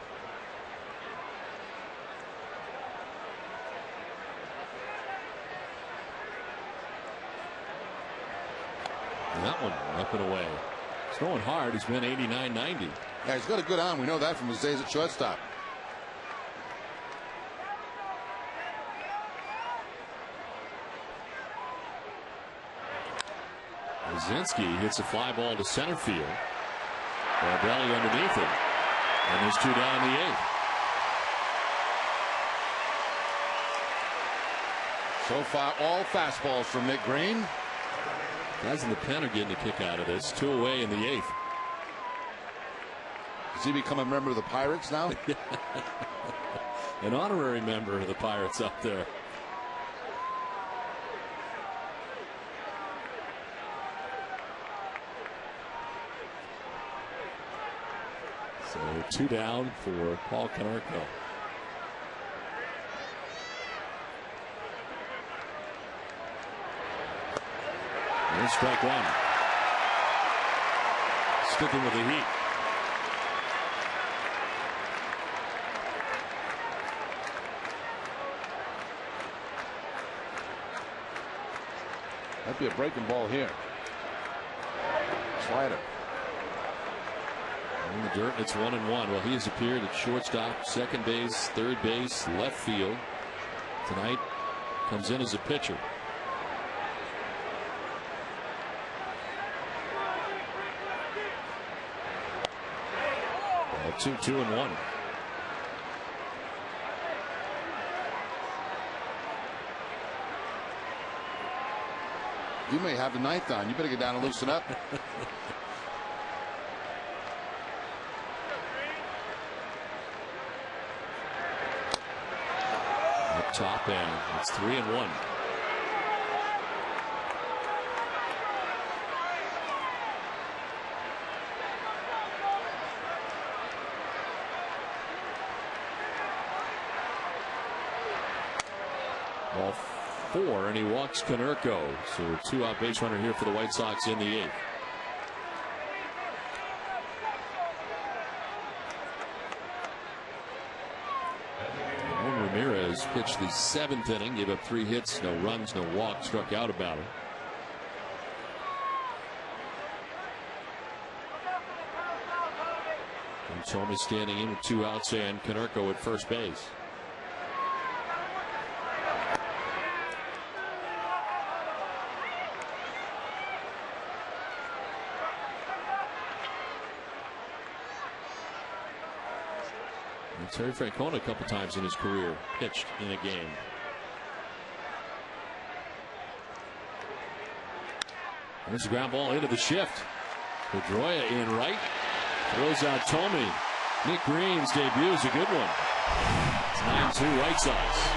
And that one up and away. He's throwing hard. He's been 89-90. Yeah, he's got a good arm. We know that from his days at shortstop. Brzezinski hits a fly ball to center field. Belly underneath it. And there's 2 down in the 8th. So far, all fastballs from Nick Green. Guys in the pen are getting a kick out of this. 2 away in the 8th. Does he become a member of the Pirates now? An honorary member of the Pirates up there. So 2 down for Paul Konerko. And strike 1. Sticking with the heat. Might be a breaking ball here. Slider. In the dirt, it's 1-1. Well, he has appeared at shortstop, second base, third base, left field. Tonight comes in as a pitcher. Ball 2-1. You may have the 9th on. You better get down and loosen up. Up top end. It's 3-1. Ball 4, and he walks Konerko. So a 2-out base runner here for the White Sox in the 8th. Ramirez pitched the 7th inning, gave up 3 hits, no runs, no walks, struck out about it. And Tommy standing in with 2 outs and Konerko at first base. Terry Francona a couple times in his career pitched in a game. There's the ground ball into the shift. Pedroia in right. Throws out Tomey. Nick Green's debut is a good one. It's 9-2 White Sox.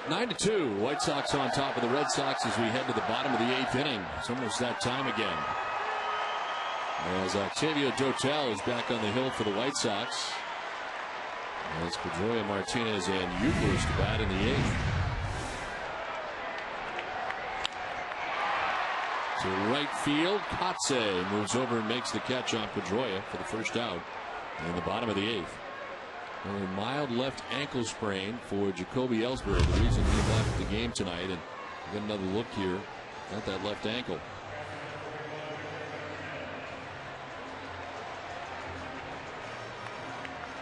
Nine to 2, White Sox on top of the Red Sox as we head to the bottom of the 8th inning. It's almost that time again. As Octavio Dotel is back on the hill for the White Sox. As Pedroia, Martinez, and Euclid to bat in the 8th. To right field, Kotze moves over and makes the catch on Pedroia for the first out in the bottom of the 8th. A mild left ankle sprain for Jacoby Ellsbury, the reason he left the game tonight. And get another look here at that left ankle.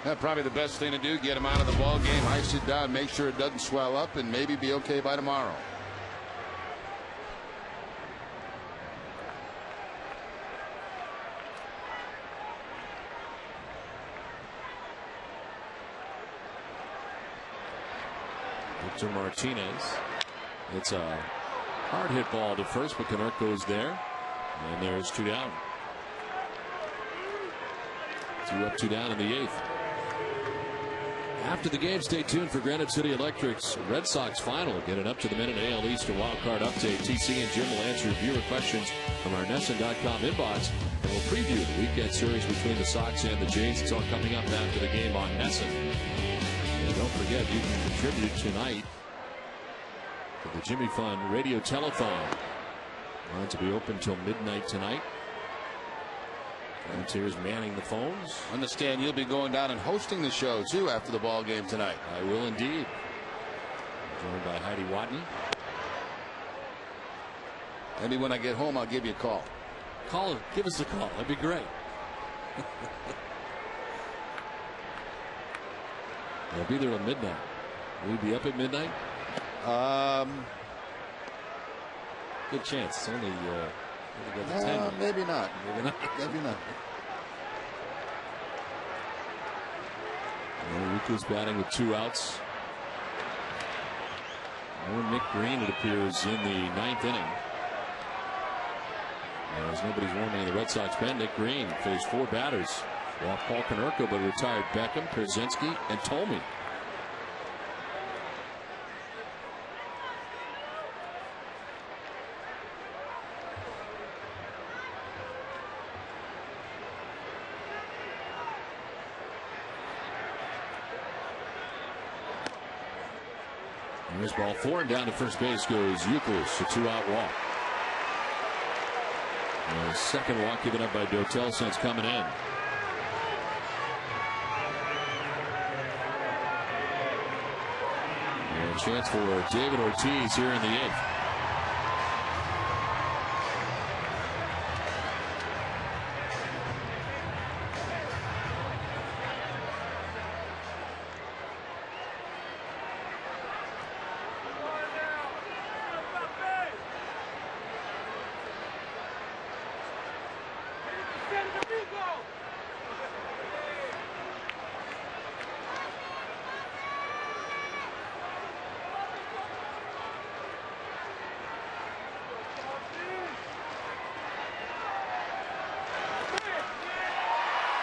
That's probably the best thing to do. Get him out of the ball game, ice it down, make sure it doesn't swell up, and maybe be okay by tomorrow. To Martinez. It's a hard hit ball to first, but Canuck goes there. And there's 2 down. 2 up, 2 down in the 8th. After the game, stay tuned for Granite City Electric's Red Sox final. Get an up-to-the-minute AL East and wildcard update. TC and Jim will answer viewer questions from our NESN.com inbox. And we'll preview the weekend series between the Sox and the Jays. It's all coming up after the game on NESN. And don't forget, you can contribute tonight to the Jimmy Fund Radio Telethon. Lines will be open till midnight tonight. Volunteers manning the phones. Understand you'll be going down and hosting the show too after the ball game tonight. I will indeed. Joined by Heidi Watney. Maybe when I get home I'll give you a call. Give us a call. That'd be great. I'll be there at midnight. Will you be up at midnight? Good chance. It's only goes to 10. Maybe not. Maybe not. Maybe not. Rico's batting with 2 outs. No Nick Green, it appears, in the 9th inning. As nobody's warming in the Red Sox pen, Nick Green faced 4 batters. Walked Paul Konerko, but retired Beckham, Pierzynski, and Tomey. There's ball 4, and down to first base goes Youkilis, a 2-out walk. The second walk given up by Dotel since coming in. And a chance for David Ortiz here in the 8th.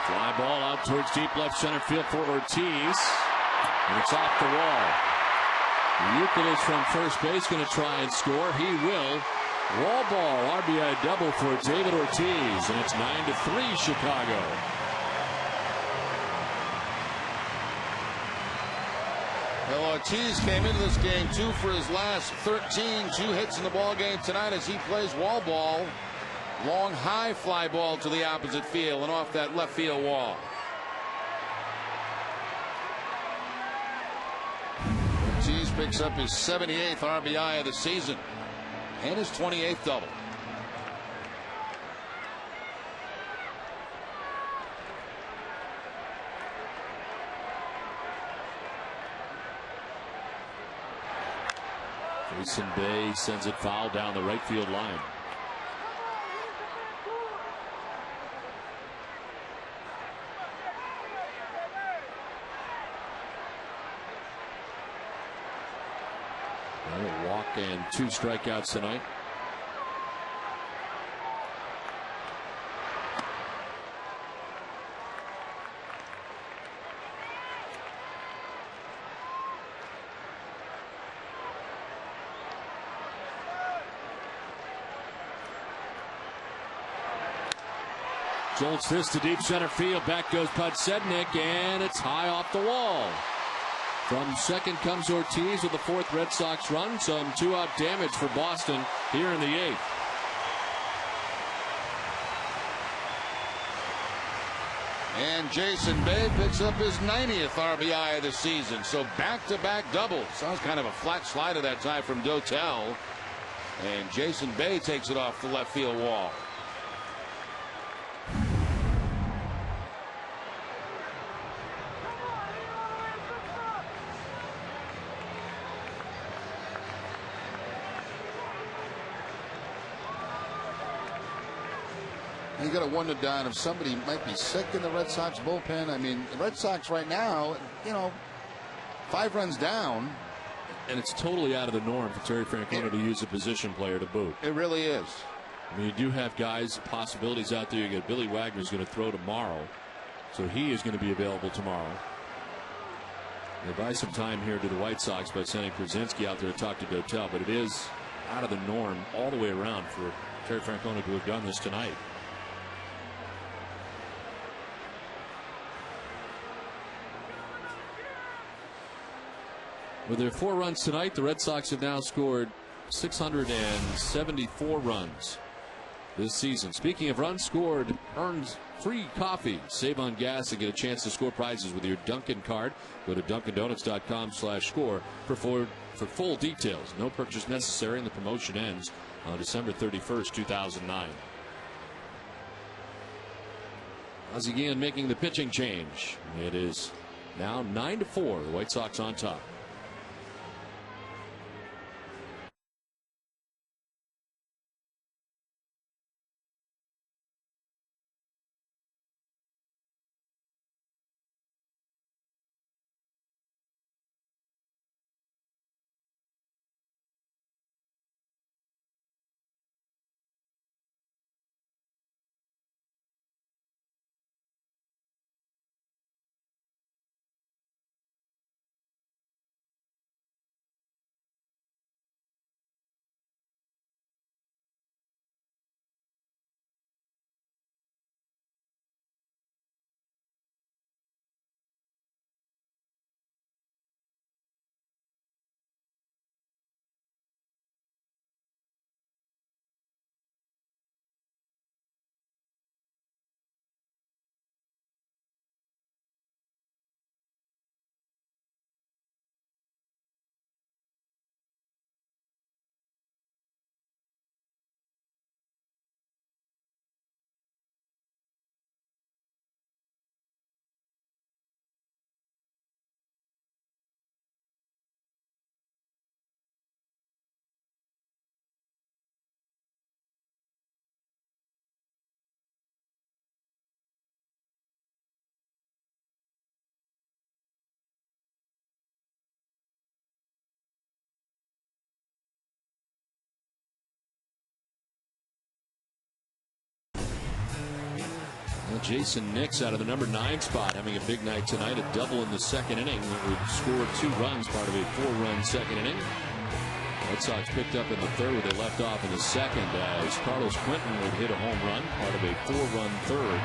Fly ball out towards deep left center field for Ortiz. And it's off the wall. Youkilis from first base going to try and score. He will. Wall ball, RBI double for David Ortiz. And it's 9-3 Chicago. Well, Ortiz came into this game 2 for his last 13. 2 hits in the ball game tonight as he plays wall ball. Long high fly ball to the opposite field and off that left field wall. Ortiz picks up his 78th RBI of the season and his 28th double. Jason Bay sends it foul down the right field line. A walk and 2 strikeouts tonight. Jolts this to deep center field. Back goes Podsednik, and it's high off the wall. From second comes Ortiz with the 4th Red Sox run. Some 2-out damage for Boston here in the 8th. And Jason Bay picks up his 90th RBI of the season. So back-to-back doubles. Sounds kind of a flat slide of that time from Dotel. And Jason Bay takes it off the left field wall. You got to wonder, Don, if somebody might be sick in the Red Sox bullpen. I mean, the Red Sox right now, 5 runs down. And it's totally out of the norm for Terry Francona to use a position player to boot. It really is. I mean, you do have guys, possibilities out there. You get Billy Wagner's going to throw tomorrow, so he is going to be available tomorrow. They buy some time here to the White Sox by sending Krasinski out there to talk to Dotel, but it is out of the norm all the way around for Terry Francona to have done this tonight. With their 4 runs tonight, the Red Sox have now scored 674 runs this season. Speaking of runs scored, earn free coffee, save on gas, and get a chance to score prizes with your Dunkin' card. Go to DunkinDonuts.com/score for full details. No purchase necessary, and the promotion ends on December 31st, 2009. Ozzie Guillen making the pitching change. It is now 9-4. The White Sox on top. Jason Nix out of the number 9 spot, having a big night tonight. A double in the second inning. We scored 2 runs, part of a 4-run second inning. Red Sox picked up in the third where they left off in the second as Carlos Quentin would hit a home run, part of a 4-run third.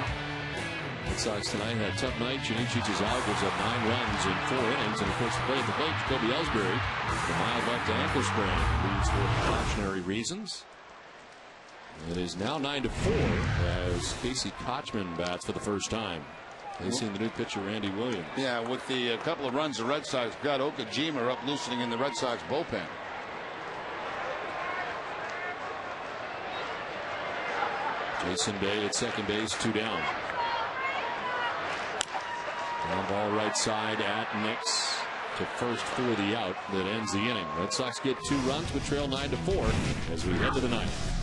Red Sox tonight had a tough night. Junichic's out, gives up 9 runs in 4 innings. And of course, the play at the plate, Jacoby Ellsbury, the mild left ankle sprain, leaves for precautionary reasons. It is now 9-4 as Casey Kochman bats for the first time. Facing the new pitcher, Randy Williams. Yeah, with the couple of runs the Red Sox got, Okajima up loosening in the Red Sox bullpen. Jason Bay at second base, 2 down. Ground ball right side at Nix to first for the out that ends the inning. Red Sox get 2 runs but trail 9-4 as we head to the ninth.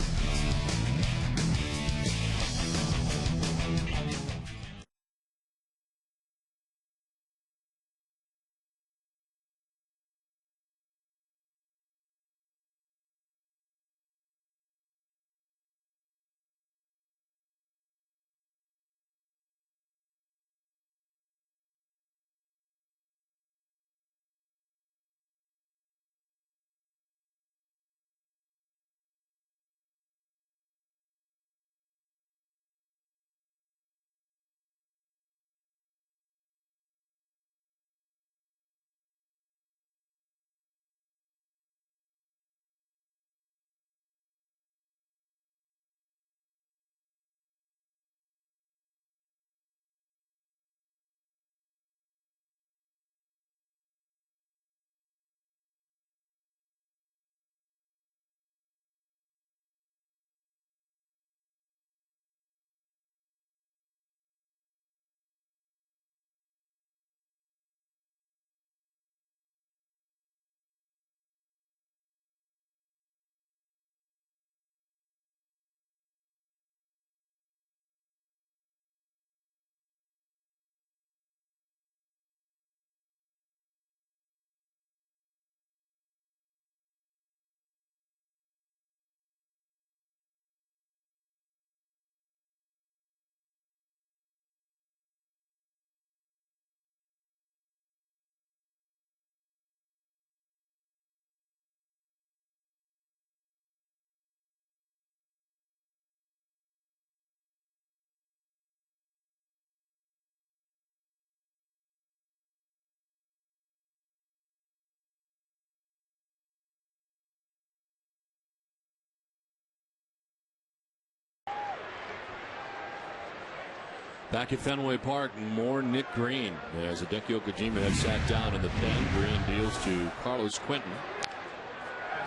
Back at Fenway Park, more Nick Green as Hideki Okajima has sat down in the pen. Green deals to Carlos Quentin,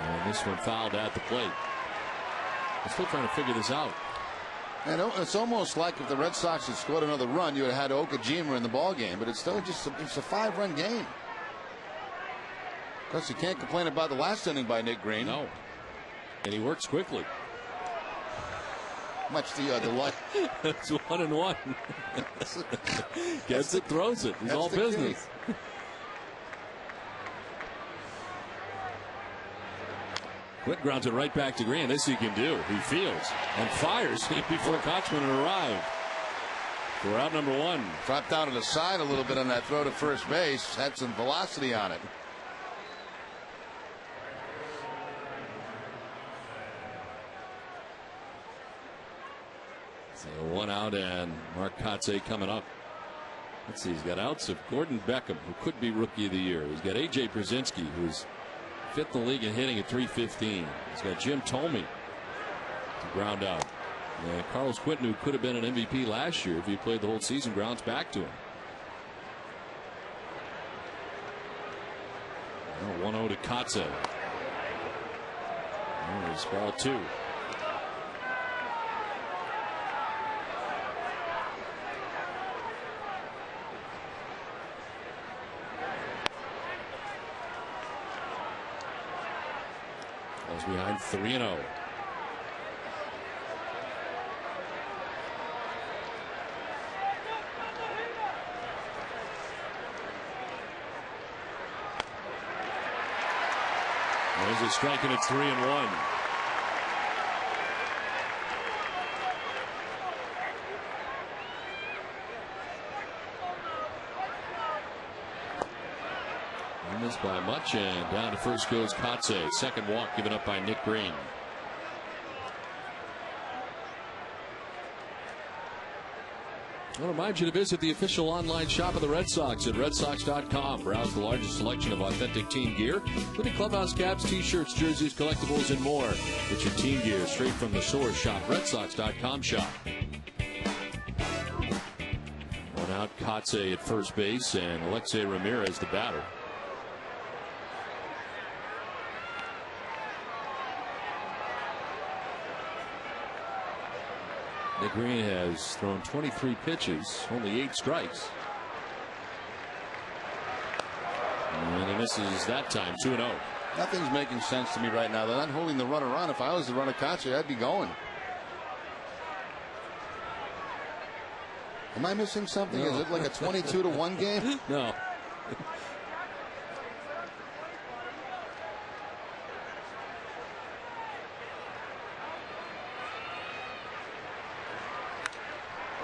and this one fouled at the plate. I'm still trying to figure this out. And it's almost like if the Red Sox had scored another run, you would have had Okajima in the ball game. But it's still just it's a 5-run game. Of course, you can't complain about the last inning by Nick Green. No, and he works quickly. Much the delight. It's 1-1. Gets it, throws it. He's all business. Quick grounds it right back to Green. This he can do. He fields and fires before Kochman arrived. For out number 1. Dropped down to the side a little bit on that throw to first base. Had some velocity on it. So 1 out and Mark Kotze coming up. Let's see, he's got outs of Gordon Beckham, who could be Rookie of the Year. He's got AJ Brzezinski, who's 5th in the league in hitting at .315. He's got Jim Thome to ground out. And Carlos Quentin, who could have been an MVP last year if he played the whole season, grounds back to him. 1-0 to Kotze. There's ball 2. Behind 3-0. There's a strike and it's 3-1. Missed by much, and down to first goes Kotze. Second walk given up by Nick Green. I'll remind you to visit the official online shop of the Red Sox at redsox.com. Browse the largest selection of authentic team gear, including clubhouse caps, t-shirts, jerseys, collectibles, and more. Get your team gear straight from the source. Shop redsox.com shop. One out, Kotze at first base, and Alexei Ramirez the batter. Nick Green has thrown 23 pitches, only 8 strikes. And he misses that time, 2-0. Nothing's making sense to me right now. They're not holding the runner on. If I was the runner catcher, I'd be going. Am I missing something? No. Is it like a 22-1 game? No.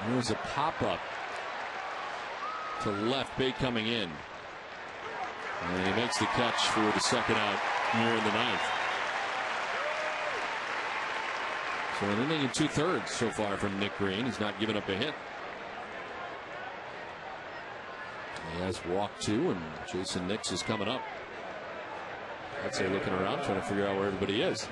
There's a pop-up to left, Bay coming in. And he makes the catch for the second out here in the ninth. So an inning and 2/3 so far from Nick Green. He's not given up a hit. He has walked 2, and Jason Nix is coming up. I'd say looking around, trying to figure out where everybody is.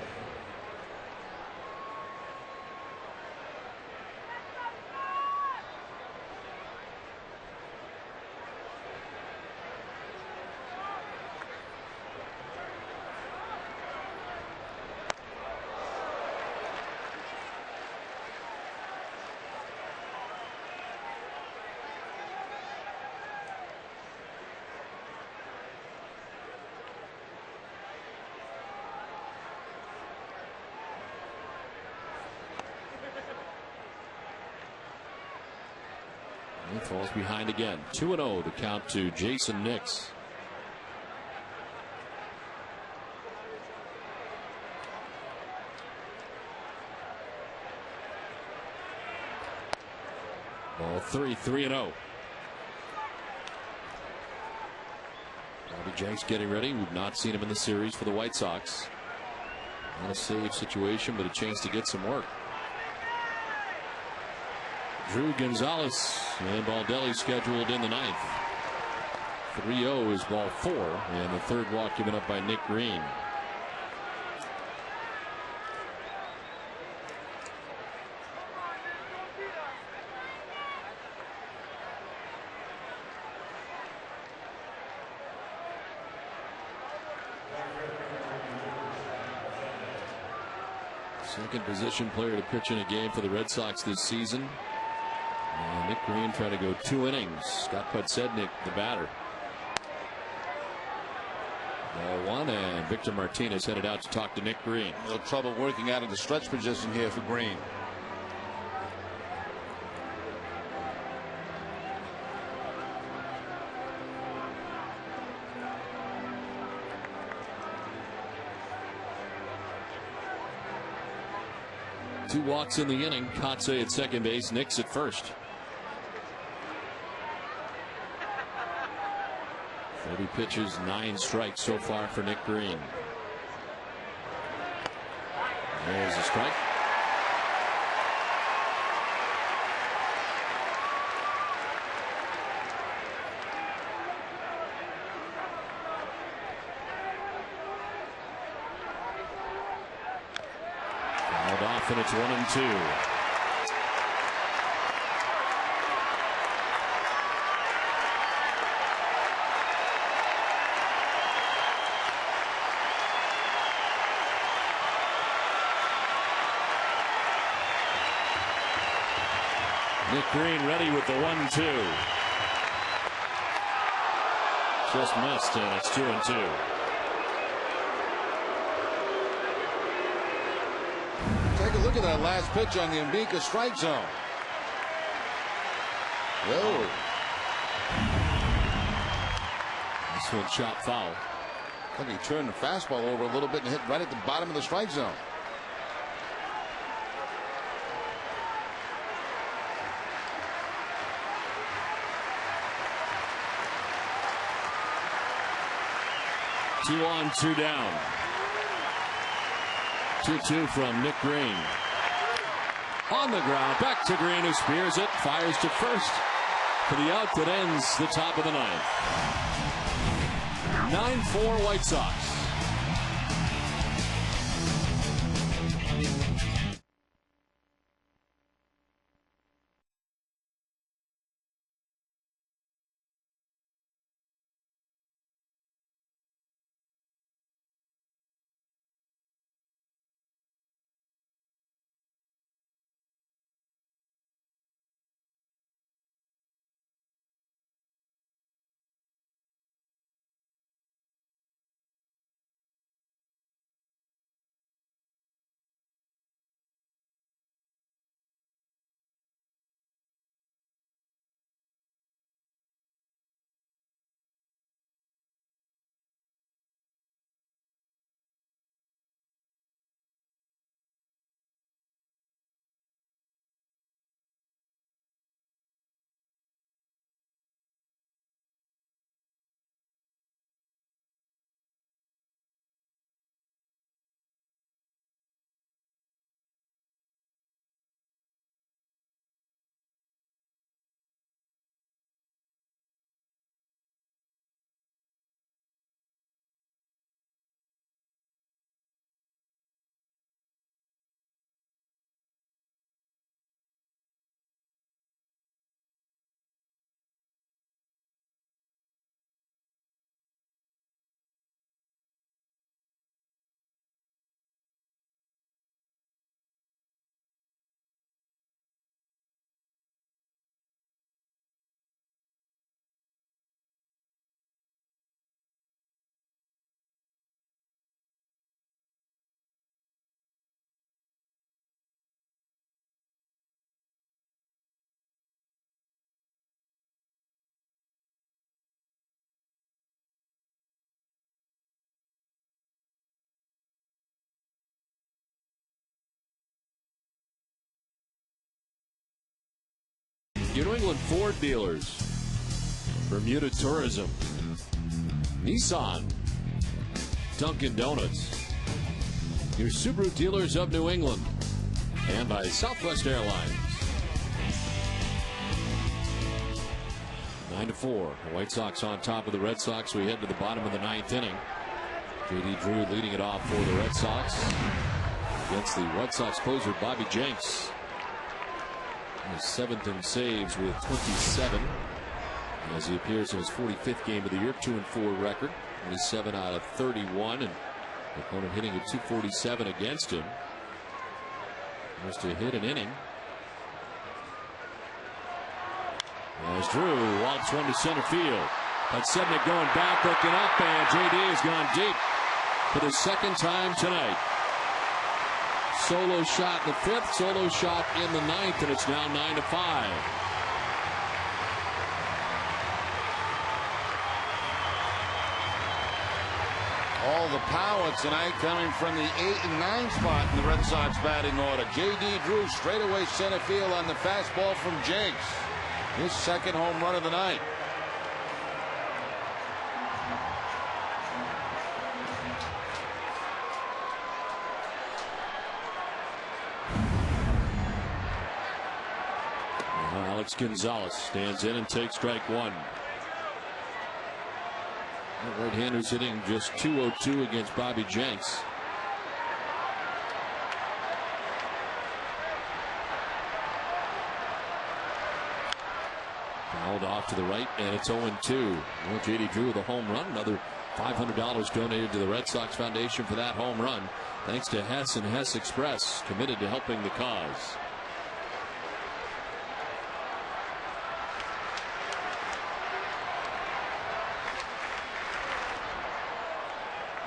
He falls behind again. 2-0 the count to Jason Nix. Ball 3-0. Bobby Jenks getting ready. We've not seen him in the series for the White Sox. Not a save situation, but a chance to get some work. Drew Gonzalez and Baldelli scheduled in the ninth. 3-0 is ball 4, and the third walk given up by Nick Green. Second position player to pitch in a game for the Red Sox this season. And Nick Green trying to go 2 innings. Scott Podsednik, the batter. Ball 1, and Victor Martinez headed out to talk to Nick Green. A little trouble working out of the stretch position here for Green. Two walks in the inning. Kotze at second base, Nix at first. 30 pitches, 9 strikes so far for Nick Green. There's a strike. Fouled off, and it's 1-2. Nick Green ready with the 1-2. Just missed, and it's 2-2. Take a look at that last pitch on the Mbika strike zone. Whoa. This one shot foul. I think he turned the fastball over a little bit and hit right at the bottom of the strike zone. 2 on, 2 down. 2-2 from Nick Green. On the ground, back to Green, who spears it, fires to first for the out that ends the top of the ninth. 9-4 White Sox. Your New England Ford dealers, Bermuda Tourism, Nissan, Dunkin' Donuts, your Subaru dealers of New England, and by Southwest Airlines. 9-4. The White Sox on top of the Red Sox. We head to the bottom of the ninth inning. J.D. Drew leading it off for the Red Sox against the White Sox closer Bobby Jenks. He's 7th in saves with 27 as he appears in his 45th game of the year. 2-4 record, 27 out of 31, and the opponent hitting at .247 against him. Just to hit an inning. As Drew walks one to center field. Sednick going back, looking up, and J.D. has gone deep for the second time tonight. Solo shot in the 5th, solo shot in the 9th, and it's now 9-5. All the power tonight coming from the 8 and 9 spot in the Red Sox batting order. J.D. Drew straightaway center field on the fastball from Jenks. His second home run of the night. Alex Gonzalez stands in and takes strike one. The right-hander's hitting just .202 against Bobby Jenks. Fouled off to the right, and it's 0-2. Well, J.D. Drew with a home run. Another $500 donated to the Red Sox Foundation for that home run. Thanks to Hess and Hess Express, committed to helping the cause.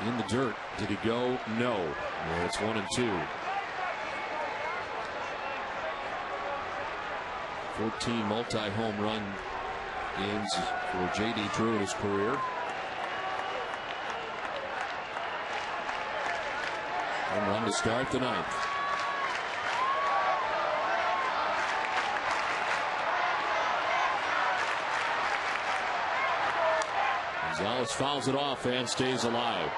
In the dirt. Did he go? No. Well, it's 1-2. 14 multi-home run games for J.D. Drew in his career. Home run to start the ninth. Gonzalez fouls it off and stays alive.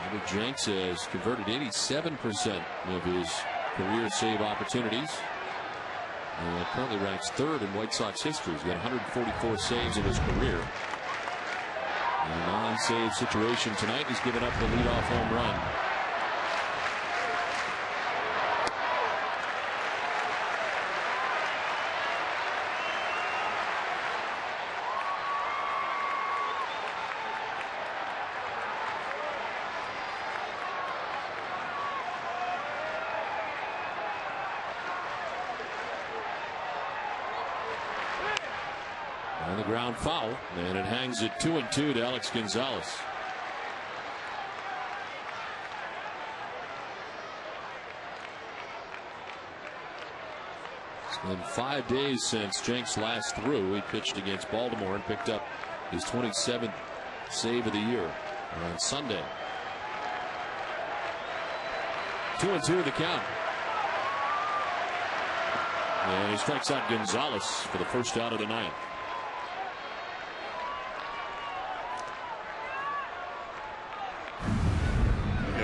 Bobby Jenks has converted 87% of his career save opportunities. And currently ranks third in White Sox history. He's got 144 saves in his career. In a non-save situation tonight, he's given up the leadoff home run. On the ground foul, and it hangs it 2-2 to Alex Gonzalez. It's been 5 days since Jenks last threw. He pitched against Baltimore and picked up his 27th save of the year on Sunday. 2-2 the count. And he strikes out Gonzalez for the first out of the ninth.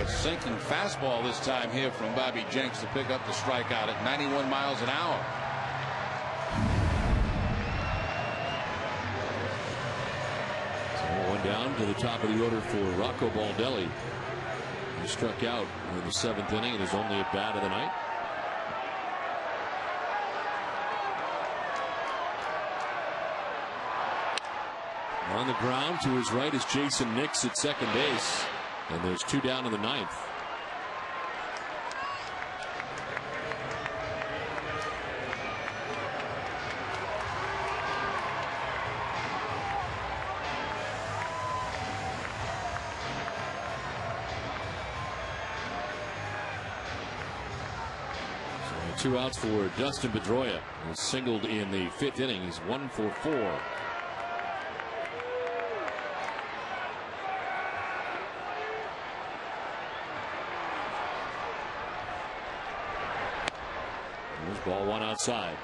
Sinking fastball this time here from Bobby Jenks to pick up the strikeout at 91 miles an hour. So one down to the top of the order for Rocco Baldelli. He struck out in the 7th inning and is only at bat of the night. On the ground to his right is Jason Nix at second base. And there's 2 down in the ninth. So 2 outs for Dustin Pedroia. He singled in the 5th inning. He's 1 for 4. Ball 1 outside.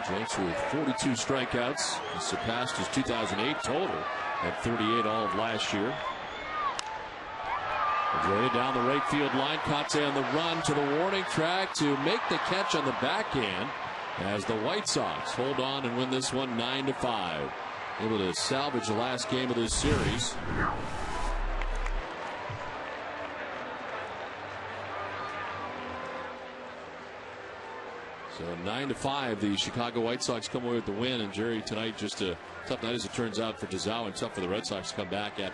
Jenks with 42 strikeouts. He surpassed his 2008 total at 38 all of last year. Pedroia down the right field line. Cotte on the run to the warning track to make the catch on the backhand as the White Sox hold on and win this one 9-5. Able to salvage the last game of this series. So 9-5, the Chicago White Sox come away with the win. And Jerry, tonight just a tough night as it turns out for Tazau, and tough for the Red Sox to come back after